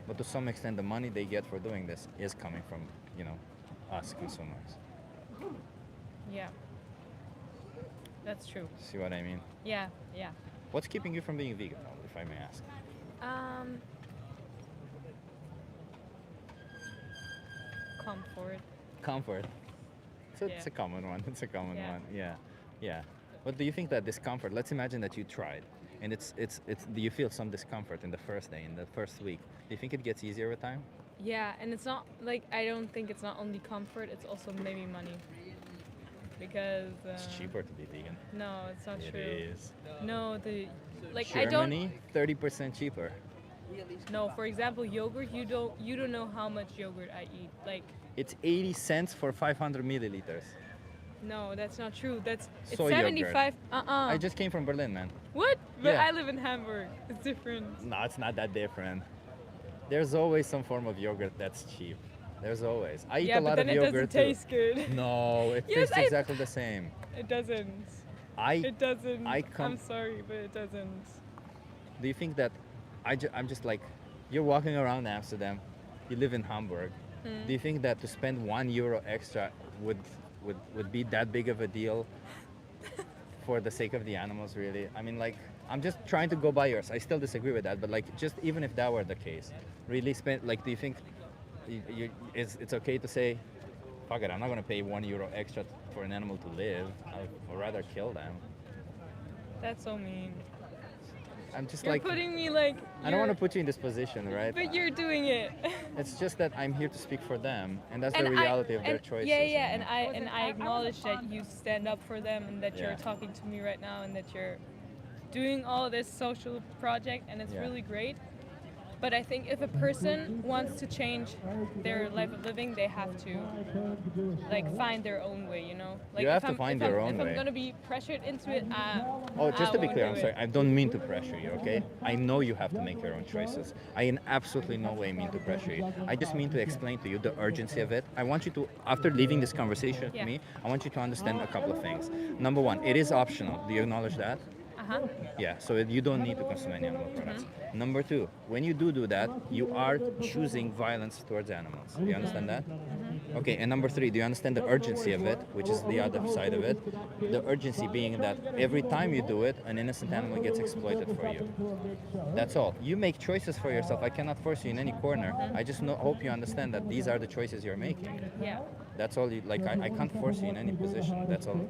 but to some extent the money they get for doing this is coming from, you know, us consumers. Yeah. That's true. See what I mean? Yeah, yeah. What's keeping you from being vegan, if I may ask? Comfort. Comfort. It's a common one. It's a common one. Yeah, yeah. But do you think that discomfort? Let's imagine that you tried, and it's. Do you feel some discomfort in the first day, in the first week? Do you think it gets easier with time? Yeah, and it's not like, I don't think it's not only comfort, it's also maybe money. Because It's cheaper to be vegan. no, it's not true. It is. No, like Germany, 30% cheaper. No, for example, yogurt, you don't know how much yogurt I eat. Like, It's 80 cents for 500 milliliters. no, that's not true. It's Soy 75. yogurt. I just came from Berlin, man. What? But Yeah. I live in Hamburg. It's different. No, it's not that different. There's always some form of yogurt that's cheap. There's always. I eat Yeah, a but lot then of it yogurt doesn't taste good. No, it Yes, tastes exactly the same. It doesn't. It doesn't. I'm sorry, but it doesn't. Do you think that I'm just like, you're walking around Amsterdam, you live in Hamburg. Do you think that to spend €1 extra would be that big of a deal for the sake of the animals, really? I mean, like, I'm just trying to go by yours. I still disagree with that, but like, just even if that were the case, really spend, like, do you think it's okay to say, fuck it, I'm not going to pay €1 extra for an animal to live. I'd rather kill them. That's so mean. I'm just You're like, putting me like. I don't want to put you in this position, right? But you're doing it. It's just that I'm here to speak for them, and that's the And reality of their choices. Yeah, you yeah, know? and I acknowledge that you stand up for them and that you're Yeah. talking to me right now and that you're doing all this social project, and it's Yeah. really great. But I think if a person wants to change their life of living, they have to like find their own way, you know. Like You if have to I'm- find if your I'm- own If way. I'm gonna be pressured into it, Oh, just I to be won't clear, do I'm it. sorry. I don't mean to pressure you, okay? I know you have to make your own choices. I in absolutely no way mean to pressure you. I just mean to explain to you the urgency of it. I want you to, after leaving this conversation with Yeah. me, I want you to understand a couple of things. Number one, it is optional. Do you acknowledge that? Uh-huh. Yeah, so you don't need to consume any animal products. Number two, when you do that, you are choosing violence towards animals. Do you understand that? Okay, and number three, do you understand the urgency of it, which is the other side of it? The urgency being that every time you do it, an innocent animal gets exploited for you. That's all. You make choices for yourself. I cannot force you in any corner. I just hope you understand that these are the choices you're making. Yeah. That's all. I can't force you in any position. That's all.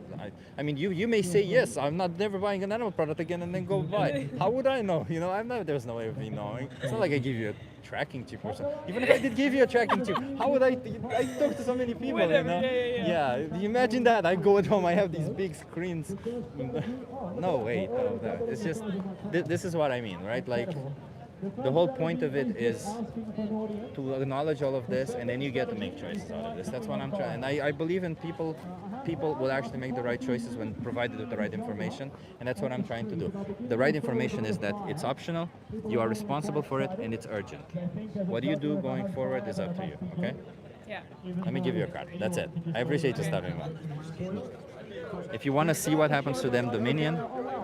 I mean, you may say yes. I'm not never buying an animal product again, and then go buy. How would I know? You know, there's no way of me knowing. It's not like I give you a tracking chip or something. Even if I did give you a tracking chip, how would I talk to so many people? Whatever, You know? yeah. You imagine that. I go at home. I have these big screens. No, wait. No. It's just. This is what I mean, right? Like. The whole point of it is to acknowledge all of this, and then you get to make choices out of this. That's what I'm trying. And I believe in people. People will actually make the right choices when provided with the right information, and that's what I'm trying to do. The right information is that it's optional, you are responsible for it, and it's urgent. What you do going forward is up to you. Okay? Yeah. Let me give you a card. That's it. I appreciate you stopping by. If you want to see what happens to them, Dominion.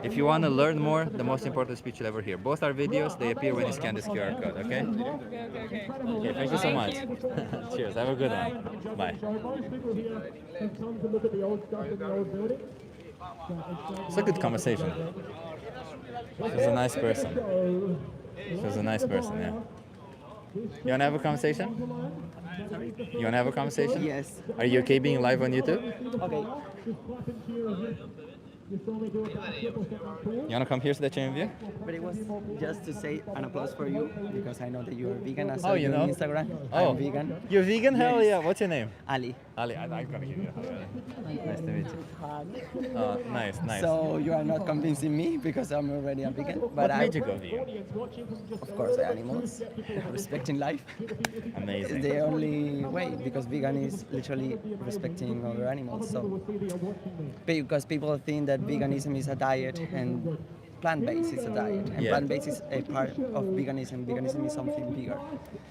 If you want to learn more, the most important speech you'll ever hear. Both our videos, they appear when you scan this QR code, okay? Okay. Okay, thank you so much. Cheers, have a good one. Bye. It's a good conversation. She's a nice person. She's a nice person, yeah. You want to have a conversation? You want to have a conversation? Yes. Are you okay being live on YouTube? Okay. You wanna come here so that you view? But it was just to say an applause for you because I know that you are vegan. I saw Oh, you know? on Instagram. Oh, I'm vegan. You're vegan? Hell Yes. yeah. What's your name? Ali. Ali, I'm gonna give you a hug. Nice to meet you. Oh, nice, nice. So you are not convincing me because I'm already a vegan. But What I, made you go vegan? of course, the animals, respecting life. Amazing. It's the only way because vegan is literally respecting other animals. So because people think that veganism is a diet and plant-based is a diet, and Yeah. plant-based is a part of veganism. Veganism is something bigger.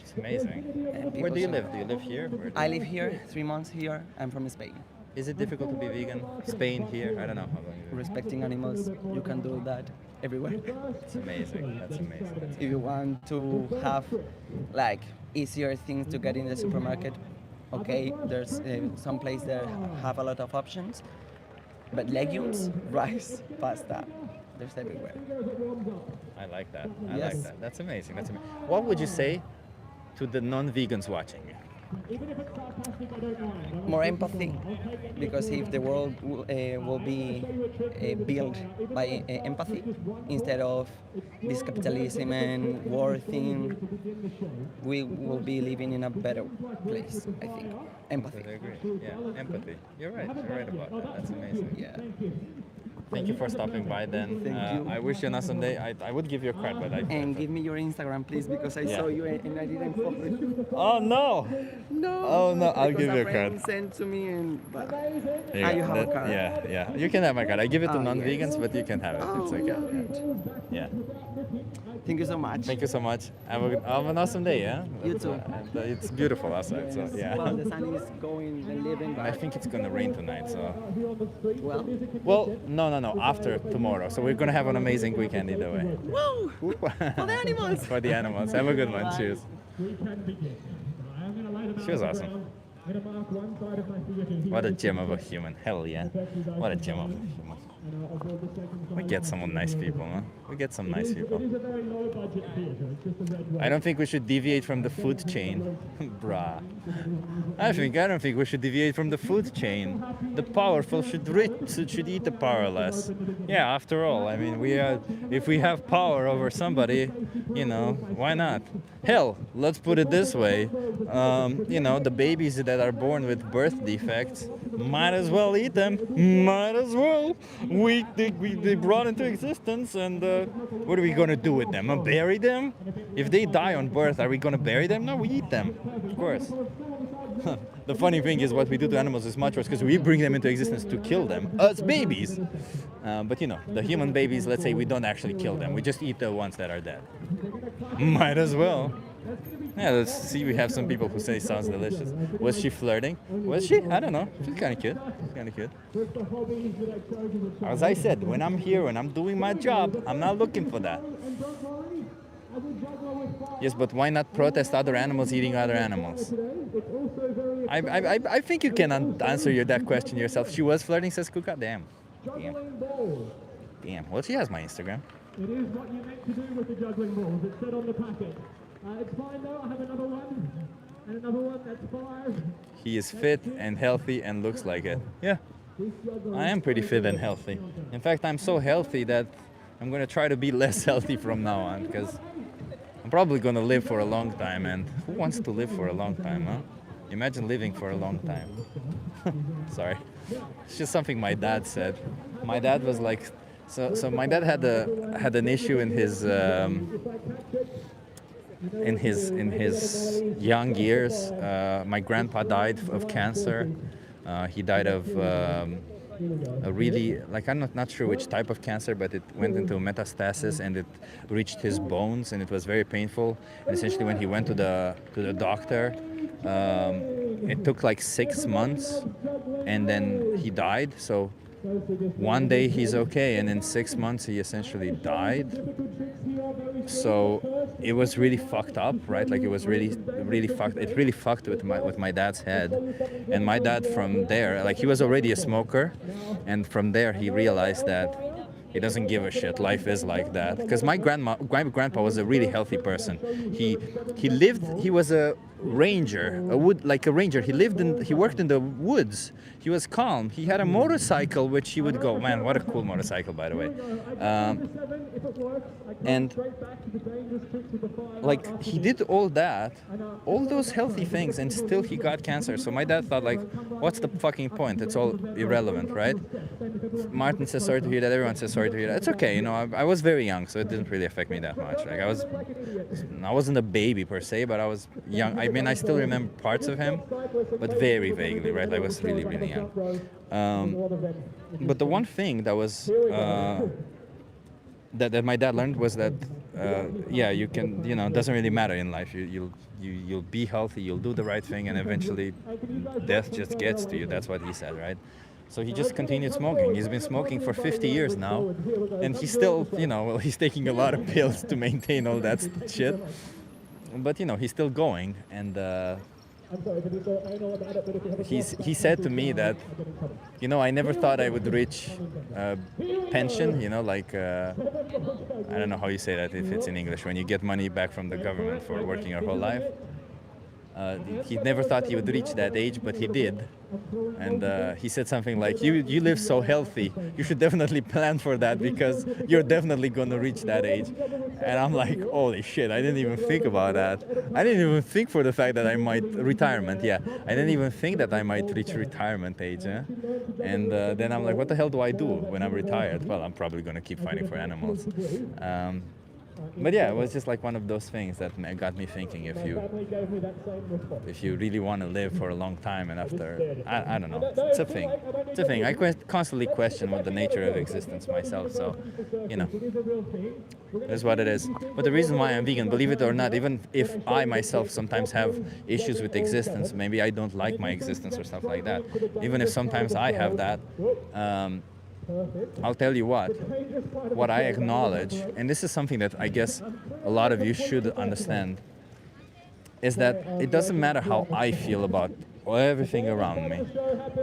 It's amazing. And Where do you people live? Do you live here? Or I live here, 3 months here. I'm from Spain. Is it difficult to be vegan? Spain, here? I don't know how long you Respecting animals, you can do that everywhere. It's amazing. That's amazing. If you want to have like easier things to get in the supermarket, okay, there's some places that have a lot of options, but legumes, rice, pasta, there's everywhere. I like that. I Yes. like that. That's amazing. That's amazing. What would you say to the non-vegans watching you? More empathy, because if the world will be built by empathy instead of this capitalism and war thing, we will be living in a better place, I think. Empathy. I agree. Yeah, empathy. You're right. You're right about that. That's amazing. Yeah. Thank you for stopping by then. Thank you. I wish you an awesome day. I would give you a card, but I... And give me your Instagram, please, because I Yeah. saw you and I didn't follow you. Oh, no! No. Oh, no, I'll because give you a friend card. sent to me and... But, There you go. have a That- card. Yeah, yeah. You can have my card. I give it to Oh, non-vegans, yes. but you can have it. It's okay. Yeah. Thank you so much. Thank you so much. Have an awesome day, yeah? You too. It's beautiful outside, so yeah. Well, the sun is going and leaving, I but think it's gonna rain tonight, so... well, Well, no, after tomorrow. So we're gonna have an amazing weekend either way. woo! For the animals! For the animals. Have a good one. Bye. Cheers. She was awesome. What a gem of a human. Hell yeah. What a gem of a human. We get some nice people, huh? We get some nice people. I don't think we should deviate from the food chain. Bruh. I don't think we should deviate from the food chain. The powerful should eat the powerless. Yeah, after all, I mean, if we have power over somebody, you know, why not? Hell, let's put it this way. You know, the babies that are born with birth defects, might as well eat them. Might as well. They brought into existence, and what are we gonna do with them? Bury them? If they die on birth, are we gonna bury them? No, we eat them, of course. The funny thing is, what we do to animals is much worse because we bring them into existence to kill them as babies. But you know, the human babies, let's say we don't actually kill them. We just eat the ones that are dead. Might as well. Yeah, let's see. We have some people who say sounds delicious. Was she flirting? Was she? I don't know. She's kind of cute. As I said, when I'm here, when I'm doing my job, I'm not looking for that. Yes, but why not protest other animals eating other animals? I think you can answer that question yourself. She was flirting, says Kuka. Damn. Well, she has my Instagram. It is what you're meant to do with the juggling balls. It's said on the packet. It's fine though. I have another one. And another one. That's 5. He is fit and healthy and looks like it. Yeah. I am pretty fit and healthy. In fact, I'm so healthy that I'm going to try to be less healthy from now on because I'm probably going to live for a long time. And who wants to live for a long time, huh? Imagine living for a long time. Sorry. It's just something my dad said. My dad was like, so my dad had an issue in his young years. My grandpa died of cancer. He died of a really, like, I'm not sure which type of cancer, but it went into metastasis and it reached his bones and it was very painful. And essentially when he went to the doctor, it took like 6 months and then he died. So one day he's okay, and in 6 months he essentially died. So it was really fucked up, right? Like it was really fucked. It really fucked with my dad's head. And my dad from there, like he was already a smoker, and from there he realized that He doesn't give a shit. Life is like that. Because my grandpa was a really healthy person. He lived. He was a ranger, a ranger. He worked in the woods. He was calm. He had a motorcycle which he would go. Man, what a cool motorcycle, by the way. And like he did all that, all those healthy things, and still he got cancer. So my dad thought, like, what's the fucking point? It's all irrelevant, right? Martin says sorry to hear that. Everyone says sorry to hear that. It's okay, you know. I was very young, so it didn't really affect me that much. Like I wasn't a baby per se, but I was young. I mean, I still remember parts of him, but very vaguely, right? I was really, really young. But the one thing that was that my dad learned was that yeah, you can, you know, it doesn't really matter in life. You'll be healthy, you'll do the right thing, and eventually death just gets to you. That's what he said, right? So he just continued smoking. He's been smoking for 50 years now, and he's still, you know, well, he's taking a lot of pills to maintain all that shit. But, you know, he's still going, and he said to me that, you know, I never thought I would reach pension, you know, like, I don't know how you say that if it's in English, when you get money back from the government for working your whole life. He never thought he would reach that age, but he did. And he said something like, you live so healthy, you should definitely plan for that because you're definitely going to reach that age. And I'm like, holy shit, I didn't even think about that. I didn't even think for the fact that I might, retirement, yeah. I didn't even think that I might reach retirement age. Eh? And then I'm like, what the hell do I do when I'm retired? Well, I'm probably going to keep fighting for animals. But yeah, it was just like one of those things that got me thinking, if you really want to live for a long time, and after, I don't know, it's a thing. It's a thing. I constantly question what the nature of existence myself, so, you know, it's what it is. But the reason why I'm vegan, believe it or not, even if I myself sometimes have issues with existence, maybe I don't like my existence or stuff like that, even if sometimes I have that, I'll tell you what I acknowledge, and this is something that I guess a lot of you should understand, is that it doesn't matter how I feel about everything around me.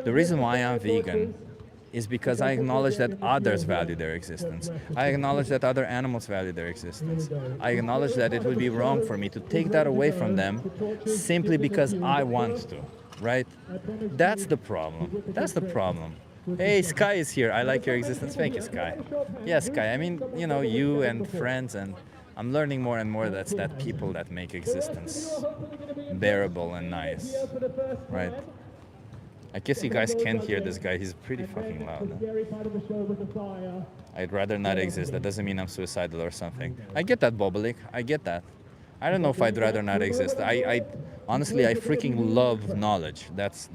The reason why I'm vegan is because I acknowledge that others value their existence. I acknowledge that other animals value their existence. I acknowledge that it would be wrong for me to take that away from them simply because I want to, right? That's the problem. That's the problem. Hey, Sky is here. I like your existence. Thank you, Sky. Yeah, Sky. I mean, you know, you and friends, and I'm learning more and more that's that people that make existence bearable and nice, right? I guess you guys can hear this guy. He's pretty fucking loud. Huh? I'd rather not exist. That doesn't mean I'm suicidal or something. I get that, Bobolik. I get that. I don't know if I'd rather not exist. I honestly, I freaking love knowledge. That's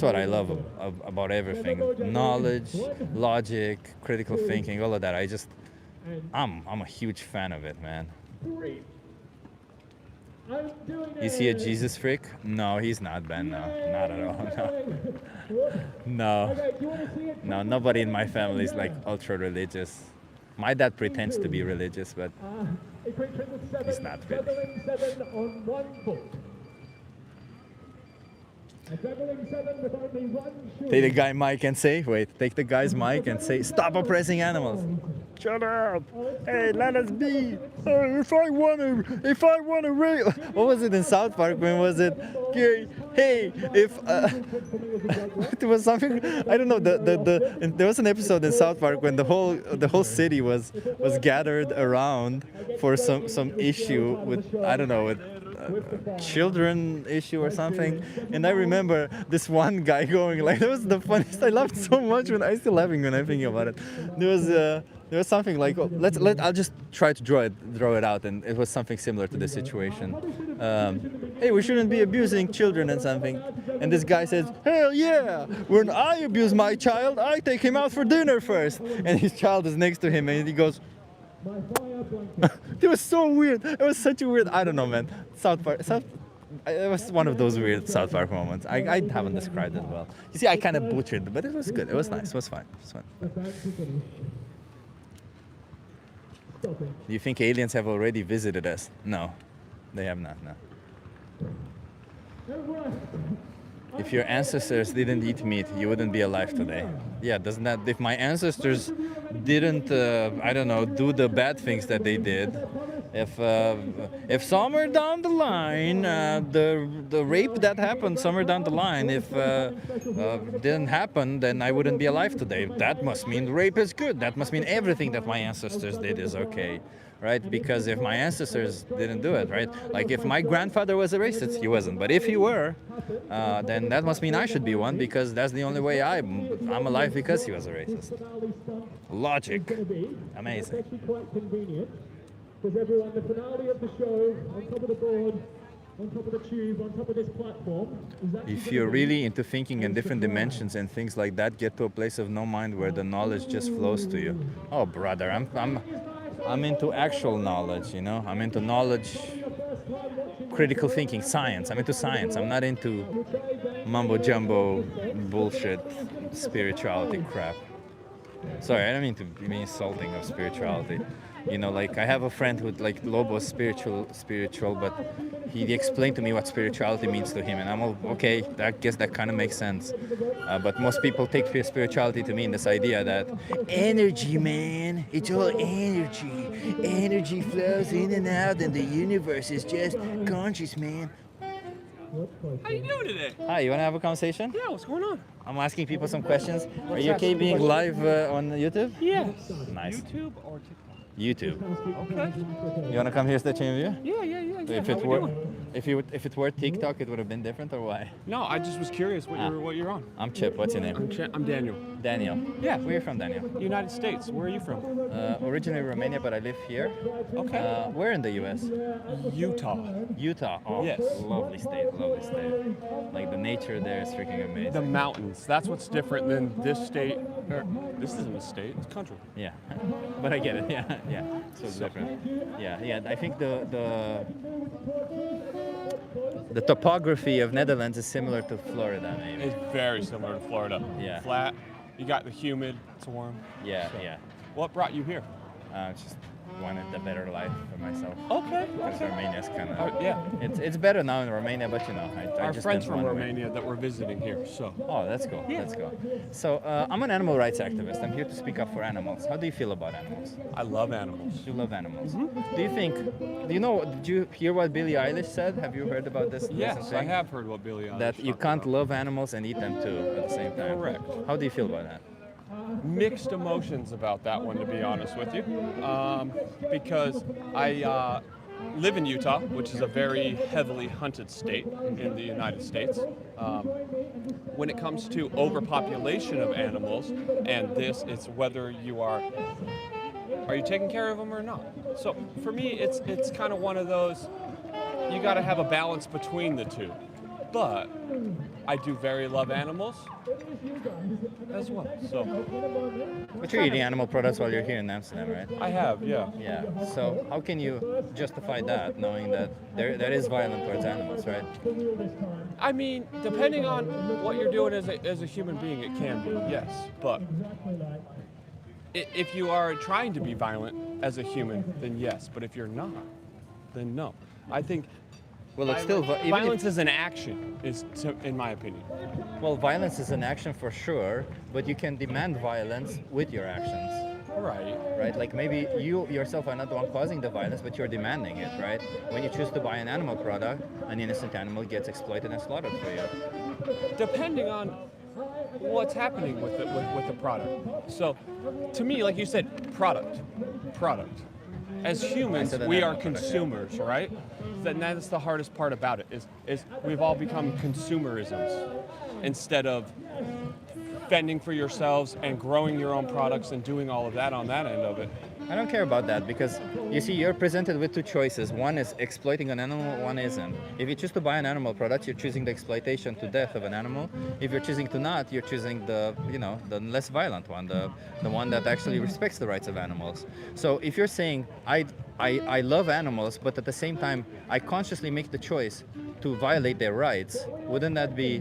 what I love about everything. Knowledge, logic, critical thinking, all of that. I'm a huge fan of it, man. Is he a Jesus freak? No, he's not, Ben. No, not at all. No, nobody in my family is like ultra religious. My dad pretends to be religious, but he's not really. Take the guy mic and say, take the guy's mic and say, stop oppressing animals. Shut up! Hey, let us be. If I wanna, what was it in South Park? When was it? Hey, if it was something, I don't know. There was an episode in South Park when the whole city was gathered around for some issue with, I don't know, with children issue or something, and I remember this one guy going like, that was the funniest. I laughed so much when I still laughing when I'm thinking about it. There was something like, I'll just try to draw it out, and it was something similar to this situation. Hey, we shouldn't be abusing children and something. And this guy says, hell yeah, when I abuse my child, I take him out for dinner first. And his child is next to him, and he goes, it was so weird. It was such a weird, I don't know, man. It was one of those weird South Park moments. I haven't described it well. You see, I kind of butchered, but it was good. It was nice. It was fine. Do you think aliens have already visited us? No, they have not, no. if your ancestors didn't eat meat, you wouldn't be alive today. Yeah, doesn't that? If my ancestors didn't, I don't know, do the bad things that they did, if somewhere down the line, the rape that happened somewhere down the line, if didn't happen, then I wouldn't be alive today. That must mean rape is good. That must mean everything that my ancestors did is okay. Right? Because if my ancestors didn't do it, right? Like if my grandfather was a racist, he wasn't. But if he were, then that must mean I should be one because that's the only way I'm alive because he was a racist. Logic. Amazing. It's actually quite convenient because everyone, the finale of the show, on top of the board, on top of the tube, on top of this platform, is actually If you're really into thinking in different dimensions and things like that, get to a place of no mind where the knowledge just flows to you. Oh, brother, I'm into actual knowledge, you know? I'm into knowledge, critical thinking, science. I'm into science. I'm not into mumbo jumbo bullshit spirituality crap. Sorry, I don't mean to be insulting of spirituality. You know, like I have a friend who like Lobo's spiritual, but he explained to me what spirituality means to him, and I'm all, okay, I guess that kind of makes sense. But most people take spirituality to mean this idea that energy, man, it's all energy. Energy flows in and out, and the universe is just conscious, man. How you doing today? Hi, you want to have a conversation? Yeah, what's going on? I'm asking people some questions. Are you okay being live on YouTube? Yes. Nice. YouTube or TikTok? YouTube. Okay. You want to come here, stay in view? Yeah. If How it we were, doing? if it were TikTok, it would have been different, or why? No, I just was curious what you're on. I'm Chip. What's your name? I'm Daniel. Daniel. Yeah. Where are you from, Daniel? United States. Where are you from? Originally Romania, but I live here. Okay. Where in the U.S.? Utah. Utah. Oh, Yes. Lovely state. Lovely state. Like the nature there is freaking amazing. The mountains. That's what's different than this state. This isn't a state. It's a country. Yeah, but I get it. Yeah. So it's different. Yeah. I think the topography of Netherlands is similar to Florida, maybe. It's very similar to Florida. Yeah. Flat. You got the humid. It's warm. Yeah. What brought you here? Just wanted a better life for myself. Okay. Because Romania's kind of yeah. It's better now in Romania, but you know, I Our just friends didn't from want to Romania that we're visiting here. So. Oh, that's cool. Yeah. That's cool. So I'm an animal rights activist. I'm here to speak up for animals. How do you feel about animals? I love animals. You love animals. Mm-hmm. Did you hear what Billie Eilish said? Have you heard about this? Yes, recent I thing? have heard what Billie Eilish That you talked can't about. love animals and eat them too at the same time. Correct. How do you feel about that? Mixed emotions about that one, to be honest with you, because I live in Utah, which is a very heavily hunted state in the United States. When it comes to overpopulation of animals, and this, it's whether you are you taking care of them or not? So for me, it's kind of one of those, you got to have a balance between the two. But I do very love animals as well. So. But you're eating animal products while you're here in Amsterdam, right? I have, yeah. Yeah. So how can you justify that, knowing that there is violence towards animals, right? I mean, depending on what you're doing as a human being, it can be, yes. But if you are trying to be violent as a human, then yes. But if you're not, then no. I think. Well, it's still violence is an action, in my opinion. Well, violence is an action for sure, but you can demand violence with your actions. Right? Like maybe you yourself are not the one causing the violence, but you're demanding it, right? When you choose to buy an animal product, an innocent animal gets exploited and slaughtered for you. Depending on what's happening with the product. So, to me, like you said, product. As humans, we are consumers, right? And that's the hardest part about it, is we've all become consumerisms instead of fending for yourselves and growing your own products and doing all of that on that end of it. I don't care about that because, you see, you're presented with two choices. One is exploiting an animal, one isn't. If you choose to buy an animal product, you're choosing the exploitation to death of an animal. If you're choosing to not, you're choosing the less violent one, the one that actually respects the rights of animals. So if you're saying, I love animals, but at the same time, I consciously make the choice to violate their rights, wouldn't that be,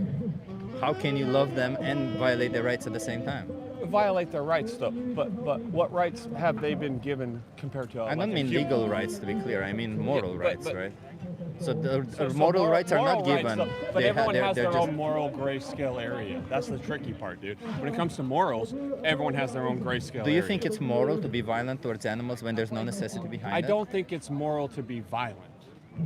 how can you love them and violate their rights at the same time? Violate their rights, though. But what rights have they been given compared to? I don't mean legal rights, to be clear. I mean moral rights, but right? So the So moral rights are not moral rights, given. but They everyone has they're their just- own moral grayscale area. That's the tricky part, dude. When it comes to morals, everyone has their own grayscale Do you area. think it's moral to be violent towards animals when there's no necessity behind I it? don't think it's moral to be violent.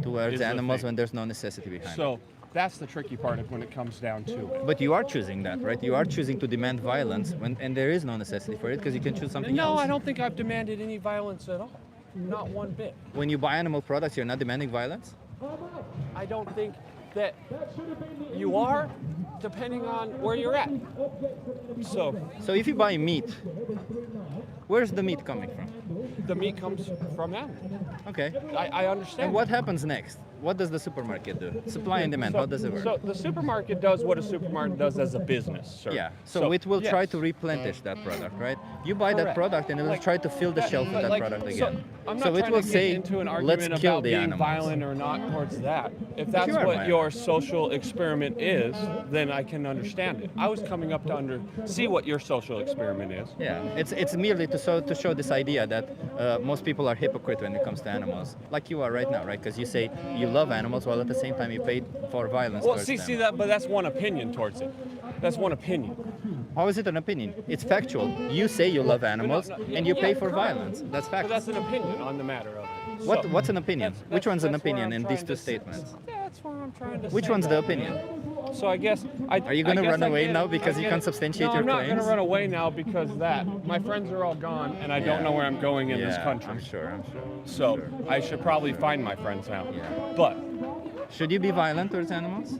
Towards is the animals thing. when there's no necessity behind it. So that's the tricky part of when it comes down to it. But you are choosing that, right? You are choosing to demand violence and there is no necessity for it because you can choose something No, else. I don't think I've demanded any violence at all. Not one bit. When you buy animal products, you're not demanding violence? I don't think that you are, depending on where you're at. So if you buy meat, where's the meat coming from? the meat comes from animals. Okay. I understand. And what happens next? What does the supermarket do? Supply and demand, how does it work? So the supermarket does what a supermarket does as a business, sir. Yeah, so it will yes. try to replenish that product, right? You buy that Correct. product and it will Like, try to fill the shelf with but that like, product so again. I'm not So it trying will to say, get into an let's argument kill about the being animals. violent or not towards that. If that's you are what violent. your social experiment is, then I can understand it. I was coming up to see what your social experiment is. Yeah, it's merely to show this idea that most people are hypocrite when it comes to animals, like you are right now, right? Because you say you love animals while at the same time you pay for violence. Well, towards see them. but that's one opinion towards it. That's one opinion. How is it an opinion? It's factual. You say you love animals and you pay for correct. violence. That's fact. But that's an opinion on the matter of it. What's an opinion? Which one's an that's where opinion I'm in these trying two to say- statements? That's what I'm trying to say. Which one's the opinion? So I guess Are you going to run away now because you can't substantiate no, your I'm not claims? going to run away now because of that. My friends are all gone, and I don't know where I'm going in this Yeah, country. I'm sure. So I should probably find my friends now. But should you be violent towards animals?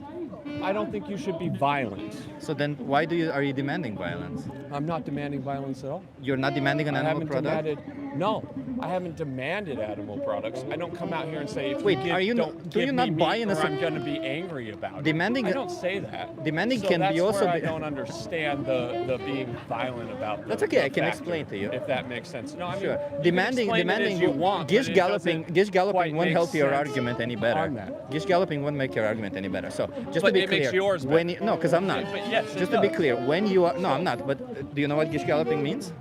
I don't think you should be violent. So then why are you demanding violence? I'm not demanding violence at all. You're not demanding an I animal haven't product? No, I haven't demanded animal products. I don't come out here and say, if Wait, you are you don't do give you me not meat buy in or a I'm going to be angry about Demanding it. I a- don't say that. Demanding so can that's be also where I be- don't understand the being violent about That's the, okay, the I can factor, explain to you. If that makes sense. No, I mean, Sure. you can Demanding explain it as you want, Gish but it galloping doesn't quite won't make help your sense argument any better. on that. Gish galloping won't make your argument any better. So just But to be it clear, makes yours when better. no, because I'm not. But yes, it just to be does. clear, when you are no, I'm not. But do you know what gish galloping means?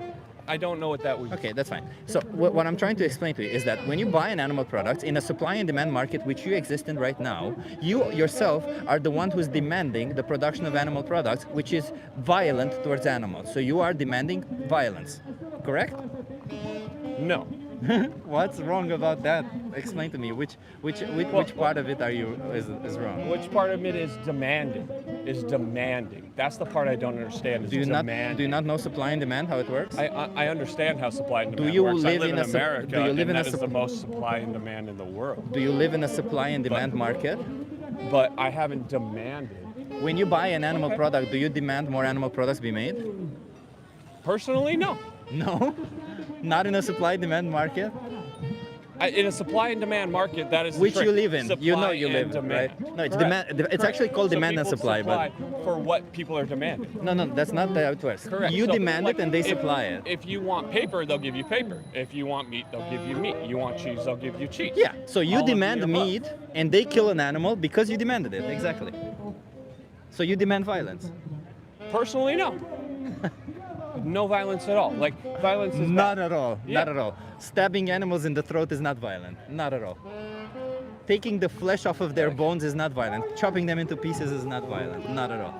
I don't know what that would. Okay, that's fine. So what I'm trying to explain to you is that when you buy an animal product in a supply and demand market, which you exist in right now, you yourself are the one who's demanding the production of animal products, which is violent towards animals. So you are demanding violence, correct? No. What's wrong about that? Explain to me. Which part of it is wrong? Which part of it is demanding? Is demanding. That's the part I don't understand. Is Do you demanding. not know supply and demand how it works? I understand how supply and Do demand you works. I live live in in a sup- America, do you live and in a that is sup- the most supply and demand in the world. Do you live in a supply and demand market? But I haven't demanded. When you buy an animal product, do you demand more animal products be made? Personally, no. No? Not in a supply and demand market? In a supply and demand market, that is the Which trick. you live in. You know Supply you and live in, demand. right? No, it's Correct. demand. It's Correct. actually called So demand and people supply, but for what people are demanding. no, that's not how it works. Correct. You So, demand like, it and they if- supply it. If you want paper, they'll give you paper. If you want meat, they'll give you meat. You want cheese, they'll give you cheese. Yeah. So you All of the demand above. meat and they kill an animal because you demanded it. Exactly. So you demand violence. Personally, no. No violence at all. Like violence is Not at all. Yeah. Not at all. Stabbing animals in the throat is not violent. Not at all. Taking the flesh off of their bones is not violent. Chopping them into pieces is not violent. Not at all.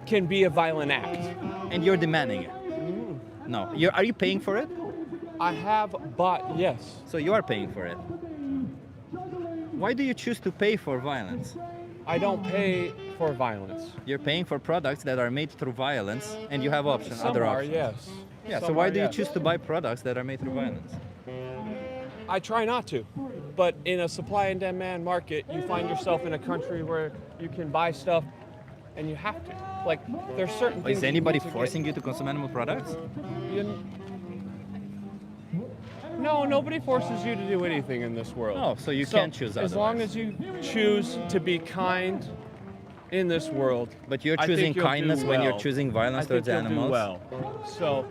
Can be a violent act. And you're demanding it. No. Are you paying for it? I have bought, yes. So you are paying for it. Why do you choose to pay for violence? I don't pay for violence. You're paying for products that are made through violence, and you have options, Some other are, options. yes. Yeah. So Some why are, do you yes. choose to buy products that are made through violence? I try not to. But in a supply and demand market, you find yourself in a country where you can buy stuff and you have to. Like, there's certain things. Is you anybody need to forcing you to consume animal products? No, nobody forces you to do anything in this world. Oh, so you can choose As long otherwise. as you choose to be kind in this world. But you're I think choosing you'll do kindness when you're well. choosing violence I think towards you'll do animals. well. So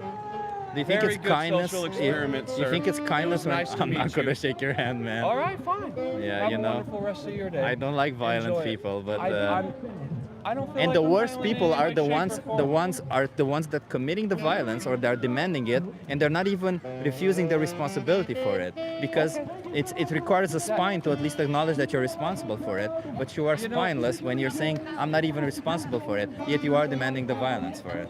Do you think Very it's good kindness? social experiment, you sir. think it's It kindness was when nice to I'm not meet gonna you. shake your hand, man? All right, fine. Yeah, Have you a know, wonderful rest of your day. I don't like violent Enjoy it. people, but I don't feel and like the I'm worst violent in people any are way, the shape, ones or form. that committing the violence or they're demanding it, and they're not even refusing the responsibility for it, because it requires a spine to at least acknowledge that you're responsible for it, but you are spineless when you're saying I'm not even responsible for it, yet you are demanding the violence for it.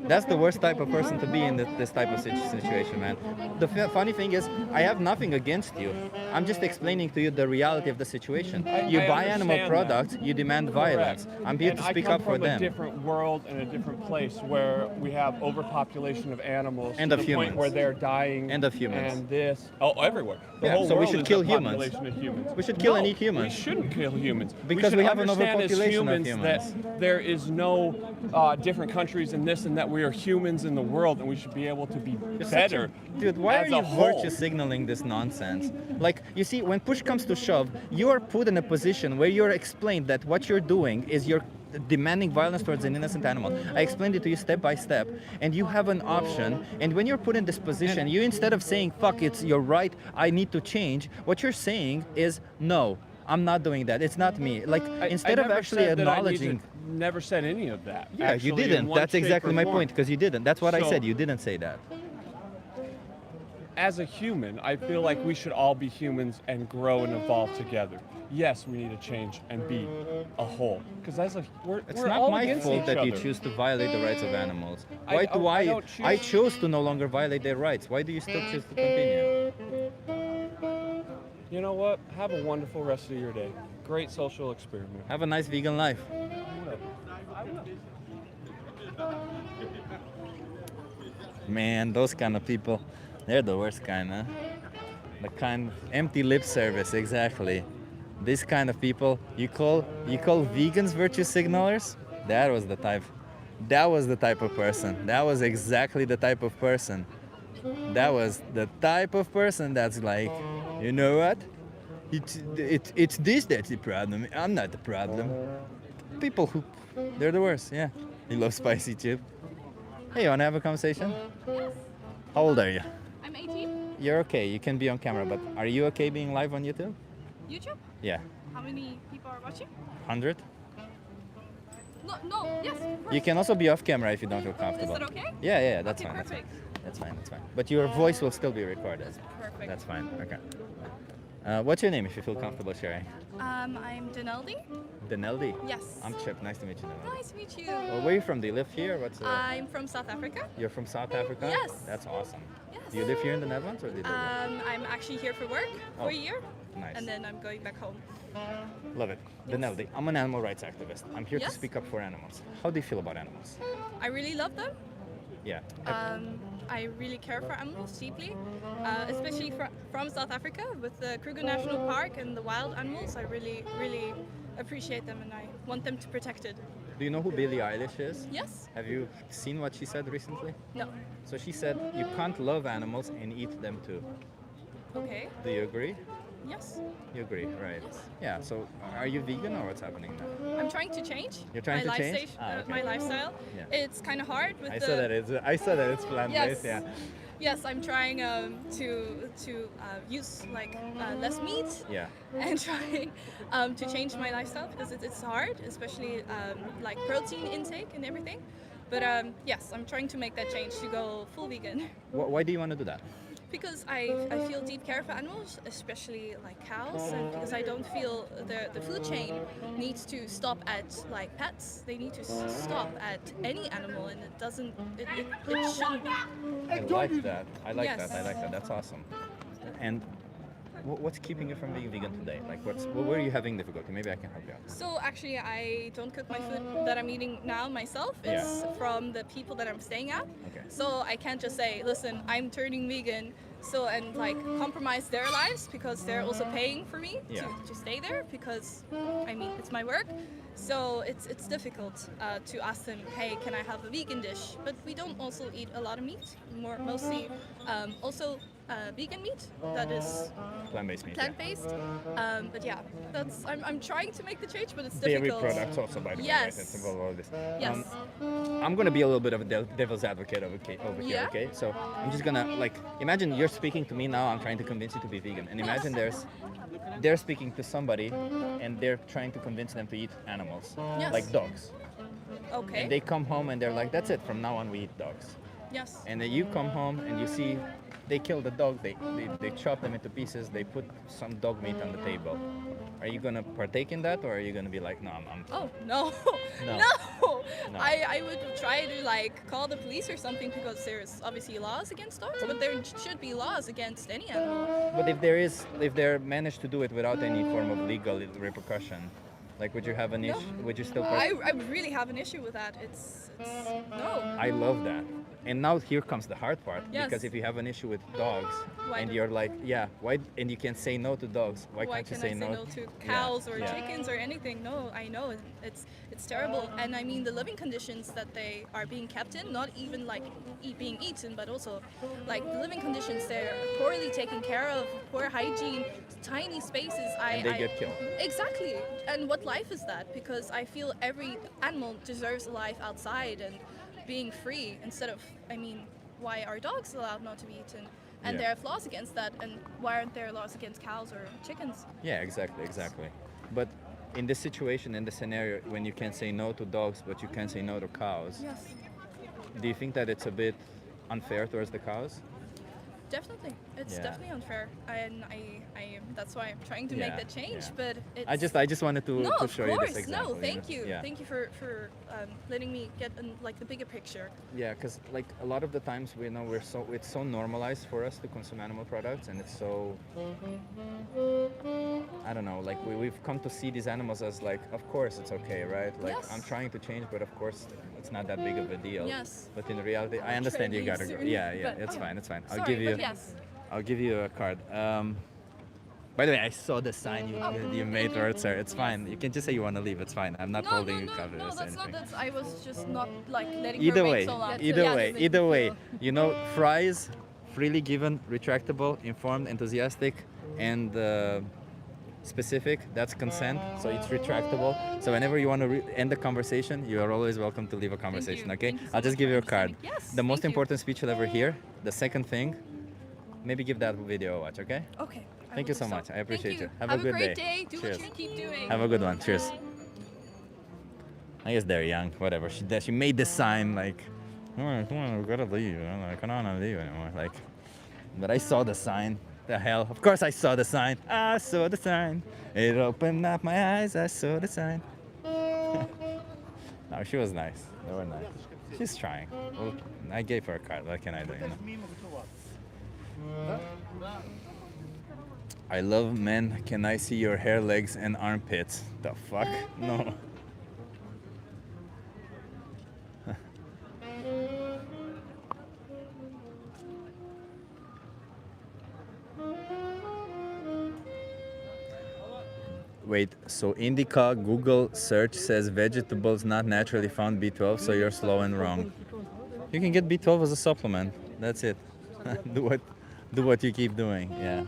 That's the worst type of person to be in this type of situation, man. The funny thing is, I have nothing against you. I'm just explaining to you the reality of the situation. You buy animal understand products, that. you demand violence. Correct. I'm here And to speak up for I come from a them. different world and a different place where we have overpopulation of animals And to of the point humans. where they're dying. And of humans. And this, everywhere. The Yeah, whole so we world should is kill a humans. population of humans. We should kill No, and eat humans. We shouldn't kill humans. Because should we have an understand as overpopulation of humans humans. that there is no different countries in this and that we are humans in the world and we should be able to be better. Dude, why are as you a whole. virtue signaling this nonsense? Like, you see, when push comes to shove, you are put in a position where you're explained that what you're doing is you're demanding violence towards an innocent animal. I explained it to you step by step, and you have an option. And when you're put in this position, you instead of saying, fuck, it's your right, I need to change, what you're saying is, no, I'm not doing that. It's not me. Like, instead I of never actually said that I acknowledging. needed- never said any of that. Yeah, you actually, in didn't. one That's shape exactly or my form. point, because you didn't. That's what I So- said. You didn't say that. As a human, I feel like we should all be humans and grow and evolve together. Yes, we need to change and be a whole. Because It's we're not all my against fault each that you other. choose to violate the rights of animals. I- Why I- do I I? don't I choose- chose to no longer violate their rights. Why do you still choose to continue? You know what? Have a wonderful rest of your day. Great social experiment. Have a nice vegan life. Man, those kind of people, they're the worst kind, huh? The kind empty lip service, exactly. This kind of people, you call vegans virtue signalers? That was the type of person. That was exactly the type of person. That was the type of person that's like, you know what? It's this that's the problem. I'm not the problem. People who, they're the worst, yeah. You love spicy chip. Hey, you wanna have a conversation? Yes. How old are you? I'm 18. You're okay, you can be on camera, but are you okay being live on YouTube? YouTube? Yeah. How many people are watching? 100? No, yes. Of course. You can also be off camera if you don't feel comfortable. Is that okay? Yeah, that's Okay, fine. That's fine. perfect. That's fine, that's fine. But your voice will still be recorded. Perfect. That's fine, okay. What's your name if you feel comfortable sharing? I'm Denaldi. Deneldi? Yes. I'm Chip, nice to meet you, Deneldi. Nice to meet you. Well, where are you from? Do you live here? I'm from South Africa. You're from South Africa? Yes. That's awesome. Yes. Do you live here in the Netherlands or do you live I'm actually here for work for Oh, a year. nice. And then I'm going back home. Love it. Deneldi, I'm an animal rights activist. I'm here to Yes. speak up for animals. How do you feel about animals? I really love them. Yeah. I really care for animals deeply, especially from South Africa with the Kruger National Park and the wild animals. I really, really appreciate them and I want them to be protected. Do you know who Billie Eilish is? Yes. Have you seen what she said recently? No. So she said you can't love animals and eat them too. Okay. Do you agree? Yes. You agree, right? Yeah. So are you vegan or what's happening now? I'm trying to change. You're trying my to change? lifestyle, Okay. my lifestyle. Yeah. It's kind of hard with I the. saw that it's plant-based. Yes. Yeah. Yes, I'm trying to use less meat. Yeah. And trying to change my lifestyle because it's hard, especially like protein intake and everything. But yes, I'm trying to make that change to go full vegan. Why do you want to do that? Because I feel deep care for animals, especially like cows, and because I don't feel the food chain needs to stop at like pets. They need to stop at any animal, and it doesn't. It shouldn't. I like that. I like Yes. that. I like that. That's awesome. And what's keeping you from being vegan today? Like, where are you having difficulty? Maybe I can help you out. So actually, I don't cook my food that I'm eating now myself. It's from the people that I'm staying at. Okay. So I can't just say, listen, I'm turning vegan, so and like compromise their lives because they're also paying for me to stay there because I mean it's my work. So it's difficult to ask them, hey, can I have a vegan dish? But we don't also eat a lot of meat, mostly also vegan meat that is Plant-based meat. plant-based. But yeah, I'm trying to make the change, but it's Dairy difficult. products also, by the way. Yes. Right? It's involved all this. Yes. I'm gonna be a little bit of a devil's advocate over here, Yeah. okay? So I'm just gonna imagine you're speaking to me now. I'm trying to convince you to be vegan, and imagine they're speaking to somebody, and they're trying to convince them to eat animals, Yes. like dogs. Okay. And they come home and they're like, "That's it. From now on, we eat dogs." Yes. And then you come home and you see they kill the dog. They chop them into pieces. They put some dog meat on the table. Are you gonna partake in that, or are you gonna be like, "No, I'm Oh no. No. No. No. I would try to call the police or something because there's obviously laws against dogs, but there should be laws against any animal. But if they're managed to do it without any form of legal repercussion, would you have an issue? Would you still? I really have an issue with that. It's no. I love that. And now here comes the hard part. Yes. Because if you have an issue with dogs, Why and do- you're like, yeah, why? And you can say no to dogs. Why can't you can say I say no? no to cows or yeah. chickens or anything? No, I know it's terrible. And I mean the living conditions that they are being kept in, not even being eaten, but also the living conditions they're poorly taken care of, poor hygiene, tiny spaces. And they get killed. Exactly. And what life is that? Because I feel every animal deserves a life outside and being free instead of, why are dogs allowed not to be eaten? And Yeah. there are laws against that, and why aren't there laws against cows or chickens? Yeah, exactly. But in this situation, in this scenario, when you can say no to dogs, but you can't say no to cows, Yes, do you think that it's a bit unfair towards the cows? definitely. It's Yeah. definitely unfair, and I that's why I'm trying to make Yeah, that change. yeah. But it's, I just wanted to, no, to of show you course, this example. no, thank you, Yeah. thank you for letting me get the bigger picture. Yeah, because a lot of the times we know it's so normalized for us to consume animal products, and it's so I don't know, we've come to see these animals as of course it's okay, right? Yes. I'm trying to change, but of course it's not that big of a deal. Yes. But in reality, I understand you gotta go. soon, Yeah, but- it's oh, fine, it's fine. sorry, but yes. I'll give you a card. By the way, I saw the sign you made towards her. It's fine. You can just say you want to leave. It's fine. I'm not holding you covered No, or that's anything. not. That's I was just not letting Either her way, wait so long. either way, fries, freely given, retractable, informed, enthusiastic, and specific. That's consent, so it's retractable. So whenever you want to end the conversation, you are always welcome to leave a conversation. Okay? Thank you so I'll just much give for you a card. understanding. Yes, The most thank you. important speech you'll ever hear. The second thing, maybe give that video a watch. Okay? Okay. I Thank will you do so much. I Thank appreciate you. Have a good a great day. Do Cheers. what you keep doing. Have a good one. Cheers. I guess they're young. Whatever. She made the sign come on, we gotta leave. I don't wanna leave anymore. But I saw the sign. The hell. Of course I saw the sign. I saw the sign. It opened up my eyes. I saw the sign. No, she was nice. They were nice. She's trying. Well, I gave her a card. What can I do? I love men. Can I see your hair, legs, and armpits? The fuck? No. Wait, so Indica Google search says vegetables not naturally found B12, so you're slow and wrong. You can get B12 as a supplement. That's it. do what you keep doing. Yeah.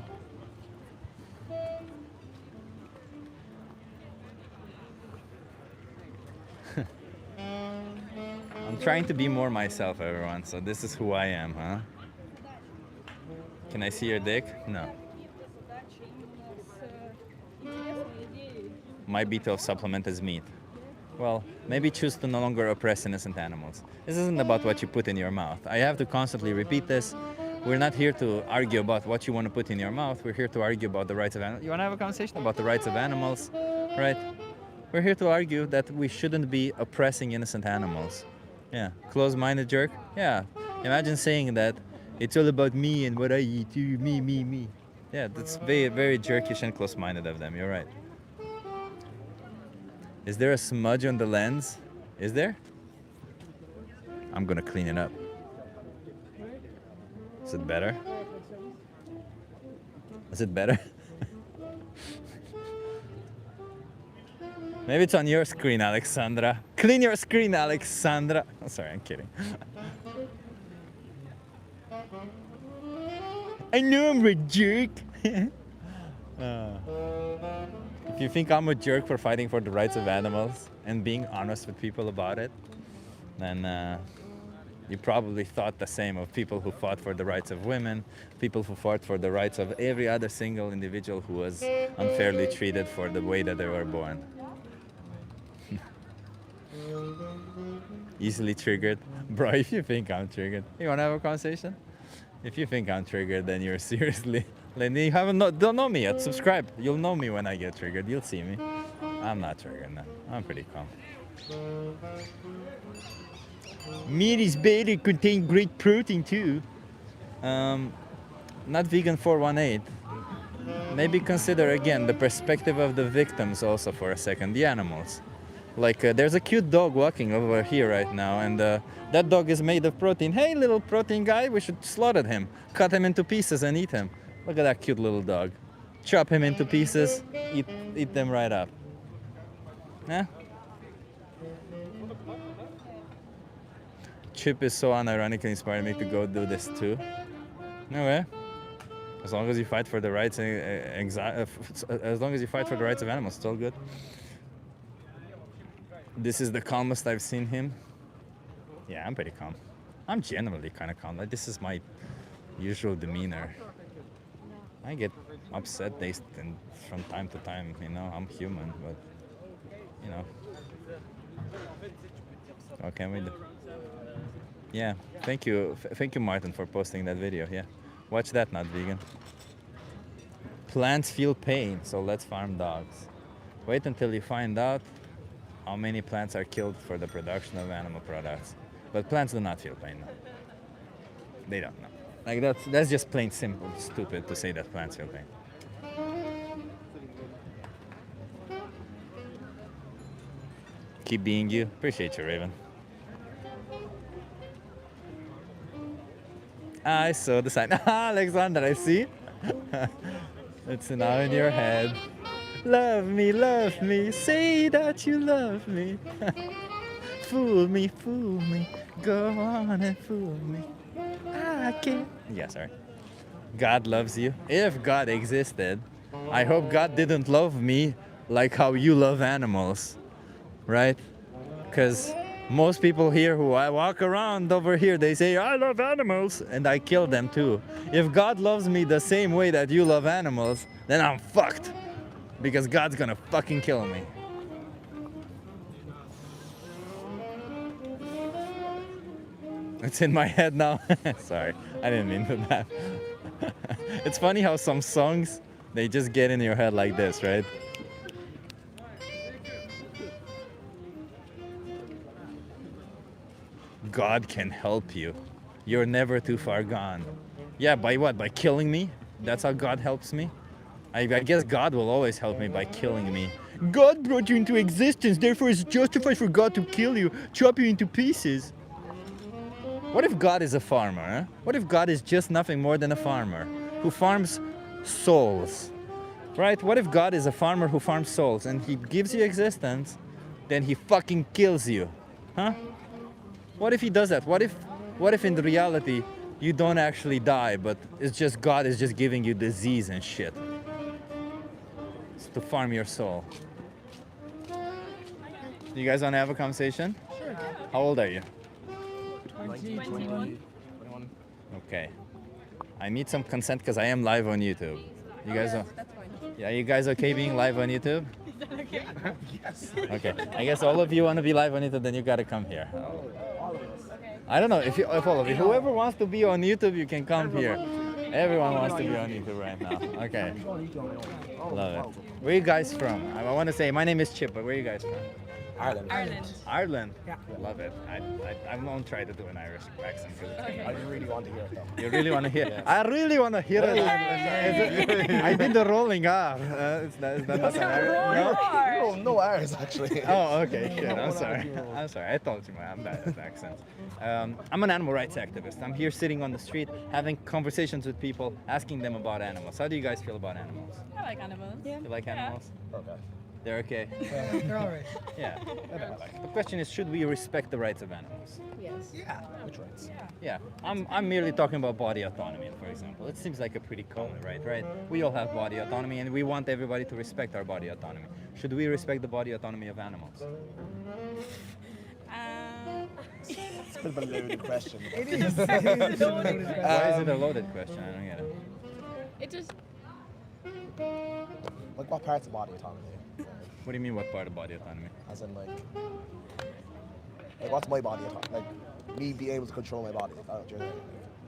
I'm trying to be more myself, everyone. So this is who I am, huh? Can I see your dick? No. My B12 supplement is meat. Well, maybe choose to no longer oppress innocent animals. This isn't about what you put in your mouth. I have to constantly repeat this. We're not here to argue about what you want to put in your mouth. We're here to argue about the rights of animals. You want to have a conversation about the rights of animals, right? We're here to argue that we shouldn't be oppressing innocent animals. Yeah, close-minded jerk. Yeah, imagine saying that it's all about me and what I eat. Me. Yeah, that's very, very jerkish and close-minded of them. You're right. Is there a smudge on the lens? Is there? I'm gonna clean it up. Is it better? Is it better? Maybe it's on your screen, Alexandra. Clean your screen, Alexandra. Oh, sorry, I'm kidding. I know I'm a jerk. If you think I'm a jerk for fighting for the rights of animals and being honest with people about it, then you probably thought the same of people who fought for the rights of women, people who fought for the rights of every other single individual who was unfairly treated for the way that they were born. Easily triggered. Bro, if you think I'm triggered, you wanna have a conversation? If you think I'm triggered, then you're seriously... Then you don't know me yet. Subscribe. You'll know me when I get triggered. You'll see me. I'm not triggered now. I'm pretty calm. Meat is better, contain great protein too. Not vegan 418. Maybe consider again the perspective of the victims also for a second, the animals. Like there's a cute dog walking over here right now, and that dog is made of protein. Hey, little protein guy, we should slaughter him, cut him into pieces and eat him. Look at that cute little dog. Chop him into pieces, eat them right up. Yeah? Chip is so unironically inspired me to go do this too. No way. As long as you fight for the rights, as long as you fight for the rights of animals, it's all good. This is the calmest I've seen him. Yeah, I'm pretty calm. I'm generally kind of calm. Like, this is my usual demeanor. I get upset from time to time, you know. I'm human, but you know. What can we do? Yeah, thank you, Martin, for posting that video. Yeah, watch that, not vegan. Plants feel pain, so let's farm dogs. Wait until you find out how many plants are killed for the production of animal products. But plants do not feel pain. No. They don't know. Like that's just plain simple, stupid to say that plants feel pain. Keep being you. Appreciate you, Raven. I saw the sign. Alexander, I see. It's now in your head. Love me, say that you love me. Fool me, go on and fool me. I can't. Yeah, sorry. God loves you. If God existed, I hope God didn't love me like how you love animals, right? Because most people here who I walk around over here, they say, I love animals, and I kill them too. If God loves me the same way that you love animals, then I'm fucked. Because God's gonna fucking kill me. It's in my head now. Sorry, I didn't mean to that. It's funny how some songs, they just get in your head like this, right? God can help you. You're never too far gone. Yeah, by what? By killing me? That's how God helps me? I guess God will always help me by killing me. God brought you into existence, therefore it's justified for God to kill you, chop you into pieces. What if God is a farmer? Huh? What if God is just nothing more than a farmer who farms souls? Right? What if God is a farmer who farms souls and he gives you existence, then he fucking kills you? Huh? What if he does that? What if in the reality you don't actually die, but it's just God is just giving you disease and shit? It's to farm your soul. You guys want to have a conversation? Sure. How old are you? 21. Okay. I need some consent because I am live on YouTube. You guys are... Yeah, you guys okay being live on YouTube? Yes. Okay. I guess all of you want to be live on YouTube, then you got to come here. I don't know if all of you, whoever wants to be on YouTube, you can come here. Everyone wants to be on YouTube right now. Okay. Love it. Where are you guys from? I want to say my name is Chip, but where are you guys from? Ireland. Ireland? Yeah. Love it. I won't try to do an Irish accent. I really want to hear it though. You really want to hear it? Yes. I really want to hear it. I did the rolling R. Is that not an Irish? No Irish actually. Oh, okay. Shit. I'm sorry. I'm sorry. I told you I'm bad at accents. I'm an animal rights activist. I'm here sitting on the street, having conversations with people, asking them about animals. How do you guys feel about animals? I like animals. Yeah. You like animals? Okay. They're okay. They're all right. Yeah. The question is, should we respect the rights of animals? Yes. Yeah. Which rights? Yeah, I'm merely talking about body autonomy, for example. It seems like a pretty common right, right? We all have body autonomy, and we want everybody to respect our body autonomy. Should we respect the body autonomy of animals? It's a bit of a loaded question. It is. Why is it a loaded question? I don't get it. It just Like what parts of body autonomy? What do you mean, what part of body autonomy? As in like what's my body autonomy? Like me being able to control my body.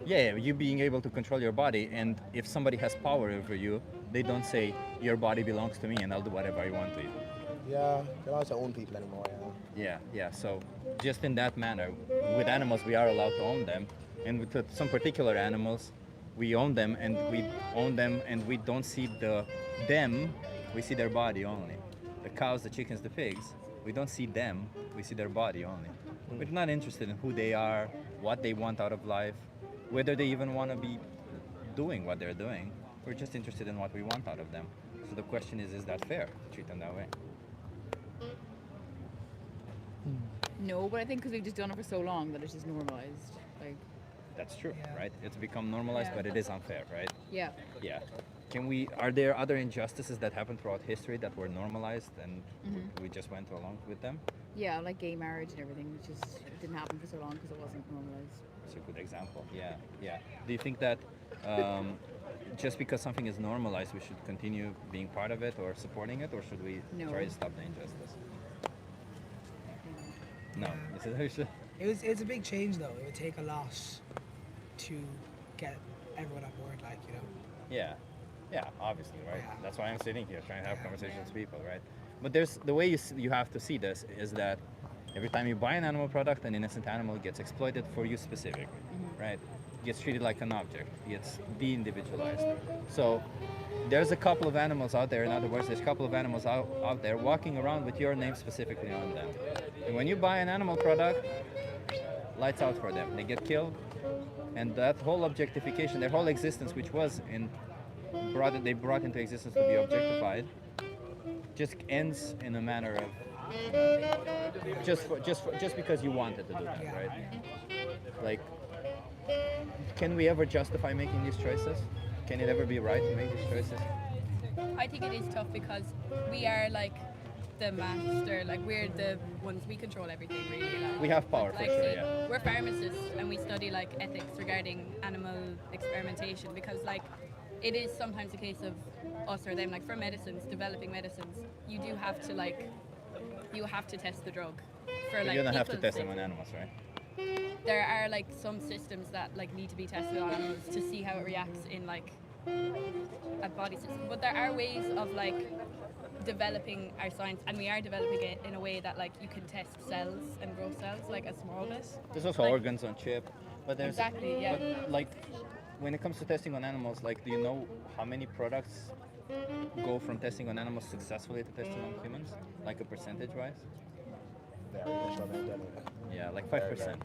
Yeah, you being able to control your body, and if somebody has power over you, they don't say, your body belongs to me and I'll do whatever I want to you. Yeah, they're not to own people anymore, Yeah, so just in that manner, with animals we are allowed to own them, and with some particular animals, we own them and we don't see them, we see their body only. The cows, the chickens, the pigs, we don't see them, we see their body only. We're not interested in who they are, what they want out of life, whether they even want to be doing what they're doing. We're just interested in what we want out of them. So the question is that fair to treat them that way? No, but I think because we've just done it for so long that it's just normalized. Like, That's true, right? It's become normalized, but it is unfair, right? yeah. Yeah. Are there other injustices that happened throughout history that were normalized and we just went along with them? Yeah, like gay marriage and everything, which just didn't happen for so long because it wasn't normalized. It's a good example. Yeah. Do you think that just because something is normalized, we should continue being part of it or supporting it, or should we try to stop the injustice? No. It's a big change though. It would take a lot to get everyone on board, like, you know. Yeah, obviously, right? That's why I'm sitting here trying to have conversations with people, right? But there's the way you have to see this is that every time you buy an animal product, an innocent animal gets exploited for you specifically, right? Gets treated like an object, gets de-individualized. So there's a couple of animals out there, in other words, there's a couple of animals out there walking around with your name specifically on them. And when you buy an animal product, lights out for them. They get killed, and that whole objectification, their whole existence, which was they brought into existence to be objectified, just ends in a manner of just because you wanted to do that, right? Like, can we ever justify making these choices? Can it ever be right to make these choices? I think it is tough because we are like the master, like we're the ones, we control everything really. Like, we have power for sure, yeah. We're pharmacists and we study like ethics regarding animal experimentation because like it is sometimes a case of us or them, like for medicines, developing medicines, you do have to like, you have to test the drug. For like you don't have to people's test sake. them on animals, right? There are like some systems that like need to be tested on animals to see how it reacts in like a body system. But there are ways of like developing our science, and we are developing it in a way that like you can test cells and grow cells like a small bit. There's also like, organs on chip, but there's exactly, yeah. But like when it comes to testing on animals, like do you know how many products go from testing on animals successfully to testing on humans, like a percentage wise? Yeah, like 5%.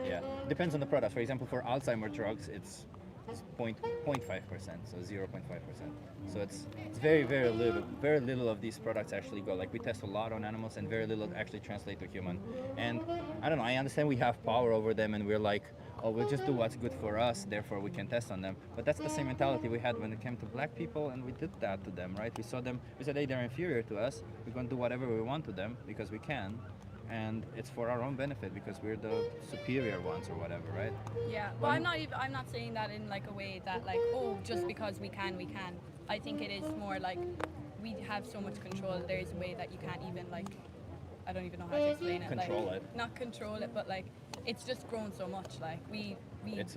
Yeah, depends on the product. For example, for Alzheimer drugs, it's 0.5%, so 0.5%. So it's very little of these products actually go. Like we test a lot on animals, and very little actually translate to human. And I don't know. I understand we have power over them, and we're like, oh, we'll just do what's good for us, therefore we can test on them. But that's the same mentality we had when it came to black people, and we did that to them, right? We saw them. We said, hey, they're inferior to us. We're going to do whatever we want to them because we can. And it's for our own benefit because we're the superior ones or whatever, right? Yeah, well, I'm not saying that in like a way that like, oh, just because we can. I think it is more like we have so much control. There is a way that you can't even like, I don't even know how to explain it. Control like, it. Not control it, but like it's just grown so much. Like it's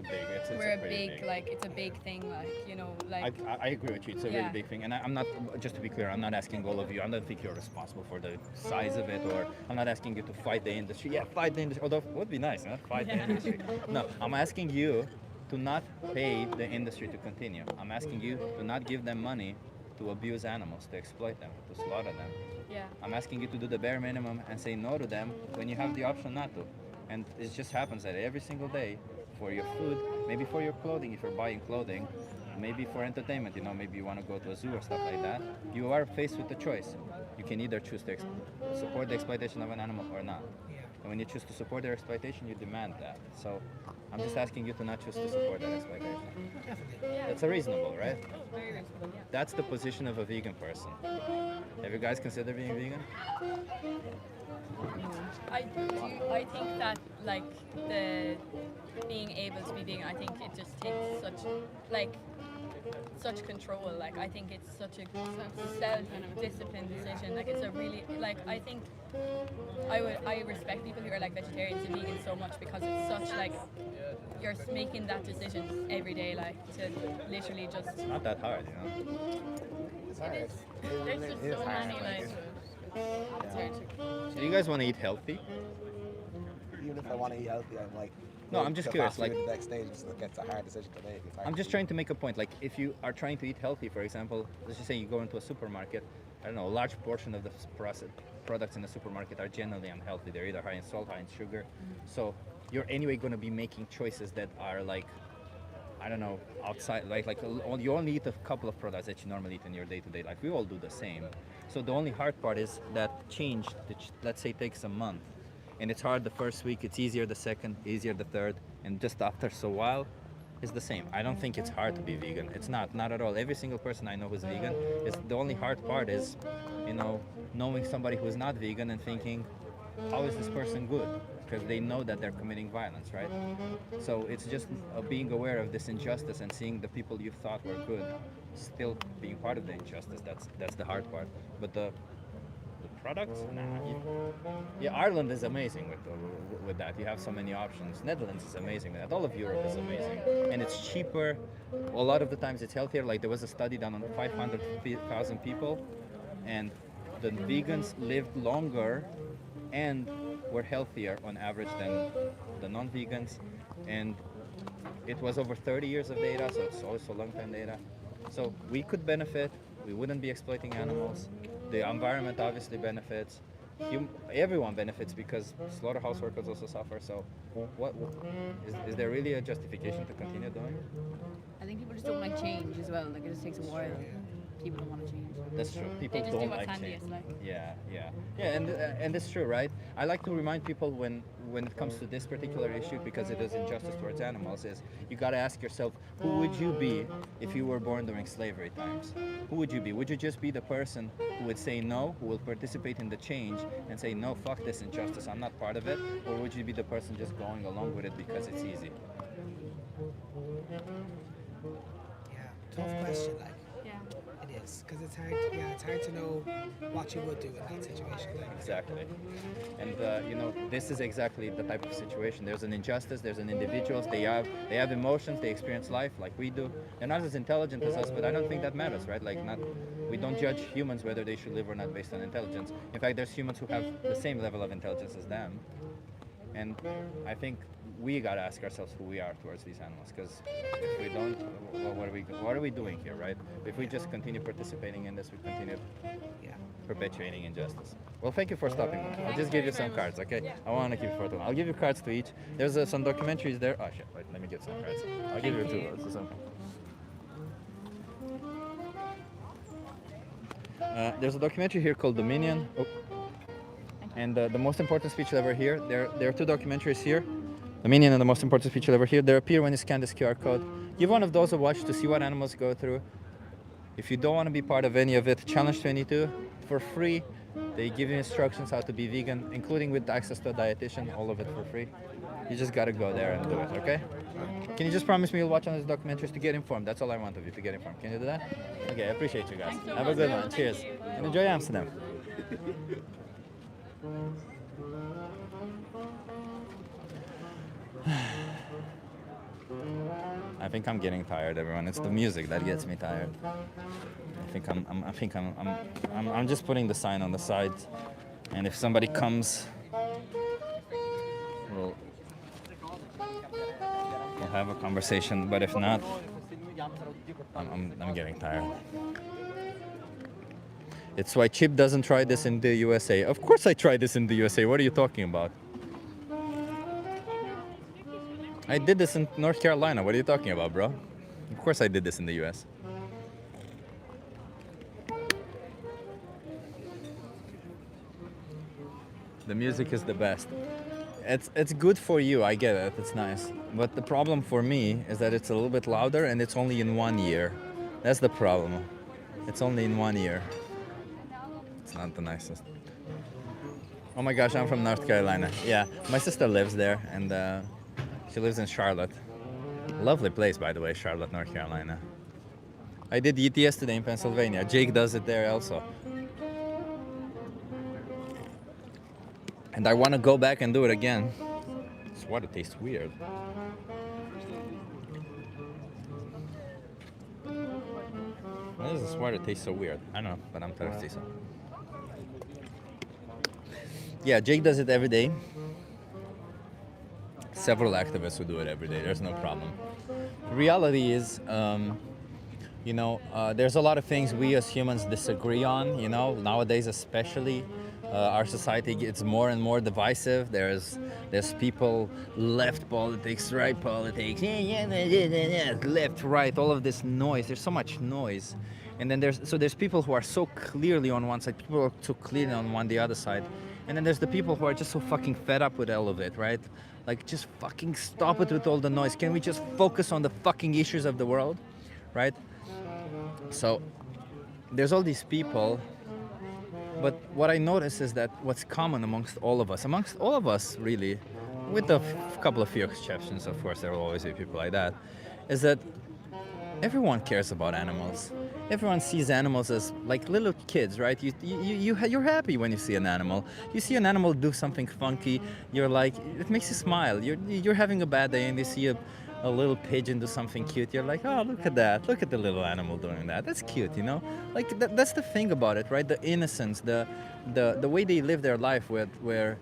we're a big like it's a big thing. Like you know like. I agree with you. It's a really big thing, and I'm not. Just to be clear, I'm not asking all of you. I don't think you're responsible for the size of it, or I'm not asking you to fight the industry. Yeah, fight the industry. Although it would be nice, huh? Fight the industry. No, I'm asking you to not pay the industry to continue. I'm asking you to not give them money to abuse animals, to exploit them, to slaughter them. Yeah. I'm asking you to do the bare minimum and say no to them when you have the option not to. And it just happens that every single day, for your food, maybe for your clothing if you're buying clothing, maybe for entertainment, maybe you want to go to a zoo or stuff like that, you are faced with the choice. You can either choose to support the exploitation of an animal or not. Yeah. And when you choose to support their exploitation, you demand that. So I'm just asking you to not choose to support that exploitation. Definitely. That's a reasonable, right? Very reasonable, yeah. That's the position of a vegan person. Have you guys considered being vegan? I think that like the being able to be vegan, I think it just takes such control. Like I think it's such a self-disciplined decision. Like it's a really like I think I respect people who are like vegetarians and vegans so much because it's such like you're making that decision every day, like to literally just. It's not that hard, you know. It's hard. There's just so many like. Do you guys want to eat healthy? Even if I want to eat healthy, I'm like. No, I'm just curious. Like, the next stage, it's a hard decision to make. It's hard I'm just trying to make a point. Like, if you are trying to eat healthy, for example, let's just say you go into a supermarket. I don't know, a large portion of the products in the supermarket are generally unhealthy. They're either high in salt, high in sugar. So you're anyway going to be making choices that are like, I don't know, outside. You only eat a couple of products that you normally eat in your day-to-day life. We all do the same. So the only hard part is that change, let's say, takes a month. And it's hard the first week, it's easier the second, easier the third, and just after so while, it's the same. I don't think it's hard to be vegan. It's not at all. Every single person I know who's vegan, the only hard part is, you know, knowing somebody who's not vegan and thinking, how is this person good? Because they know that they're committing violence, right? So it's just being aware of this injustice and seeing the people you thought were good still being part of the injustice. That's the hard part. But the products, yeah, Ireland is amazing with that. You have so many options. Netherlands is amazing with that. All of Europe is amazing, and it's cheaper. A lot of the times it's healthier. Like there was a study done on 500,000 people, and the vegans lived longer and were healthier on average than the non-vegans, and it was over 30 years of data, so it's also long-term data. So we could benefit. We wouldn't be exploiting animals. The environment obviously benefits. Everyone benefits because slaughterhouse workers also suffer. So, what is there really a justification to continue doing? I think people just don't like change as well. Like it just takes a while. People don't want to change. That's true. People They just don't do what's like change. handiest, like. Yeah, and it's true, right? I like to remind people when it comes to this particular issue, because it is injustice towards animals, is you got to ask yourself, who would you be if you were born during slavery times? Who would you be? Would you just be the person who would say no, who will participate in the change and say no, fuck this injustice, I'm not part of it, or would you be the person just going along with it because it's easy? Yeah, tough question. Like, Yeah. it is because it's hard. Yeah, it's hard to know what you would do in that situation. Like, Exactly. And you know, this is exactly the type of situation. There's an injustice, there's an individuals, they have emotions, they experience life like we do. They're not as intelligent as us, but I don't think that matters, right? Like we don't judge humans whether they should live or not based on intelligence. In fact, there's humans who have the same level of intelligence as them. And I think we gotta ask ourselves who we are towards these animals, because if we don't, well, what are we doing here, right? If we just continue participating in this, we continue perpetuating injustice. Well, thank you for stopping. I'll just give you some cards, okay? I want to keep it for too long. I'll give you cards to each. There's some documentaries there. Oh shit! Wait, let me get some cards. I'll give you two. There's a documentary here called Dominion. Oh. And the most important speech you'll ever hear. There are two documentaries here. Dominion and the most important speech you'll ever hear. They appear when you scan this QR code. Give one of those a watch to see what animals go through. If you don't want to be part of any of it, Challenge 22 for free. They give you instructions how to be vegan, including with access to a dietitian, all of it for free. You just gotta go there and do it, okay? Can you just promise me you'll watch on these documentaries to get informed? That's all I want of you, to get informed. Can you do that? Okay, I appreciate you guys. Have a good one. Cheers. And enjoy Amsterdam. I think I'm getting tired, everyone. It's the music that gets me tired. I'm just putting the sign on the side, and if somebody comes, we'll have a conversation. But if not, I'm getting tired. It's why Chip doesn't try this in the USA. Of course I tried this in the USA. What are you talking about? I did this in North Carolina. What are you talking about, bro? Of course I did this in the US. The music is the best. It's good for you, I get it, it's nice. But the problem for me is that it's a little bit louder and it's only in one ear. That's the problem. It's only in one ear. It's not the nicest. Oh my gosh, I'm from North Carolina. Yeah, my sister lives there and she lives in Charlotte. Lovely place, by the way, Charlotte, North Carolina. I did ET yesterday in Pennsylvania. Jake does it there also. And I want to go back and do it again. This water tastes weird. Why does this water taste so weird? I don't know, but I'm thirsty, so. Yeah, Jake does it every day. Several activists who do it every day. There's no problem. Reality is, there's a lot of things we as humans disagree on, nowadays especially. Our society gets more and more divisive. There's people, left politics, right politics, left, right, all of this noise. There's so much noise. And then there's people who are so clearly on one side, people are so clearly on the other side. And then there's the people who are just so fucking fed up with all of it, right? Like, just fucking stop it with all the noise. Can we just focus on the fucking issues of the world, right? So there's all these people. But what I notice is that what's common amongst all of us really, with a couple of few exceptions, of course, there will always be people like that, is that everyone cares about animals. Everyone sees animals as like little kids, right? You're happy when you see an animal. You see an animal do something funky, you're like, it makes you smile. You're having a bad day and you see a little pigeon do something cute, you're like, oh, look at that, look at the little animal doing that, that's cute, like that's the thing about it, right? The innocence, the way they live their life where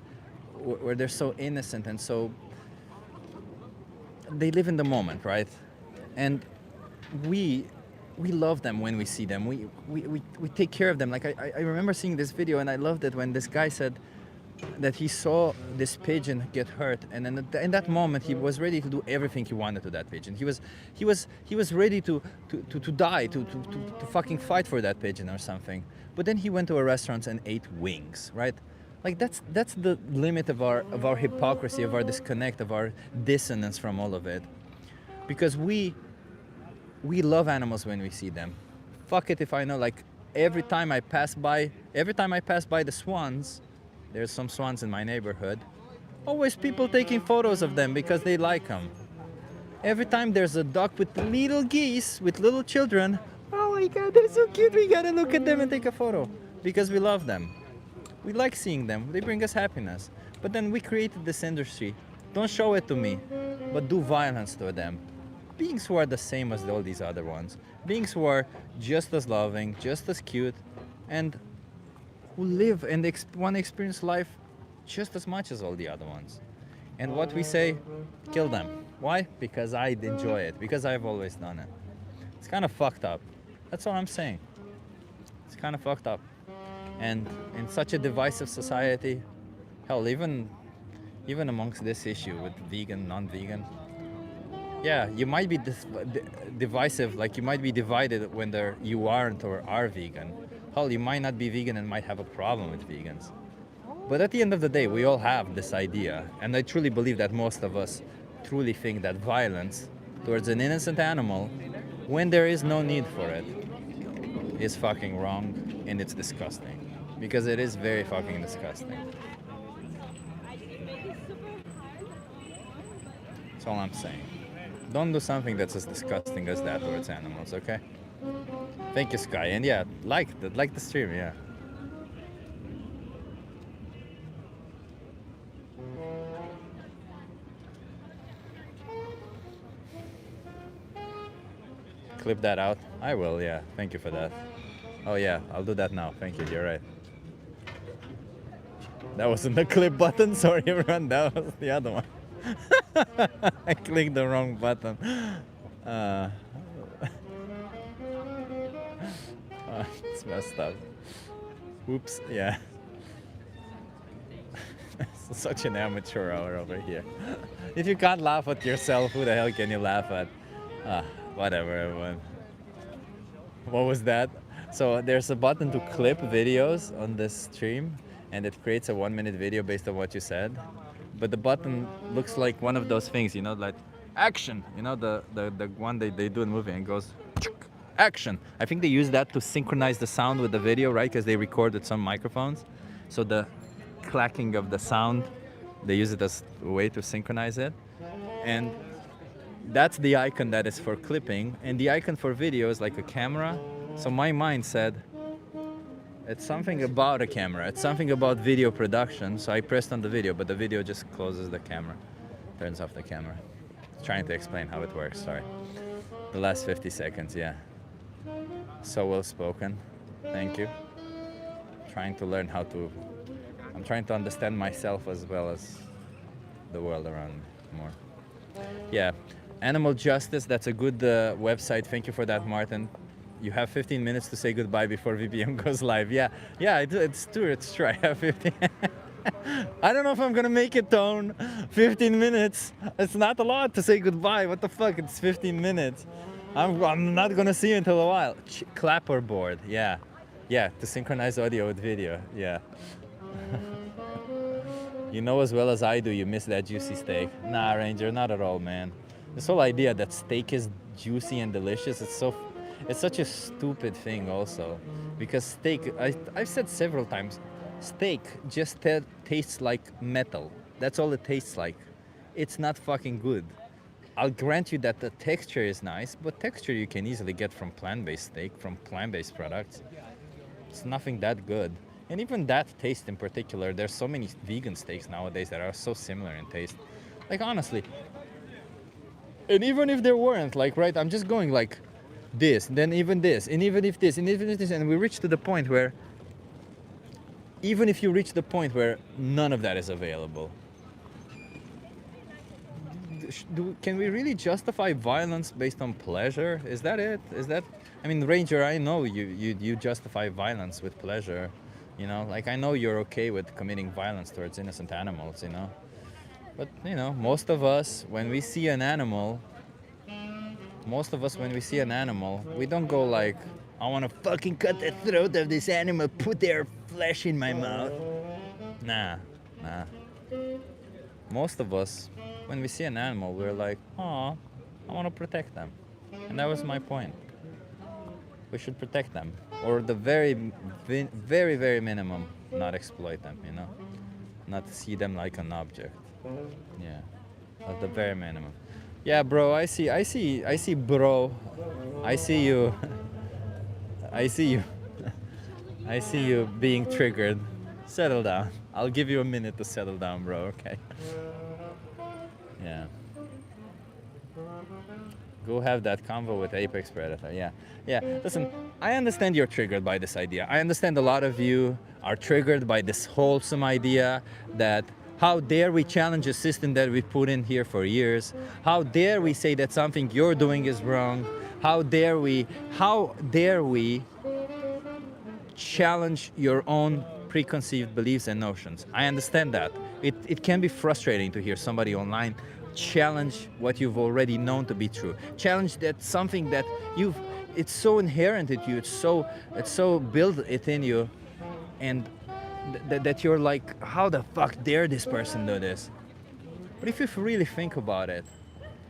they're so innocent and so they live in the moment, right? And we love them when we see them. We take care of them. Like I remember seeing this video and I loved it when this guy said that he saw this pigeon get hurt, and then in that moment he was ready to do everything he wanted to that pigeon. He was ready to die, to fucking fight for that pigeon or something. But then he went to a restaurant and ate wings, right? Like that's the limit of our hypocrisy, of our disconnect, of our dissonance from all of it. Because we love animals when we see them. Fuck it if I know, like every time I pass by the swans, there's some swans in my neighborhood, always people taking photos of them because they like them. Every time there's a duck with little geese, with little children, oh my god, they're so cute, we gotta look at them and take a photo because we love them. We like seeing them, they bring us happiness. But then we created this industry. Don't show it to me, but do violence to them. Beings who are the same as all these other ones. Beings who are just as loving, just as cute, and who live and want to experience life just as much as all the other ones. And what we say, kill them. Why? Because I enjoy it, because I've always done it. It's kind of fucked up. That's all I'm saying. It's kind of fucked up. And in such a divisive society, hell, even amongst this issue with vegan, non-vegan, yeah, you might be divisive, like you might be divided when you aren't or are vegan. Hell, you might not be vegan and might have a problem with vegans. But at the end of the day, we all have this idea, and I truly believe that most of us truly think that violence towards an innocent animal, when there is no need for it, is fucking wrong, and it's disgusting. Because it is very fucking disgusting. That's all I'm saying. Don't do something that's as disgusting as that towards animals, okay? Thank you, Sky. And yeah, like the stream, yeah. Clip that out. I will, yeah. Thank you for that. Oh yeah, I'll do that now. Thank you, you're right. That wasn't the clip button, sorry everyone, that was the other one. I clicked the wrong button. It's messed up. Oops, yeah. Such an amateur hour over here. If you can't laugh at yourself, who the hell can you laugh at? Whatever, everyone. What was that? So there's a button to clip videos on this stream, and it creates a 1-minute video based on what you said. But the button looks like one of those things, you know, like action, you know, the one they do in the movie, and it goes action. I think they use that to synchronize the sound with the video, right? Because they record with some microphones. So the clacking of the sound, they use it as a way to synchronize it. And that's the icon that is for clipping. And the icon for video is like a camera. So my mind said, it's something about a camera. It's something about video production. So I pressed on the video, but the video just closes the camera, turns off the camera. Trying to explain how it works, sorry. The last 50 seconds, yeah. So well spoken. Thank you. Trying to learn how to, I'm trying to understand myself as well as the world around me more. Yeah, Animal Justice, that's a good website. Thank you for that, Martin. You have 15 minutes to say goodbye before VBM goes live. Yeah, it's true, it's true. I have 15. I don't know if I'm gonna make it, Tone. 15 minutes. It's not a lot to say goodbye. What the fuck? It's 15 minutes. I'm not gonna see you until a while. Clapperboard. Yeah, to synchronize audio with video. Yeah. You know as well as I do, you miss that juicy steak. Nah, Ranger, not at all, man. This whole idea that steak is juicy and delicious, it's such a stupid thing also. Because steak, I've said several times, steak just tastes like metal. That's all it tastes like. It's not fucking good. I'll grant you that the texture is nice, but texture you can easily get from plant-based steak, from plant-based products. It's nothing that good. And even that taste in particular, there's so many vegan steaks nowadays that are so similar in taste. Like honestly. And even if there weren't, like, right, I'm just going like this, then even this, and even if this, and even if this, and we reach to the point where, even if you reach the point where none of that is available, can we really justify violence based on pleasure? Is that it? Is that, I mean, Ranger, I know you justify violence with pleasure, you know, like I know you're okay with committing violence towards innocent animals, you know, but you know, most of us, when we see an animal, we don't go like, I want to fucking cut the throat of this animal, put their flesh in my mouth. Nah. Most of us, when we see an animal, we're like, oh, I want to protect them. And that was my point. We should protect them. Or the very, very minimum, not exploit them, you know? Not see them like an object. Yeah, at the very minimum. Yeah, bro, I see, bro. I see you. I see you being triggered. Settle down. I'll give you a minute to settle down, bro, okay? Yeah. Go have that convo with Apex Predator, yeah. Listen, I understand you're triggered by this idea. I understand a lot of you are triggered by this wholesome idea that how dare we challenge a system that we put in here for years? How dare we say that something you're doing is wrong? How dare we challenge your own preconceived beliefs and notions? I understand that. It can be frustrating to hear somebody online challenge what you've already known to be true. Challenge that something that it's so inherent in you, it's so built in you, and that you're like, how the fuck dare this person do this? But if you really think about it,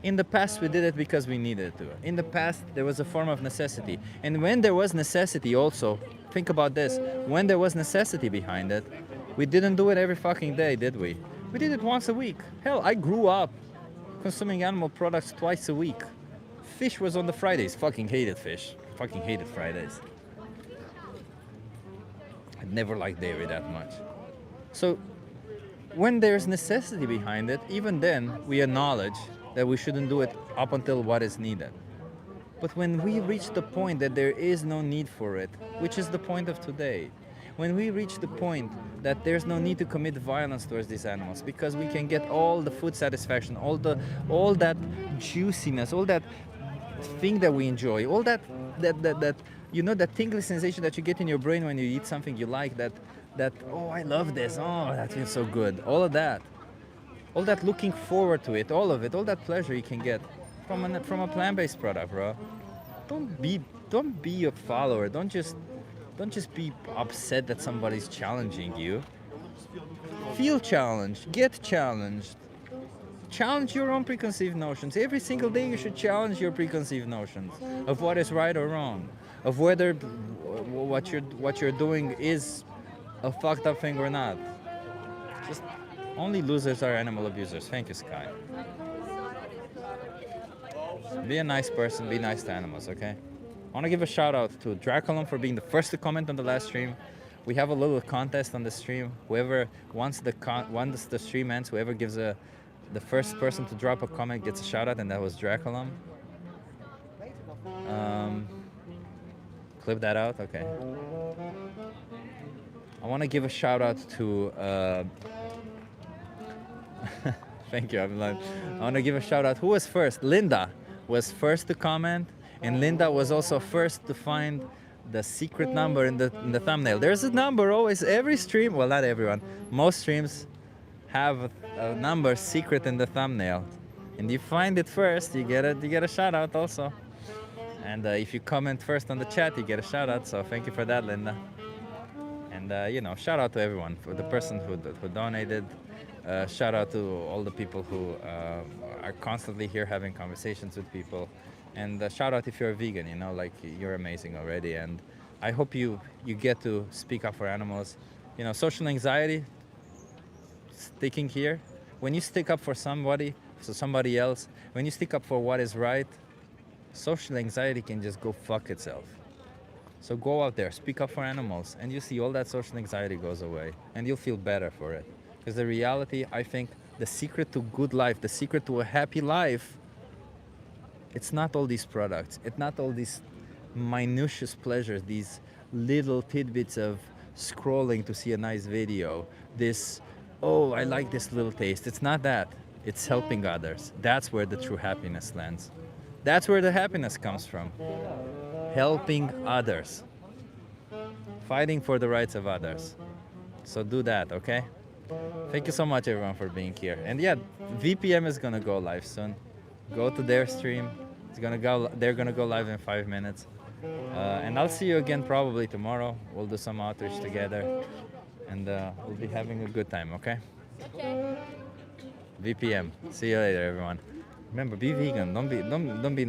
in the past we did it because we needed to. In the past there was a form of necessity. And when there was necessity also, think about this, when there was necessity behind it, we didn't do it every fucking day, did we? We did it once a week. Hell, I grew up consuming animal products twice a week. Fish was on the Fridays. Fucking hated fish. Fucking hated Fridays. I'd never liked dairy that much. So when there's necessity behind it, even then we acknowledge that we shouldn't do it up until what is needed. But when we reach the point that there is no need for it, which is the point of today, when we reach the point that there's no need to commit violence towards these animals because we can get all the food satisfaction, all that juiciness, all that thing that we enjoy, all that you know, that tingly sensation that you get in your brain when you eat something you like, that oh, I love this, oh, that feels so good, all that looking forward to it, all of it, all that pleasure you can get from a plant-based product, bro. Don't be a follower. Don't just be upset that somebody's challenging you. Feel challenged, get challenged. Challenge your own preconceived notions. Every single day you should challenge your preconceived notions of what is right or wrong, of whether what you're doing is a fucked up thing or not. Just only losers are animal abusers. Thank you, Sky. Be a nice person, be nice to animals, okay? I want to give a shout out to Draculum for being the first to comment on the last stream. We have a little contest on the stream. Whoever, once the stream ends, whoever gives the first person to drop a comment gets a shout out, and that was Draculum. Clip that out, okay. I want to give a shout out to thank you, I want to give a shout out. Who was first? Linda was first to comment, and Linda was also first to find the secret number in the thumbnail. There's a number always, every stream, well, not everyone, most streams have a number secret in the thumbnail. And you find it first, you get a shout out also. And if you comment first on the chat, you get a shout out, so thank you for that, Linda. And you know, shout out to everyone, for the person who donated. Shout out to all the people who are constantly here having conversations with people. And shout out if you're a vegan, you know, like you're amazing already. And I hope you get to speak up for animals. You know, social anxiety, sticking here. When you stick up for somebody else, when you stick up for what is right, social anxiety can just go fuck itself. So go out there, speak up for animals, and you see all that social anxiety goes away, and you'll feel better for it. Because the reality, I think, the secret to good life, the secret to a happy life, it's not all these products. It's not all these minutious pleasures, these little tidbits of scrolling to see a nice video. This, oh, I like this little taste. It's not that. It's helping others. That's where the true happiness lands. That's where the happiness comes from. Helping others. Fighting for the rights of others. So do that, okay? Thank you so much, everyone, for being here. And yeah, VPM is gonna go live soon. Go to their stream. They're gonna go live in 5 minutes. And I'll see you again probably tomorrow. We'll do some outreach together, and we'll be having a good time, okay? VPM. See you later, everyone. Remember, be vegan. Don't be